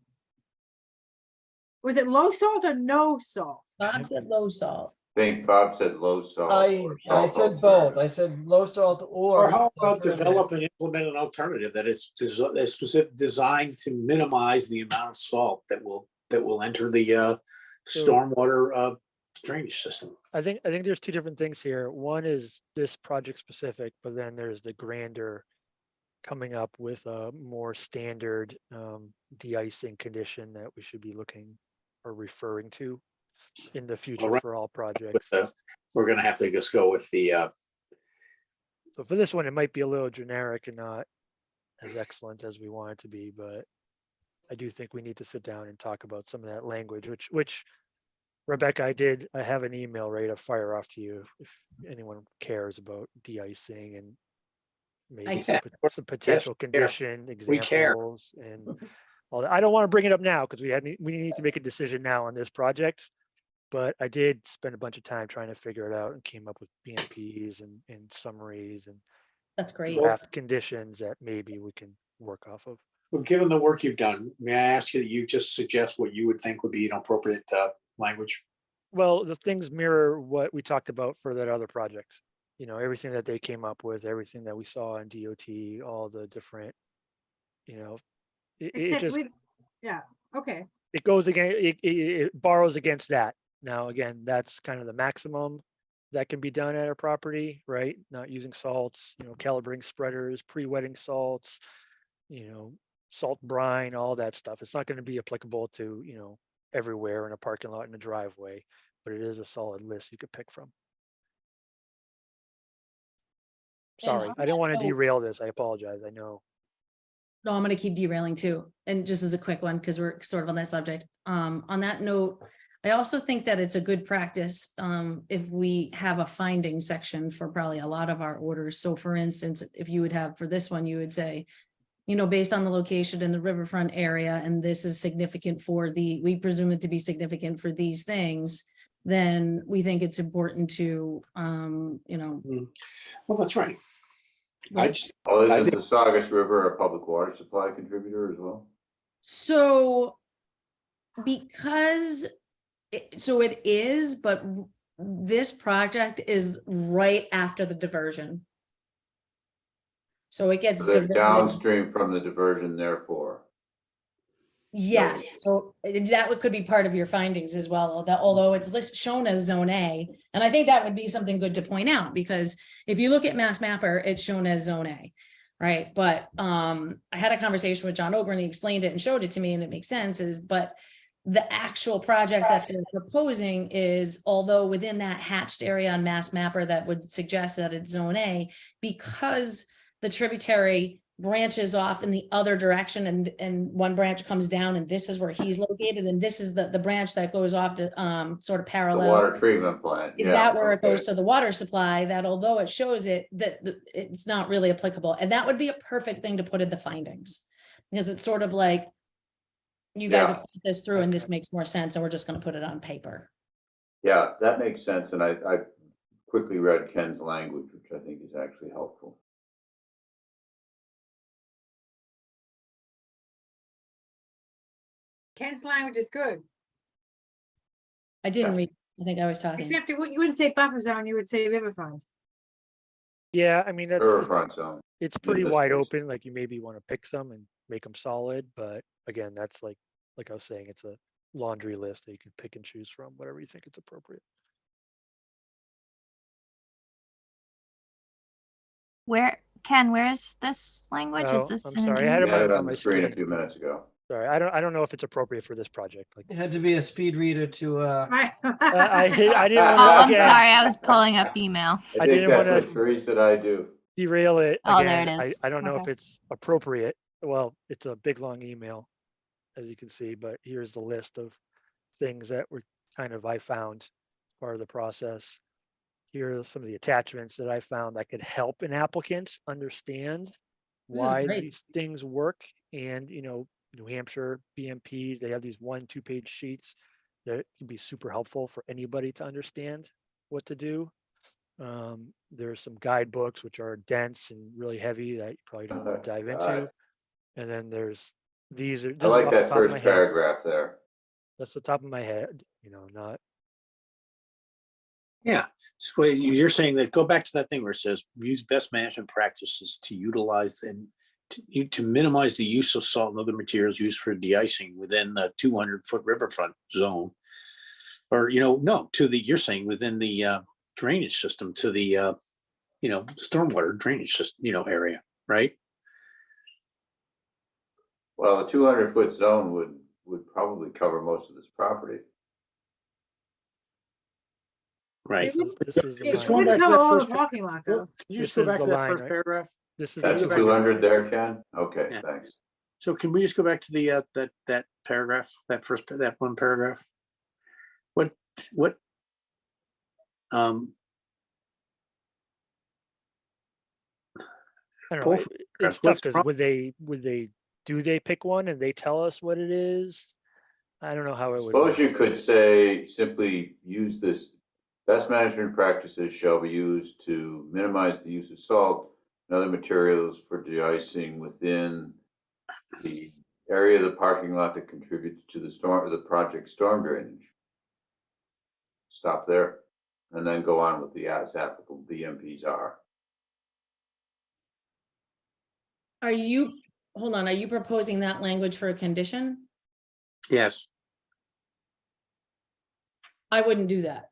Was it low salt or no salt? Bob said low salt. I think Bob said low salt. I said both. I said low salt Or or. how about alternative. develop and implement an alternative that is specific designed to minimize the amount of salt that will enter the stormwater drainage system. I think there's two different things here. One is this project specific, but then there's the grander coming up with a more standard de-icing condition that we should be looking or referring to in the future right. for all projects. We're gonna have to just go with the So for this one, it might be a little generic and not as excellent as we want it to be, but I do think we need to sit down and talk about some of that language, which Rebecca, I have an email ready to fire off to you if anyone cares about de-icing and maybe some potential condition examples and all that. I don't want to bring it up now because we need to make a decision now on this project, but I did spend a bunch of time trying to figure it out and came up with BMPs and summaries and That's great. draft conditions that maybe we can work off of. Well, given the work you've done, may I ask you that you just suggest what you would think would be an appropriate language? Well, the things mirror what we talked about for that other project. You know, everything that they came up with, everything that we saw in DOT, all the different, you know, it just, yeah, okay. it goes again, it borrows against that. Now, again, that's kind of the maximum that can be done at a property, right? Not using salts, you know, calibrating spreaders, pre-wetting salts, you know, salt brine, all that stuff. It's not going to be applicable to, you know, everywhere in a parking lot in a driveway, but it is a solid list you could pick from. Sorry, I didn't want to derail this. I apologize. I know. No, I'm going to keep derailing too. And just as a quick one, because we're sort of on that subject. On that note, I also think that it's a good practice if we have a finding section for probably a lot of our orders. So for instance, if you would have for this one, you would say, you know, based on the location in the riverfront area, and this is significant for we presume it to be significant for these things, then we think it's important to, you know. Well, that's right. Isn't the Saugus River a public water supply contributor as well? So because, so it is, but this project is right after the diversion. So it gets downstream from the diversion, therefore. Yes, so that could be part of your findings as well, although it's shown as zone A. And I think that would be something good to point out, because if you look at Mass Mapper, it's shown as zone A, right? But I had a conversation with John Ogren, he explained it and showed it to me, and it makes sense, but the actual project that they're proposing is, although within that hatched area on Mass Mapper that would suggest that it's zone A, because the tributary branches off in the other direction and one branch comes down and this is where he's located and this is the branch that goes off to sort of parallel. The water treatment plant. Is that where it goes to the water supply, that although it shows it, that it's not really applicable. And that would be a perfect thing to put in the findings, because it's sort of like, you guys have thought this through and this makes more sense and we're just going to put it on paper. Yeah, that makes sense. And I quickly read Ken's language, which I think is actually helpful. Ken's language is good. I didn't read, I think I was talking. Except you wouldn't say buffer zone, you would say riverfront. Yeah, I mean, it's pretty wide case. open. Like you maybe want to pick some and make them solid, but again, that's like I was saying, it's a laundry list that you can pick and choose from, whatever you think it's appropriate. Ken, where is this language? Is this I'm in sorry, an I had email? it on the screen a few minutes ago. Sorry, I don't know if it's appropriate for this project. Like It had to be a speed reader to I didn't Oh, want I'm to sorry, I was pulling up email. I didn't think that's wanna- what Teresa and I do. derail it. Oh, Again, there it is. I don't know if Okay. it's appropriate. Well, it's a big long email, as you can see, but here's the list of things that were I found as part of the process. Here are some of the attachments that I found that could help an applicant understand why great. these things work. And, you know, New Hampshire BMPs, they have these 1-2 page sheets that can be super helpful for anybody to understand what to do. There's some guidebooks which are dense and really heavy that you probably don't want to dive into. And then there's these are, I this is like off the that top of first my head. paragraph there. That's the top of my head, you know, not. Yeah, so you're saying that, go back to that thing where it says, use best management practices to utilize and to minimize the use of salt and other materials used for de-icing within the 200-foot riverfront zone. Or, no, you're saying within the drainage system to the, stormwater drainage system, area, right? Well, a 200-foot zone would probably cover most of this property. Right. This is the It's line. going back to that all the first. parking lot though. Can you This just go is back the to that line, first right? paragraph? This is That's the 200 there, Ken? Okay, Yeah. thanks. So can we just go back to the that paragraph, that one paragraph? What I don't know. both It's what's tough because do they pick one and they tell us what it is? I don't know how it would Suppose work. you could say, simply use this, best management practices shall be used to minimize the use of salt and other materials for de-icing within the area of the parking lot that contributes to the project storm drainage. Stop there, and then go on with the as applicable BMPs are. Hold on, are you proposing that language for a condition? Yes. I wouldn't do that.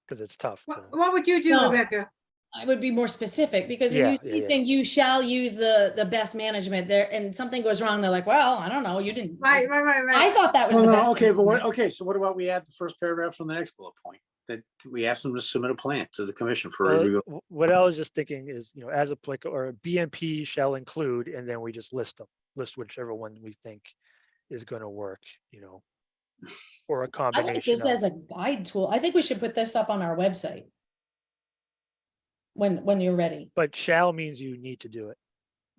Because it's tough. What would you do, No. Rebecca? I would be more specific because when you see thing, you shall use the best management there and something goes wrong, they're like, well, I don't know, you didn't. Right. I thought that was the best. Okay, thing. but so what about we add the first paragraph from the next bullet point? That we ask them to submit a plan to the commission for review. What I was just thinking is, as applicable, or BMP shall include, and then we just list whichever one we think is going to work, or a I combination. like this as a guide tool. I think we should put this up on our website. When you're ready. But shall means you need to do it.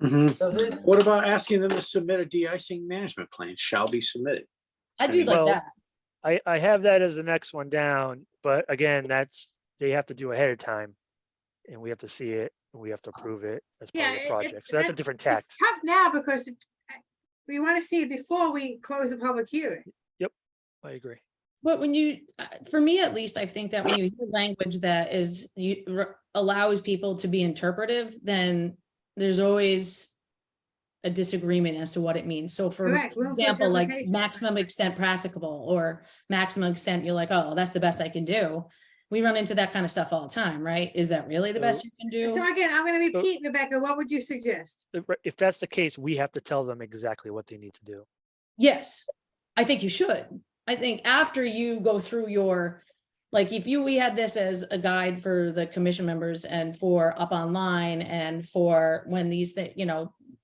Mm-hmm. What about asking them to submit a de-icing management plan? Shall be submitted. I do like that. I have that as the next one down, but again, they have to do ahead of time, and we have to see it, and we have to approve it as part of the project. So that's a different tact. It's tough now because we want to see it before we close the public hearing. Yep, I agree. But when for me at least, I think that when you hear language that allows people to be interpretive, then there's always a disagreement as to what it means. So for example, like maximum extent practicable or maximum extent, you're like, oh, that's the best I can do. We run into that kind of stuff all the time, right? Is that really the best you can do? So again, I'm going to repeat, Rebecca, what would you suggest? If that's the case, we have to tell them exactly what they need to do. Yes, I think you should. I think after you go through we had this as a guide for the commission members and for up online and for when these things,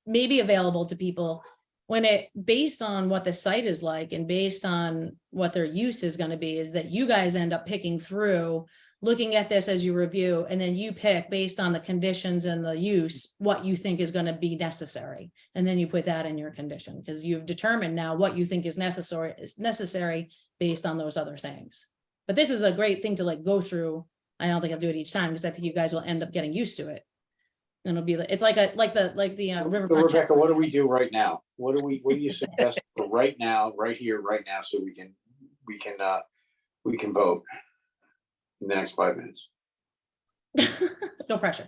may be available to people when based on what the site is like and based on what their use is going to be, is that you guys end up picking through, looking at this as you review, and then you pick based on the conditions and the use, what you think is going to be necessary. And then you put that in your condition because you've determined now what you think is necessary based on those other things. But this is a great thing to go through. I don't think I'll do it each time because I think you guys will end up getting used to it. And it'll be it's like the riverfront. So Rebecca, what do we do right now? What do you suggest for right now, right here, right now, so we can vote in the next 5 minutes? No pressure.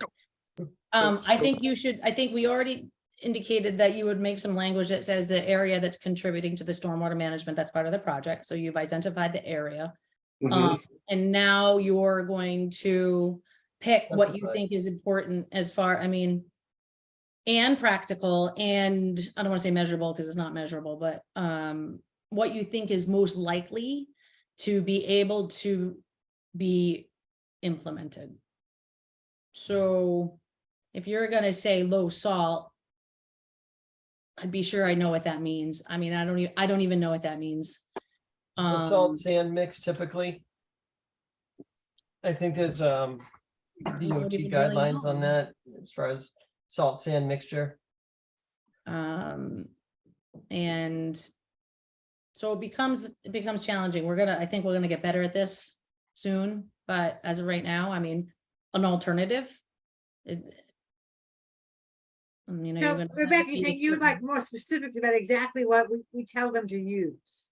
I think we already indicated that you would make some language that says the area that's contributing to the stormwater management, that's part of the project. So you've identified the area. And now you're going to pick what you think is important as far, and practical, and I don't want to say measurable because it's not measurable, but what you think is most likely to be able to be implemented. So if you're going to say low salt, I'd be sure I know what that means. I don't even know what that means. The salt sand mix typically. I think there's DOT guidelines on that as far as salt sand mixture. And So it becomes challenging. I think we're gonna get better at this soon, but as of right now, I mean, an alternative. You know, you're So gonna Rebecca, you allocate think you would certain- like more specifics about exactly what we tell them to use?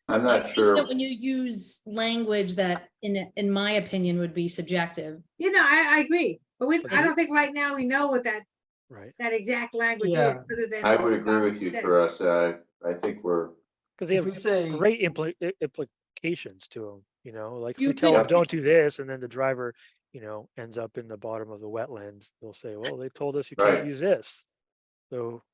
I'm I not think sure. that when you use language that, in my opinion, would be subjective. You know, I agree, but But I you- don't think right now we know what that Right, exact language is. Yeah. other than I what would the agree with doctor you, said. Teresa. I think we're, because they If have we say, great implications to them, you know, like if You we tell could them, say- don't do this, and then the driver, you know, ends up in the bottom of the wetland, they'll say, well, they told us you Right. can't use this. So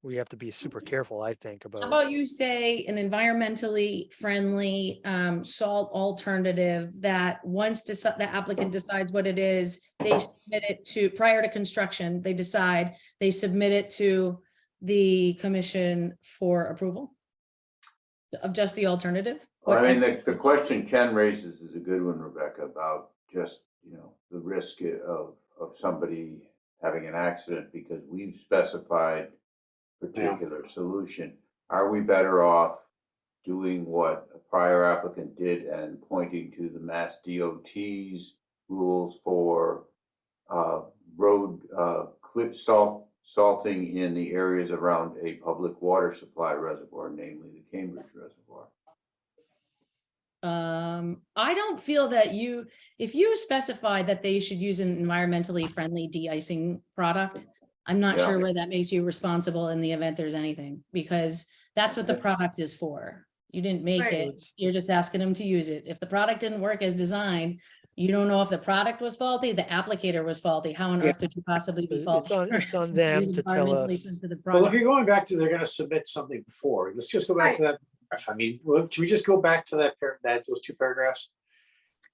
we have to be super careful, I think, How about, about you say an environmentally friendly salt alternative that once the applicant decides what it is, they submit it to, prior to construction, they submit it to the commission for approval of just the alternative? I mean, the question Ken raises is a good one, Rebecca, about just, the risk of somebody having an accident because we've specified particular solution. Are we better off doing what a prior applicant did and pointing to the Mass DOT's rules for road salting in the areas around a public water supply reservoir, namely the Cambridge Reservoir? I don't feel that if you specify that they should use an environmentally friendly de-icing product, I'm not Yeah. sure where that makes you responsible in the event there's anything, because that's what the product is for. You didn't make Right. it, you're just asking them to use it. If the product didn't work as designed, you don't know if the product was faulty, the applicator was faulty. How on Yeah. earth could you possibly be It's faulty? on- it's on to them use to tell environmentally us. sensitive Well, if product? you're going back to, they're gonna submit something before, let's just go back to that. I mean, can we just go back to those two paragraphs?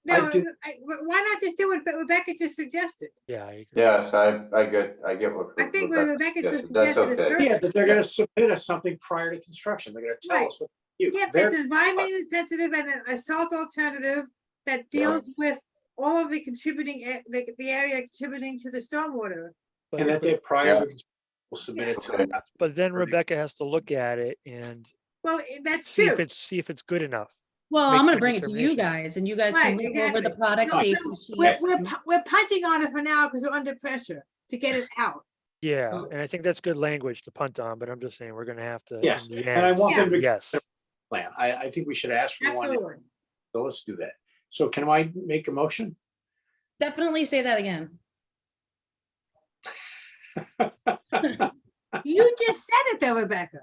No, did- why not just do what Rebecca just suggested? yeah, I agree. Yes, I get what. I think what Rebecca just suggested. That's suggested is okay. perfect. Yeah, but they're gonna submit us something prior to construction, they're gonna tell Right. us what to do. Yeah, it's They're- environmentally sensitive and a salt alternative that deals with all of the contributing, the area contributing to the stormwater. And that they prior to construction will submit it to. Okay. But then Rebecca has to look at it and Well, that's see true. if it's good enough. Well, make I'm gonna their bring it to you determination. guys and you guys can Right, look over the exactly. product No, so safety We're, sheets. we're punting on it for now because we're under pressure to get it out. Yeah, Oh. and I think that's good language to punt on, but I'm just saying we're gonna have to. Yes, in the and I end, want say them to- yes. Plan, I think we should ask for one, Absolutely. so let's do that. So can I make a motion? Definitely say that again. You just said it though, Rebecca.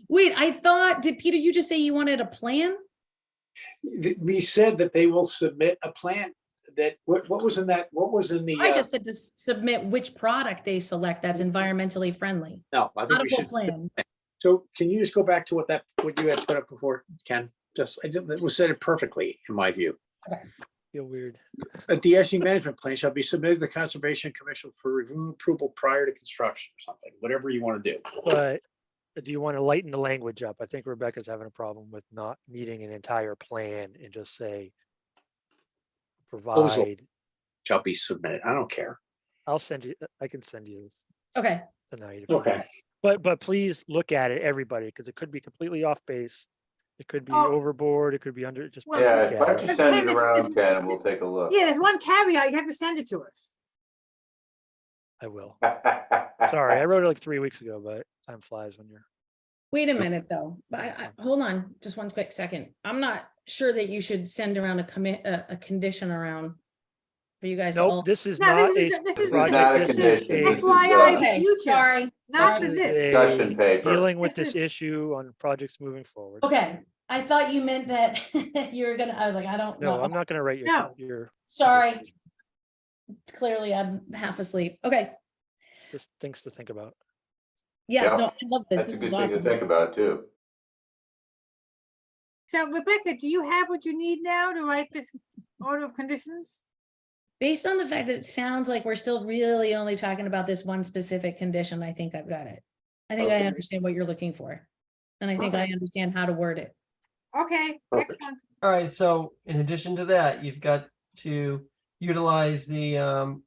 Wait, did Peter, you just say you wanted a plan? We said that they will submit a plan that, what was in that, what was in the? I just said to submit which product they select that's environmentally friendly. No, I think Not a we full should. plan. So can you just go back to what you had put up before, Ken? It was said it perfectly, in my view. Feel weird. A de-icing management plan shall be submitted to the Conservation Commission for review and approval prior to construction or something, whatever you want to do. But do you want to lighten the language up? I think Rebecca's having a problem with not needing an entire plan and just say Proposal. provide. Shall be submitted. I don't care. I can send you this Okay, tonight. if you Okay. want. But please look at it, everybody, because it could be completely off base. It could be Oh. overboard. It could be under, just. Well, Yeah, look why at don't it. you send it Ken, around, Ken, and we'll take a look. Yeah, there's one caveat. You have to send it to us. I will. Sorry, I wrote it like 3 weeks ago, but time flies when you're. wait a minute though, but hold on, just one quick second. I'm not sure that you should send around a condition around for you guys to all. Nope, this is No, not this a is- this is- not a project. This is condition. a- This is, FYI, the Okay, future, sorry. not for This is this. a Discussion paper. Dealing with This this issue on projects moving forward. Okay, I thought you meant that you were gonna, I was like, I don't No, know. I'm not gonna write No. your, Sorry. Clearly, I'm half asleep. Okay, just things to think about. yes, Yeah. no, I love this. That's This a is good thing to awesome. think about too. So Rebecca, do you have what you need now to write this order of conditions? Based on the fact that it sounds like we're still really only talking about this one specific condition, I think I've got it. I think I Okay. understand what you're looking for. And I think I Okay. understand how to word it. Okay, Perfect. excellent. all right, so in addition to that, you've got to utilize the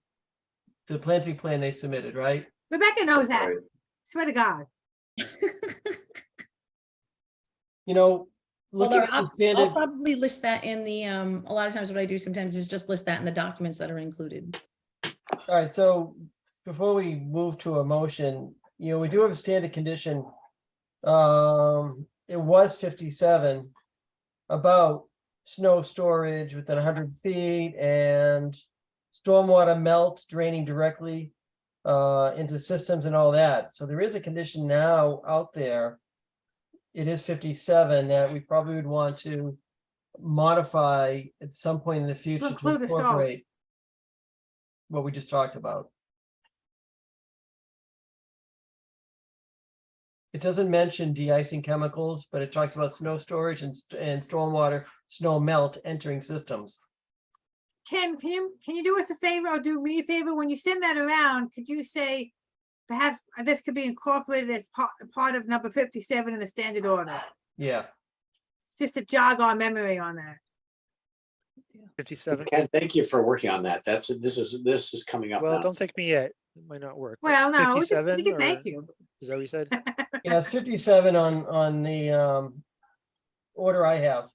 planting plan they submitted, right? Rebecca knows that. Right. Swear to God. you know, Well, looking at the I'll standard, probably list that in the, a lot of times what I do sometimes is just list that in the documents that are included. all right, so before we move to a motion, you know, we do have a standard condition. It was 57 about snow storage within 100 feet and stormwater melt draining directly into systems and all that. So there is a condition now out there. It is 57 that we probably would want to modify at some point in the future to include the salt. incorporate what we just talked about. It doesn't mention de-icing chemicals, but it talks about snow storage and stormwater snow melt entering systems. Ken, can you do us a favor or do me a favor? When you send that around, could you say perhaps this could be incorporated as part of number 57 in the standard order? Yeah, Just to jog our memory on that. 57. Ken, thank you for working on that. This is coming up Well, now. don't thank me yet. It might not work. but Well, no, we 57 can thank or- you. Is that what you said? yeah, it's 57 on the order I have.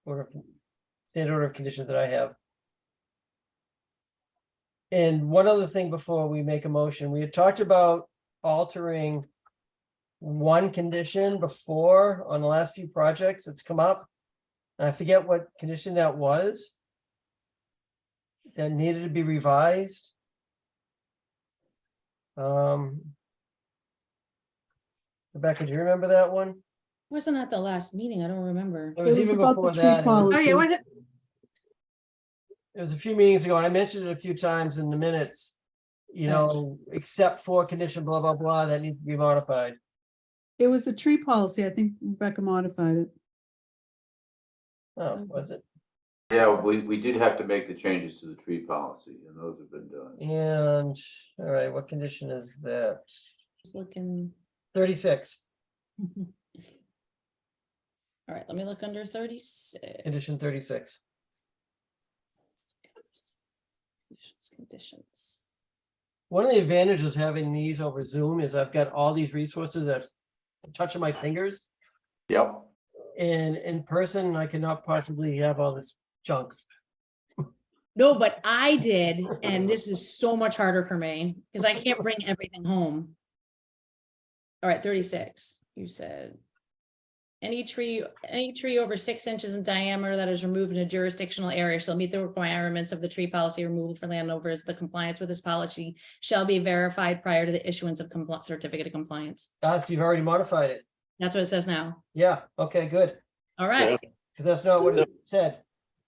Standard order of conditions that I have. And one other thing before we make a motion, we had talked about altering one condition before on the last few projects that's come up. And I forget what condition that was. That needed to be revised. Rebecca, do you remember that one? Wasn't at the last meeting. I don't remember. It was even before that. Oh, yeah, was it? It was a few meetings ago, and I mentioned it a few times in the minutes. You know, except for condition blah, blah, blah, that needs to be modified. It was the tree policy. I think Rebecca modified it. Oh, was it? Yeah, we did have to make the changes to the tree policy, and those have been done. And, all right, what condition is that? Just looking. 36, All right, let me look under 36. condition 36. Conditions. One of the advantages of having these over Zoom is I've got all these resources at the touch of my fingers. Yep. And in person, I cannot possibly have all this junk. No, but I did, and this is so much harder for me because I can't bring everything home. All right, 36, you said. Any tree over 6 inches in diameter that is removed in a jurisdictional area shall meet the requirements of the tree policy removal for landowners. The compliance with this policy shall be verified prior to the issuance of certificate of compliance. So you've already modified it. That's what it says now. Yeah, okay, good. All right. Because that's not what it said.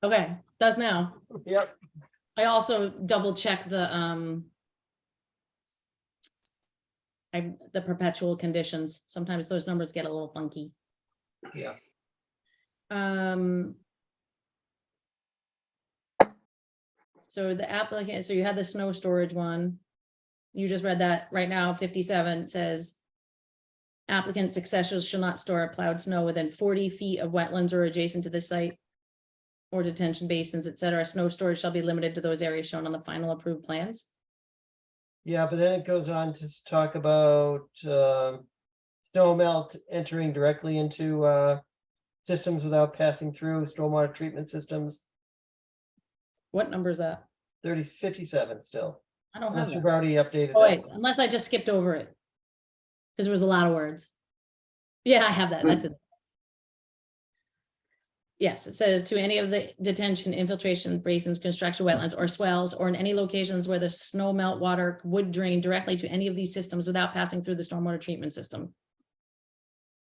Okay, does now. Yep. I also double check the perpetual conditions. Sometimes those numbers get a little funky. Yeah. So the applicant, so you had the snow storage one. You just read that right now, 57 says applicant successors shall not store plowed snow within 40 feet of wetlands or adjacent to the site or detention basins, et cetera. Snow storage shall be limited to those areas shown on the final approved plans. Yeah, but then it goes on to talk about snow melt entering directly into systems without passing through stormwater treatment systems. What number is that? 57 still. I don't have Unless that. you've already updated Oh, that wait, one. unless I just skipped over it. Because there was a lot of words. Yeah, I have that. That's it. Yes, it says to any of the detention, infiltration, basins, construction, wetlands, or swells, or in any locations where the snow melt water would drain directly to any of these systems without passing through the stormwater treatment system.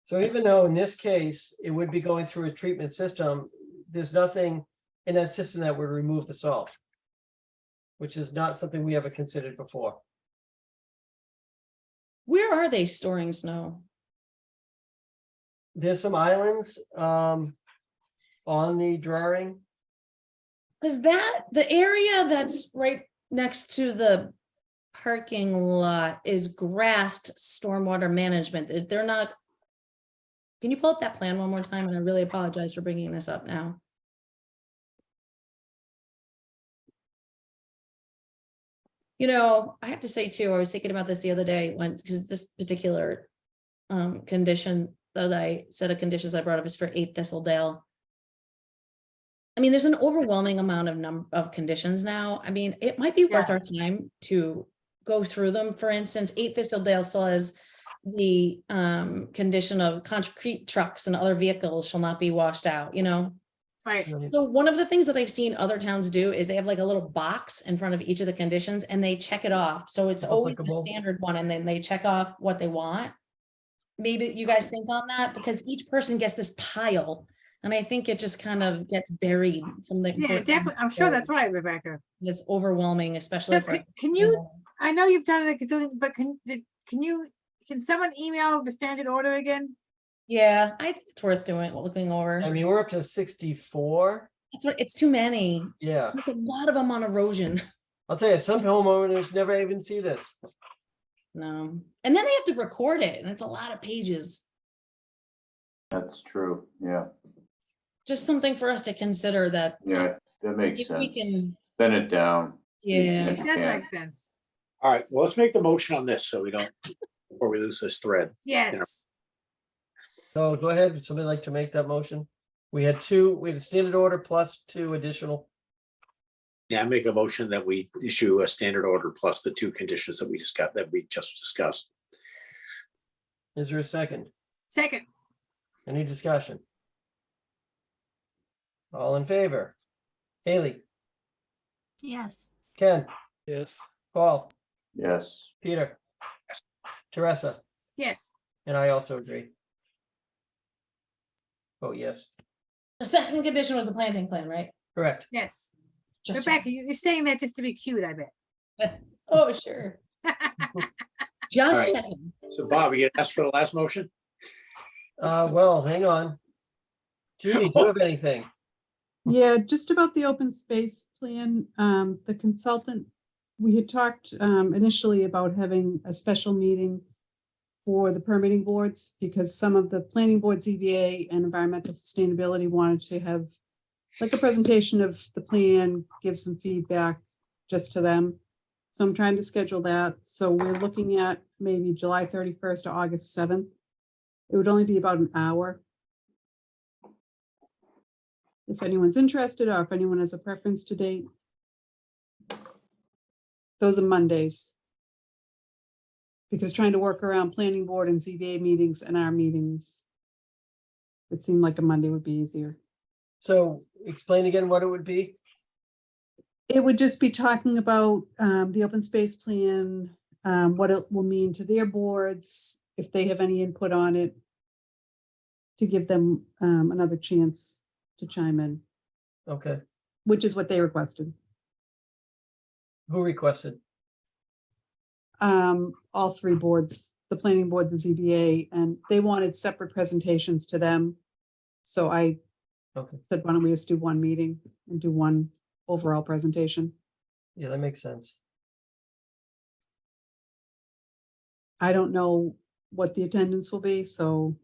So even though in this case, it would be going through a treatment system, there's nothing in that system that would remove the salt, which is not something we ever considered before. Where are they storing snow? There's some islands on the drawing. Because the area that's right next to the parking lot is grassed stormwater management. They're not. Can you pull up that plan one more time? And I really apologize for bringing this up now. You know, I have to say too, I was thinking about this the other day because this particular condition that I set of conditions I brought up is for 8 Thistledale. I mean, there's an overwhelming amount of conditions now. I mean, it might be worth Yeah. our time to go through them. For instance, 8 Thistledale still has the condition of concrete trucks and other vehicles shall not be washed out, you know? Right. So one of the things that I've seen other towns do is they have like a little box in front of each of the conditions and they check it off. So it's always the Applicable. standard one and then they check off what they want. Maybe you guys think on that because each person gets this pile. And I think it just kind of gets buried. Something Yeah, definitely. I'm sure that's right, Rebecca. It's overwhelming, especially So for us. can you, I know you've done it, but can someone email the standard order again? Yeah, I think it's worth looking over. I mean, we're up to 64. That's what, it's too many. Yeah, There's a lot of them on erosion. I'll tell you, some homeowners never even see this. No. And then they have to record it and it's a lot of pages. That's true. Yeah. Just something for us to consider that. Yeah, that makes if we sense. can, Thin it down. yeah. It does make sense. All right, well, let's make the motion on this so we don't, before we lose this thread. Yes. So go ahead, would somebody like to make that motion? We had a standard order plus 2 additional. Yeah, I make a motion that we issue a standard order plus the 2 conditions that we just discussed. Is there a second? Second. Any discussion? All in favor? Haley, Yes. Ken, Yes. Paul, Yes. Peter, Teresa, Yes. and I also agree. Oh, yes, The second condition was the planting plan, right? correct. Yes. Just Rebecca, you're saying that just to be cute, I bet. Oh, sure. Just All right. checking. So Bob, you gonna ask for the last motion? Well, hang on. Judy, do you have anything? Yeah, just about the open space plan, the consultant, we had talked initially about having a special meeting for the permitting boards, because some of the planning board, ZBA and environmental sustainability wanted to have like a presentation of the plan, give some feedback just to them. So I'm trying to schedule that. So we're looking at maybe July 31st or August 7th. It would only be about an hour. If anyone's interested or if anyone has a preference to date. Those are Mondays. Because trying to work around planning board and ZBA meetings and our meetings, it seemed like a Monday would be easier. So explain again what it would be. It would just be talking about the open space plan, what it will mean to their boards, if they have any input on it, to give them another chance to chime in, Okay, which is what they requested. who requested? All 3 boards, the planning board, the ZBA, and they wanted separate presentations to them. So I Okay, said, why don't we just do one meeting and do one overall presentation? yeah, that makes sense. I don't know what the attendance will be, so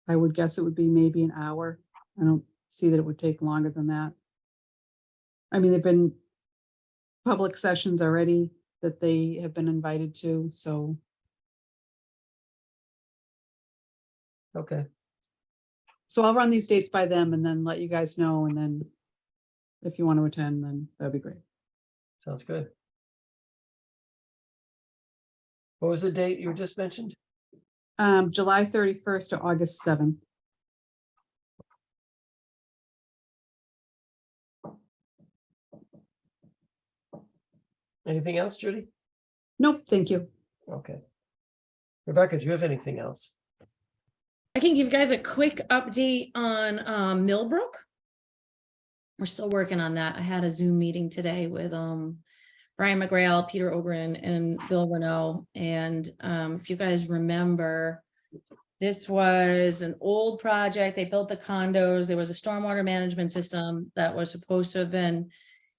I would guess it would be maybe an hour. I don't see that it would take longer than that. I mean, there've been public sessions already that they have been invited to, so Okay, I'll run these dates by them and then let you guys know, and then if you want to attend, then that'd be great. sounds good. What was the date you just mentioned? July 31st to August 7th. Anything else, Judy? Nope, thank you. Okay. Rebecca, do you have anything else? I can give you guys a quick update on Millbrook. We're still working on that. I had a Zoom meeting today with Brian McGrail, Peter Ogren, and Bill Renault. And if you guys remember, this was an old project. They built the condos. There was a stormwater management system that was supposed to have been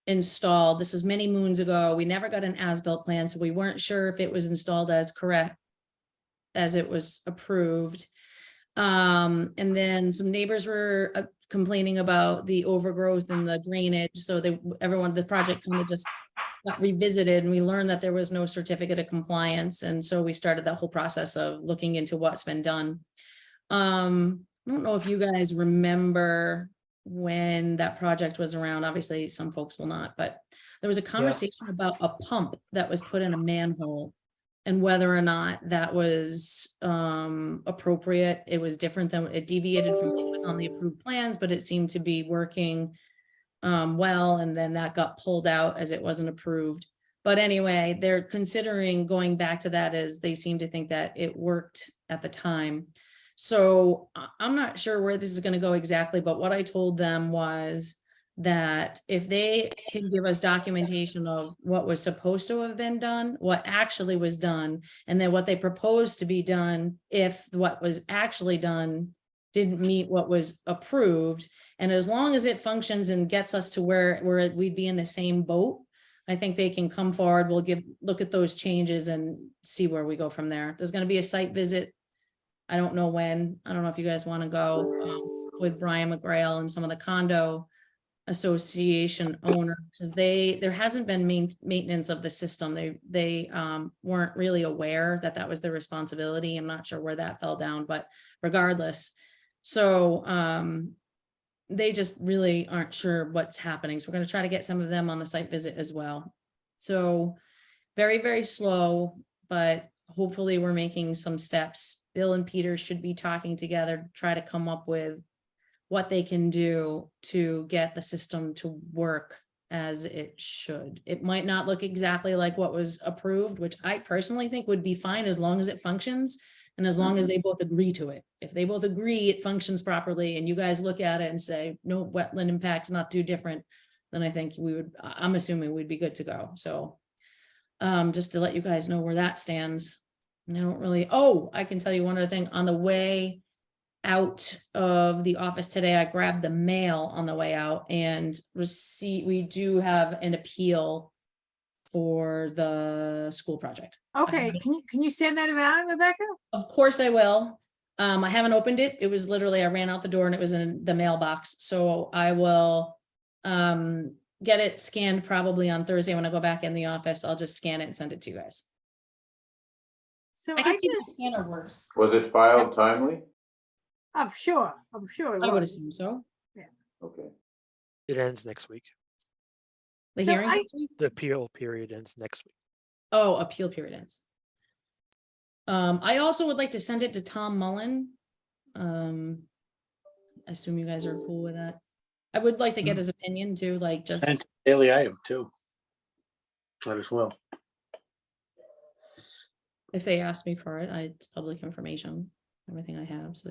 installed. This was many moons ago. We never got an as-built plan, so we weren't sure if it was installed as correct as it was approved. And then some neighbors were complaining about the overgrowth and the drainage. So the project kind of just got revisited and we learned that there was no certificate of compliance. And so we started that whole process of looking into what's been done. I don't know if you guys remember when that project was around. Obviously, some folks will not, but there was a conversation about a pump that was put in a manhole and whether or not that was appropriate. It was different than, it deviated from what was on the approved plans, but it seemed to be working well, and then that got pulled out as it wasn't approved. But anyway, they're considering going back to that as they seem to think that it worked at the time. So I'm not sure where this is going to go exactly, but what I told them was that if they can give us documentation of what was supposed to have been done, what actually was done, and then what they proposed to be done if what was actually done didn't meet what was approved. And as long as it functions and gets us to where we'd be in the same boat, I think they can come forward. We'll look at those changes and see where we go from there. There's going to be a site visit. I don't know when. I don't know if you guys want to go with Brian McGrail and some of the condo association owners, because there hasn't been maintenance of the system. They weren't really aware that that was their responsibility. I'm not sure where that fell down, but regardless. So they just really aren't sure what's happening. So we're going to try to get some of them on the site visit as well. So very, very slow, but hopefully we're making some steps. Bill and Peter should be talking together to try to come up with what they can do to get the system to work as it should. It might not look exactly like what was approved, which I personally think would be fine as long as it functions and as long as they both agree to it. If they both agree it functions properly and you guys look at it and say, no wetland impacts, not too different, then I think I'm assuming we'd be good to go. So just to let you guys know where that stands. And I don't really, I can tell you one other thing. On the way out of the office today, I grabbed the mail on the way out and we do have an appeal for the school project. Okay, can you send that around, Rebecca? Of course I will. I haven't opened it. It was literally, I ran out the door and it was in the mailbox. So I will get it scanned probably on Thursday when I go back in the office. I'll just scan it and send it to you guys. So I can see the scanner works. Was it filed timely? I'm sure. I would assume so. Okay. It ends next week. The hearings next week? The appeal period ends next week. Oh, appeal period ends. I also would like to send it to Tom Mullen. I assume you guys are cool with that. I would like to get his opinion too, like just. And daily item too. Might as well. If they ask me for it, it's public information, everything I have, so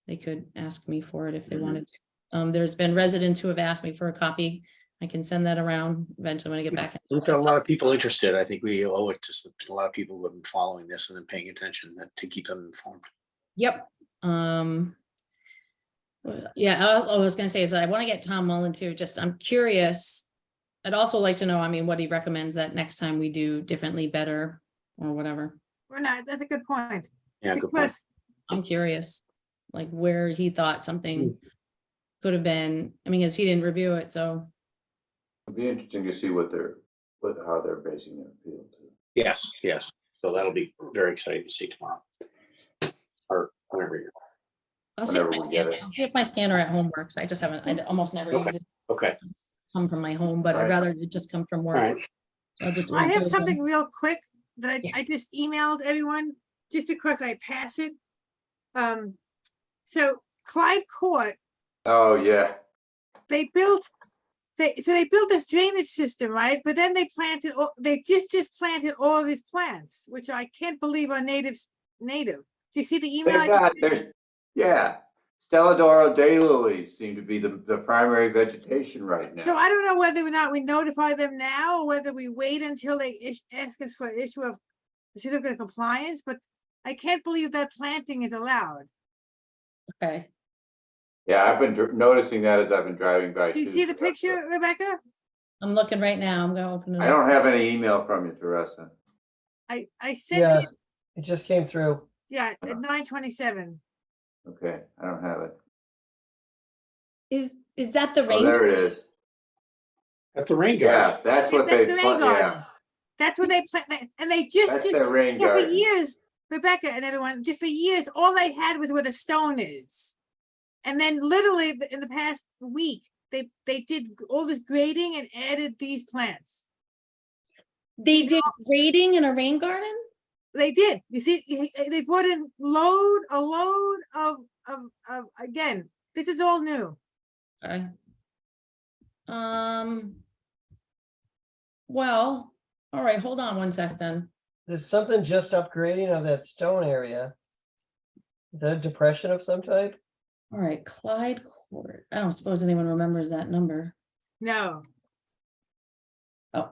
they could ask me for it if they wanted to. There's been residents who have asked me for a copy. I can send that around eventually when I get back. We've got a lot of people interested. I think we owe it to a lot of people who have been following this and then paying attention to keep them informed. Yep. Yeah, I was gonna say is I want to get Tom Mullen too. Just I'm curious. I'd also like to know, I mean, what he recommends that next time we do differently, better, or whatever. Or not, that's a good point. Yeah, good point. I'm curious, like where he thought something could have been. I mean, because he didn't review it, so. It'd be interesting to see how they're basing their appeal too. Yes. So that'll be very exciting to see tomorrow. Or whenever you're. I'll see if my scanner at home works. I just haven't, I almost never use it. Okay. Come from my home, but I'd rather it just come from work. Right. I'll just. I have something real quick that I just emailed everyone just because I pass it. So Clyde Court. Oh, yeah. They built this drainage system, right? But then they just planted all of these plants, which I can't believe are native. Do you see the email? Yeah. Stelladoro daylilies seem to be the primary vegetation right now. So I don't know whether or not we notify them now or whether we wait until they ask us for issue of certificate of compliance, but I can't believe that planting is allowed. Okay. Yeah, I've been noticing that as I've been driving by. Do you see the picture, Rebecca? I'm looking right now. I'm gonna open it. I don't have any email from you, Teresa. I sent it. It just came through. Yeah, at 9:27. Okay, I don't have it. Is that the rain? Oh, there it is. That's the rain garden. Yeah, that's what That's they, the rain yeah, garden. That's what they plant, and they that's just, their rain yeah, for garden. years, Rebecca and everyone, just for years, all they had was where the stone is. And then literally in the past week, they did all this grading and added these plants. They did grading in a rain garden? They did. You see, they brought in a load of again, this is all new. Okay. Well, all right, hold on one sec then. There's something just upgrading of that stone area. Is that a depression of some type? All right, Clyde Court. I don't suppose anyone remembers that number. No. Oh,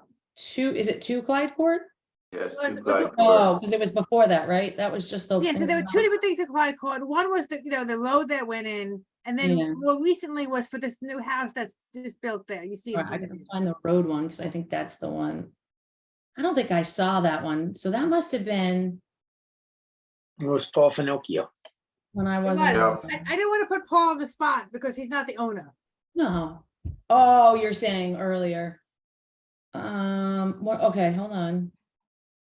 is it 2 Clyde Court? Yes, Well, two it was- Clyde Oh, Court. because it was before that, right? That was just the. Yeah, so single there were two house. different things at Clyde Court. One was the, the road that went in, and then Yeah. more recently was for this new house that's just built there. You see it All in right, I front of gotta you. find the road one because I think that's the one. I don't think I saw that one. So that must have been It was Paul Finocchio. when I It wasn't. was. I didn't want to put Paul on the spot because he's not the owner. No. Oh, you're saying earlier. What, okay, hold on.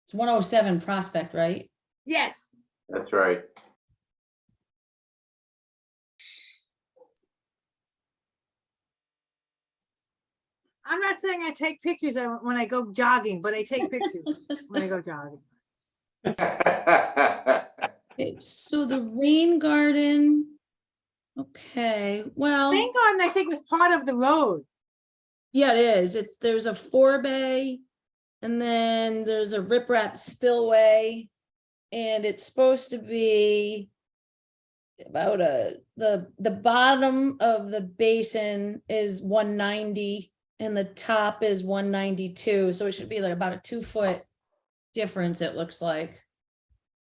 It's 107 Prospect, right? Yes. That's right. I'm not saying I take pictures when I go jogging, but I take pictures when I go jogging. Okay, so the rain garden. Okay, well, Rain garden, I think, was part of the road. yeah, it is. There's a 4-bay and then there's a riprap spillway. And it's supposed to be about the bottom of the basin is 190 and the top is 192. So it should be like about a 2-foot difference, it looks like,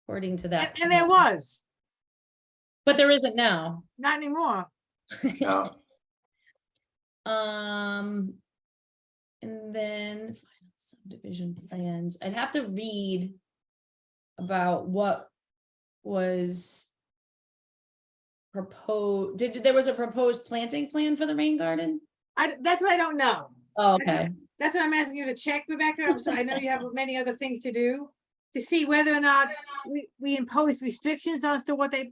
according to that. And there plan. was, But there isn't now. not anymore. No, And then final subdivision plans, I'd have to read about what was proposed. There was a proposed planting plan for the rain garden? That's what I don't know. Oh, okay. That's what I'm asking you to check, Rebecca. I'm sorry, I know you have many other things to do, to see whether or not we impose restrictions as to what they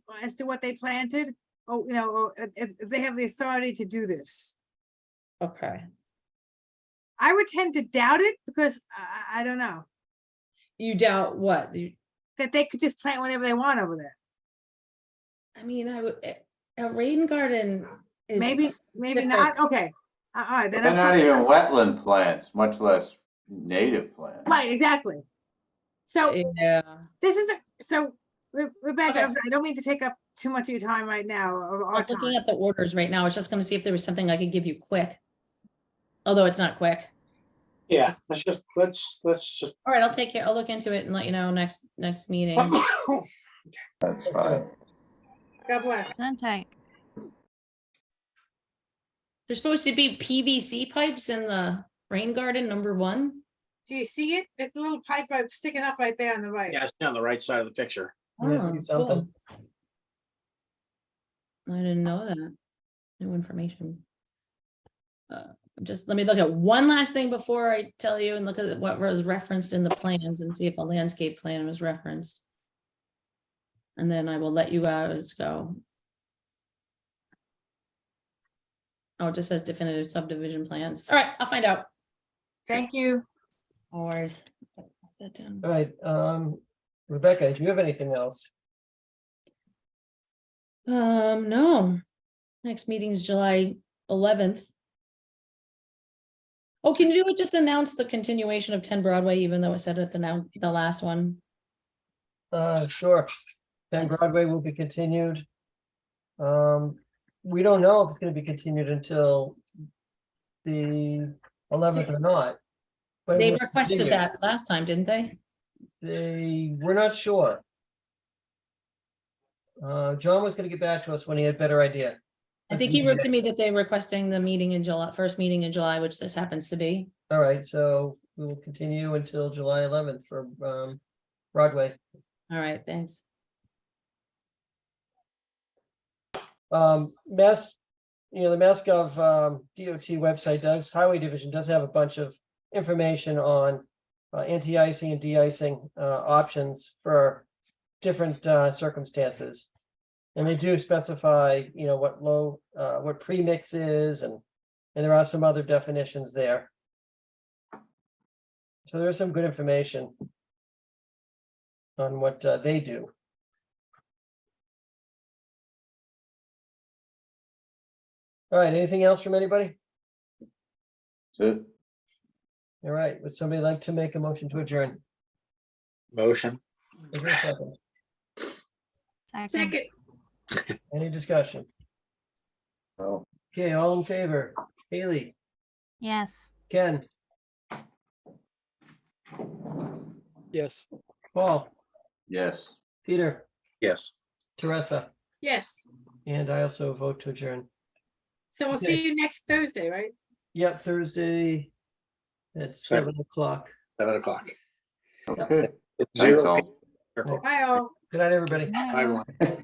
planted, or, or if they have the authority to do this. Okay. I would tend to doubt it because I don't know, You doubt what? that they could just plant whatever they want over there. I mean, a rain garden is. Maybe specific. not. Okay. All right, then they're I'm not sorry. even wetland plants, much less native plants. Right, exactly. So Yeah. this is so Rebecca, Okay. I'm sorry, I don't mean to take up too much of your time right now, or our I'm looking time. at the orders right now. I was just gonna see if there was something I could give you quick. Although it's not quick. Yeah, let's just. All right, I'll take care. I'll look into it and let you know next meeting. That's fine. God bless. Tight. There's supposed to be PVC pipes in the rain garden, number 1. Do you see it? It's a little pipe sticking up right there on the right. Yeah, it's on the right side of the picture. You see something? I didn't know that. New information. Just let me look at one last thing before I tell you and look at what was referenced in the plans and see if a landscape plan was referenced. And then I will let you guys go. Oh, it just says definitive subdivision plans. All right, I'll find out. Thank you. No worries. Put that down. All right, Rebecca, do you have anything else? No. Next meeting is July 11th. Oh, can you just announce the continuation of 10 Broadway, even though it said it the last one? Sure. 10 Thanks. Broadway will be continued. We don't know if it's gonna be continued until the 11th or not. but it They will requested continue. that last time, didn't they? We're not sure. John was gonna get back to us when he had a better idea. I think he wrote to me that they're requesting the meeting in July, first meeting in July, which this happens to be. All right, so we will continue until July 11th for Broadway. All right, thanks. Mass the MassGov DOT website Highway Division does have a bunch of information on anti-icing and de-icing options for different circumstances. And they do specify, what premix is, and there are some other definitions there. So there's some good information on what they do. All right, anything else from anybody? That's it. All right, would somebody like to make a motion to adjourn? Motion. Is there a second? Second. Second, Any discussion? Well, Okay, all in favor? Haley, Yes. Ken, Yes. Paul, yes. Peter, Yes. Teresa, yes. and I also vote to adjourn. So we'll Okay. see you next Thursday, right? Yep, Thursday at 7 o'clock. 7 o'clock. Okay. It's Thanks, 0 all. p.m. Bye all. Good night, everybody. Bye, everyone.